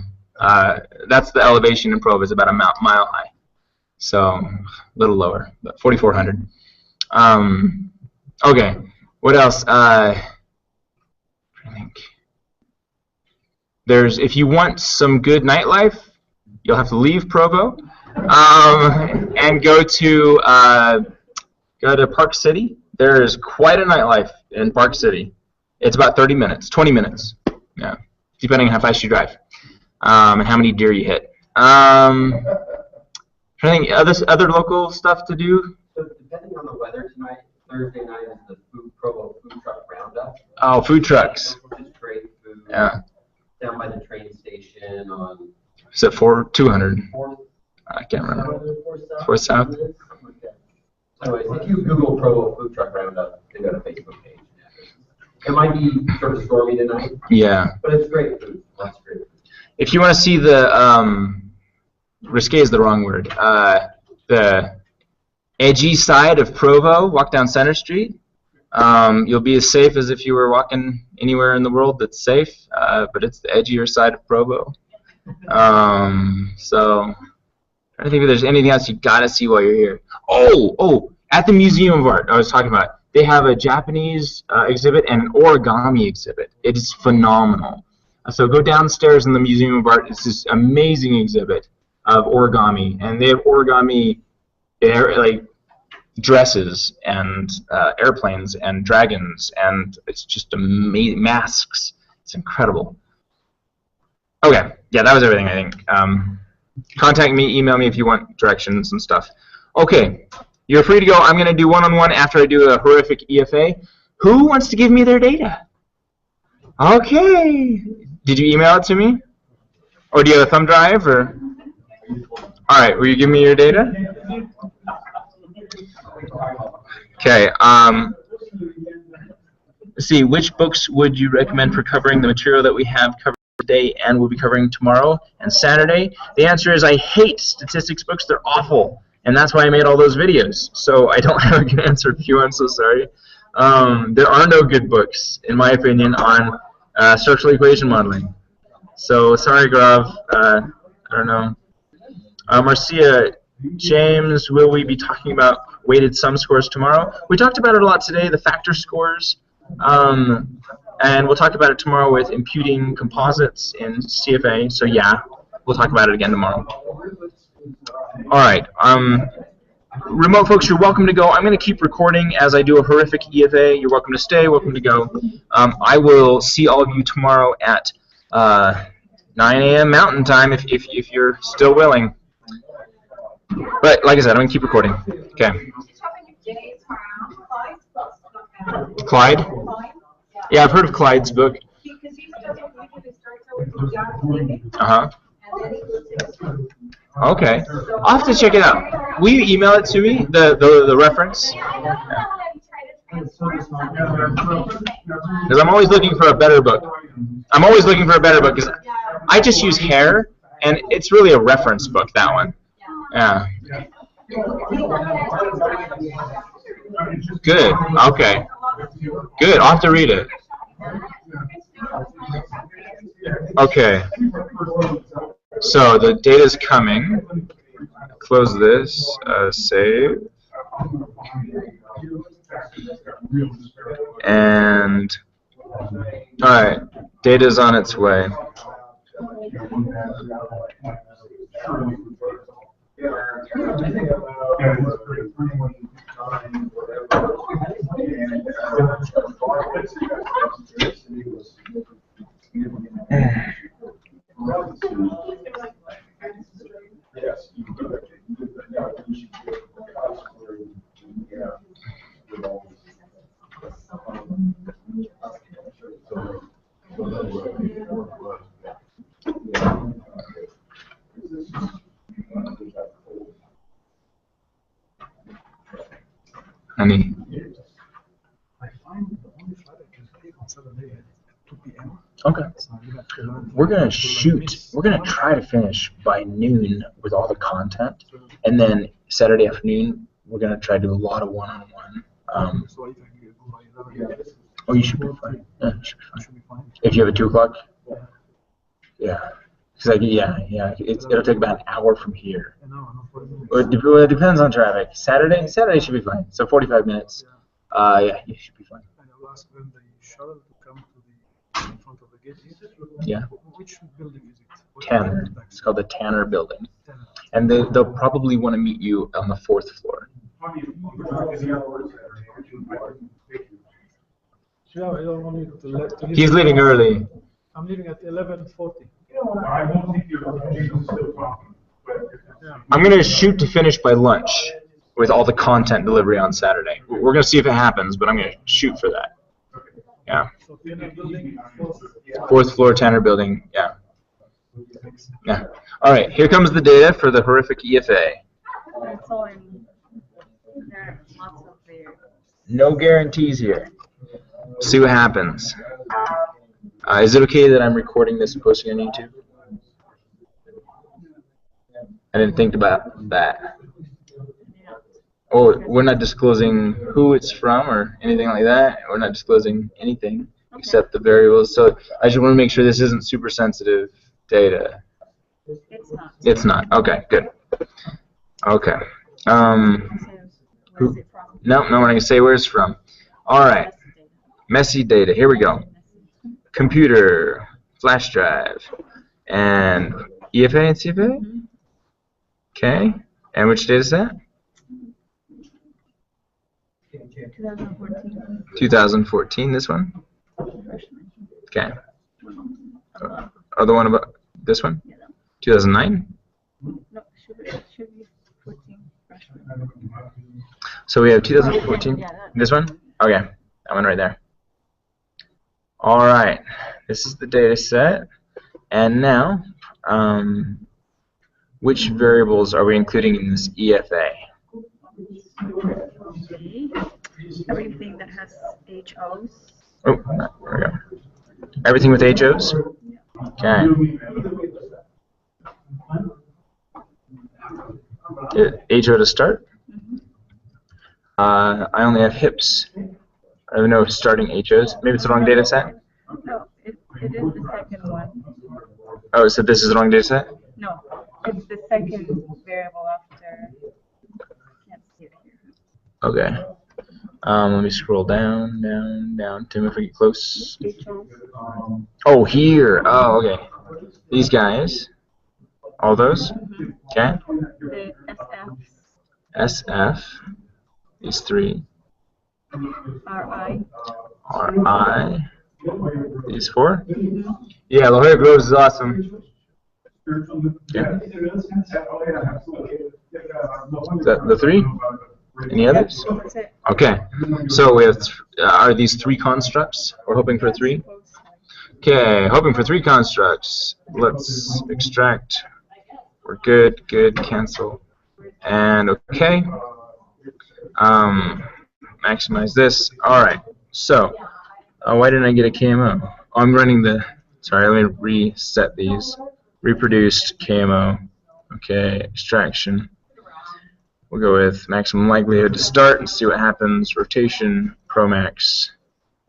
That's the elevation in Provo is about a mile high, so a little lower, but 4,400. Okay, what else? I think if you want some good nightlife, you'll have to leave Provo and go to Park City. There is quite a nightlife in Park City. It's about 30 minutes, 20 minutes, yeah, depending on how fast you drive and how many deer you hit. I think other local stuff to do. So depending on the weather tonight, Thursday night is the Provo Food Truck Roundup. Oh, food trucks. Which is great food. Yeah. Down by the train station on. Is it 200? I can't remember. 4 South? Anyways, if you Google Provo food truck roundup, they got a Facebook page. It might be sort of stormy tonight. Yeah. But it's great food. Lots of great food. If you want to see the, risque is the wrong word, the edgy side of Provo, walk down Center Street. You'll be as safe as if you were walking anywhere in the world that's safe, but it's the edgier side of Provo. So, I don't think if there's anything else you gotta see while you're here. Oh, at the Museum of Art, I was talking about, they have a Japanese exhibit and an origami exhibit. It is phenomenal. So go downstairs in the Museum of Art. It's this amazing exhibit of origami, and they have origami like dresses and airplanes and dragons, and it's just amazing. Masks. It's incredible. Okay, yeah, that was everything, I think. Contact me, email me if you want directions and stuff. Okay, you're free to go. I'm going to do one-on-one after I do a horrific EFA. Who wants to give me their data? Okay. Did you email it to me? Or do you have a thumb drive? Or? All right, will you give me your data? Okay. Let's see, which books would you recommend for covering the material that we have covered today and we'll be covering tomorrow and Saturday? The answer is I hate statistics books. They're awful, and that's why I made all those videos. So I don't have a good answer for you. I'm so sorry. There are no good books, in my opinion, on structural equation modeling. So sorry, Grav. I don't know. Marcia, James, will we be talking about weighted sum scores tomorrow? We talked about it a lot today, the factor scores. And we'll talk about it tomorrow with imputing composites in CFA. So yeah, we'll talk about it again tomorrow. All right. Remote folks, you're welcome to go. I'm going to keep recording as I do a horrific EFA. You're welcome to stay, welcome to go. I will see all of you tomorrow at 9 a.m. Mountain Time if you're still willing. But like I said, I'm going to keep recording. Okay. Clyde? Yeah, I've heard of Clyde's book. Uh-huh. Okay. I'll have to check it out. Will you email it to me, the reference? Because I'm always looking for a better book. I'm always looking for a better book because I just use hair, and it's really a reference book, that one. Yeah. Good. Okay. Good. I'll have to read it. Okay. So the data's coming. Close this. Save. And all right, data's on its way. Honey. Okay. We're gonna shoot. We're gonna try to finish by noon with all the content, and then Saturday afternoon we're gonna try to do a lot of one-on-one. Oh, you should be fine. Yeah, you should be fine. If you have a 2 o'clock. Yeah. Cause yeah. It'll take about an hour from here. It depends on traffic. Saturday should be fine. So 45 minutes. Yeah, you should be fine. Yeah. Which building is it? Tanner. It's called the Tanner Building. And they'll probably want to meet you on the 4th floor. He's leaving early. I'm leaving at 11:40. I'm going to shoot to finish by lunch with all the content delivery on Saturday. We're going to see if it happens, but I'm going to shoot for that. Yeah. 4th floor, Tanner Building. Yeah. Yeah. All right, here comes the data for the horrific EFA. No guarantees here. See what happens. Is it okay that I'm recording this and posting on YouTube? I didn't think about that. Oh, we're not disclosing who it's from or anything like that. We're not disclosing anything except the variables. So I just want to make sure this isn't super sensitive data. It's not. It's not. Okay, good. Okay. Who? No, we're not going to say where it's from. All right. Messy data. Here we go. Computer, flash drive, and EFA and CFA? Okay. And which data set? 2014. 2014, this one? Okay. Oh, the one about this one? 2009? No, should be 14. So we have 2014. This one? Okay, that one right there. All right, this is the data set. And now, which variables are we including in this EFA? Everything that has HOs. Oh, there we go. Everything with HOs? Okay. HO to start? I only have hips. I have no starting HOs. Maybe it's the wrong data set? No, it is the second one. Oh, so this is the wrong data set? No, it's the second variable after. Can't see it here. Okay. Let me scroll down. Tim, if we get close. Oh, here. Oh, okay. These guys. All those? Okay. The SF. These three. RI. RI. These four? Yeah, La Jolla Groves is awesome. Yeah. The three? Any others? Okay. So we have are these three constructs? We're hoping for three? Okay, hoping for three constructs. Let's extract. We're good, cancel. And okay. Maximize this. Alright, so why didn't I get a KMO? Oh, I'm running the, sorry, let me reset these. Reproduced KMO. Okay, extraction. We'll go with maximum likelihood to start and see what happens. Rotation, Promax,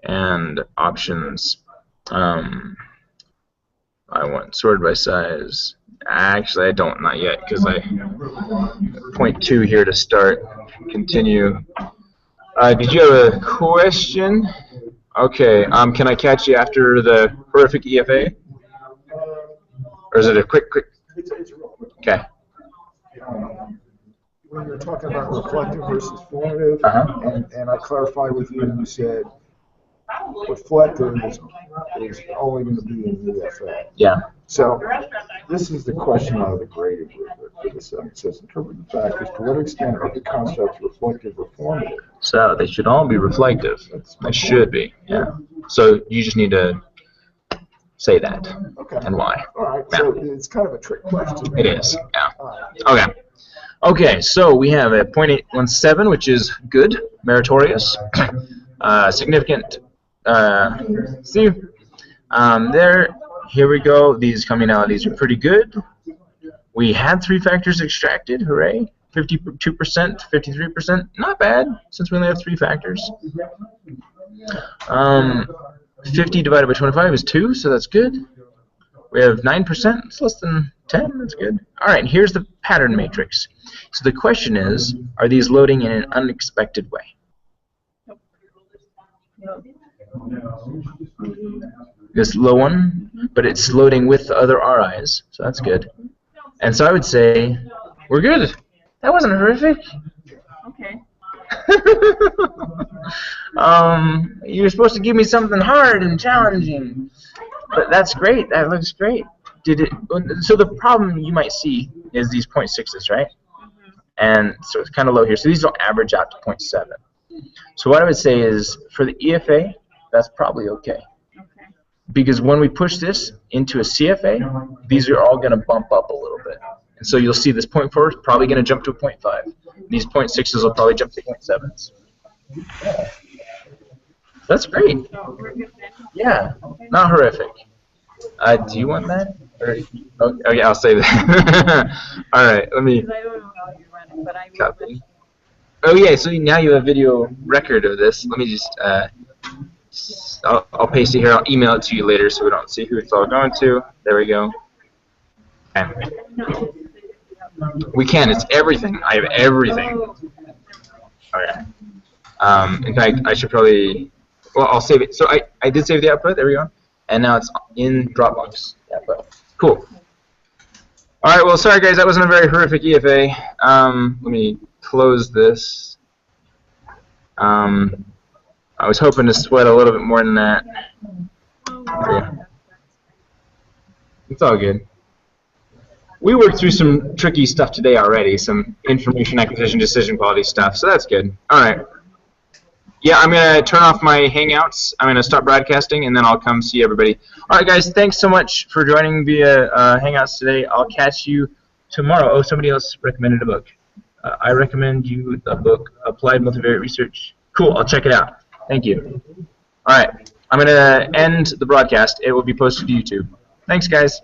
and options. I want sorted by size. Actually, I don't, not yet, because I 0.2 here to start. Continue. Did you have a question? Okay. Can I catch you after the horrific EFA? Or is it a quick? Okay. When you're talking about reflective versus formative, and I clarified with you, and you said reflective is only going to be in EFA. Yeah. So this is the question out of the graded rubric. It says interpret the factors. To what extent are the constructs reflective or formative? So they should all be reflective. They should be. Yeah. So you just need to say that and why. All right. Yeah. So it's kind of a trick question. It is. Yeah. Okay. Okay. So we have a 0.817, which is good, meritorious, significant. See, here we go. These communalities are pretty good. We had three factors extracted. Hooray! 52%, 53%. Not bad, since we only have three factors. 50 divided by 25 is 2, so that's good. We have 9%. It's less than 10. That's good. All right, here's the pattern matrix. So the question is, are these loading in an unexpected way? This low one, but it's loading with the other RIs, so that's good. And so I would say, we're good. That wasn't horrific. Okay. You were supposed to give me something hard and challenging, but that's great. That looks great. Did it? So the problem you might see is these 0.6s, right? And so it's kind of low here. So these don't average out to 0.7. So what I would say is for the EFA, that's probably okay. because when we push this into a CFA, these are all going to bump up a little bit. And so you'll see this 0.4 is probably going to jump to a 0.5. These 0.6s will probably jump to 0.7s. That's great. Yeah, not horrific. Do you want that? Or, okay, I'll save that. All right, let me copy. Oh yeah, so now you have video record of this. Let me just, I'll paste it here. I'll email it to you later so we don't see who it's all going to. There we go. Okay. We can. It's everything. I have everything. Okay. In fact, I should probably. Well, I'll save it. So I did save the output. There we go. And now it's in Dropbox. Output. Cool. All right. Well, sorry guys, that wasn't a very horrific EFA. Let me close this. I was hoping to sweat a little bit more than that. Yeah. It's all good. We worked through some tricky stuff today already, some information acquisition, decision quality stuff, so that's good. All right. Yeah, I'm going to turn off my Hangouts. I'm going to stop broadcasting, and then I'll come see everybody. All right, guys, thanks so much for joining via Hangouts today. I'll catch you tomorrow. Oh, somebody else recommended a book. I recommend you the book, Applied Multivariate Research. Cool, I'll check it out. Thank you. All right, I'm going to end the broadcast. It will be posted to YouTube. Thanks, guys.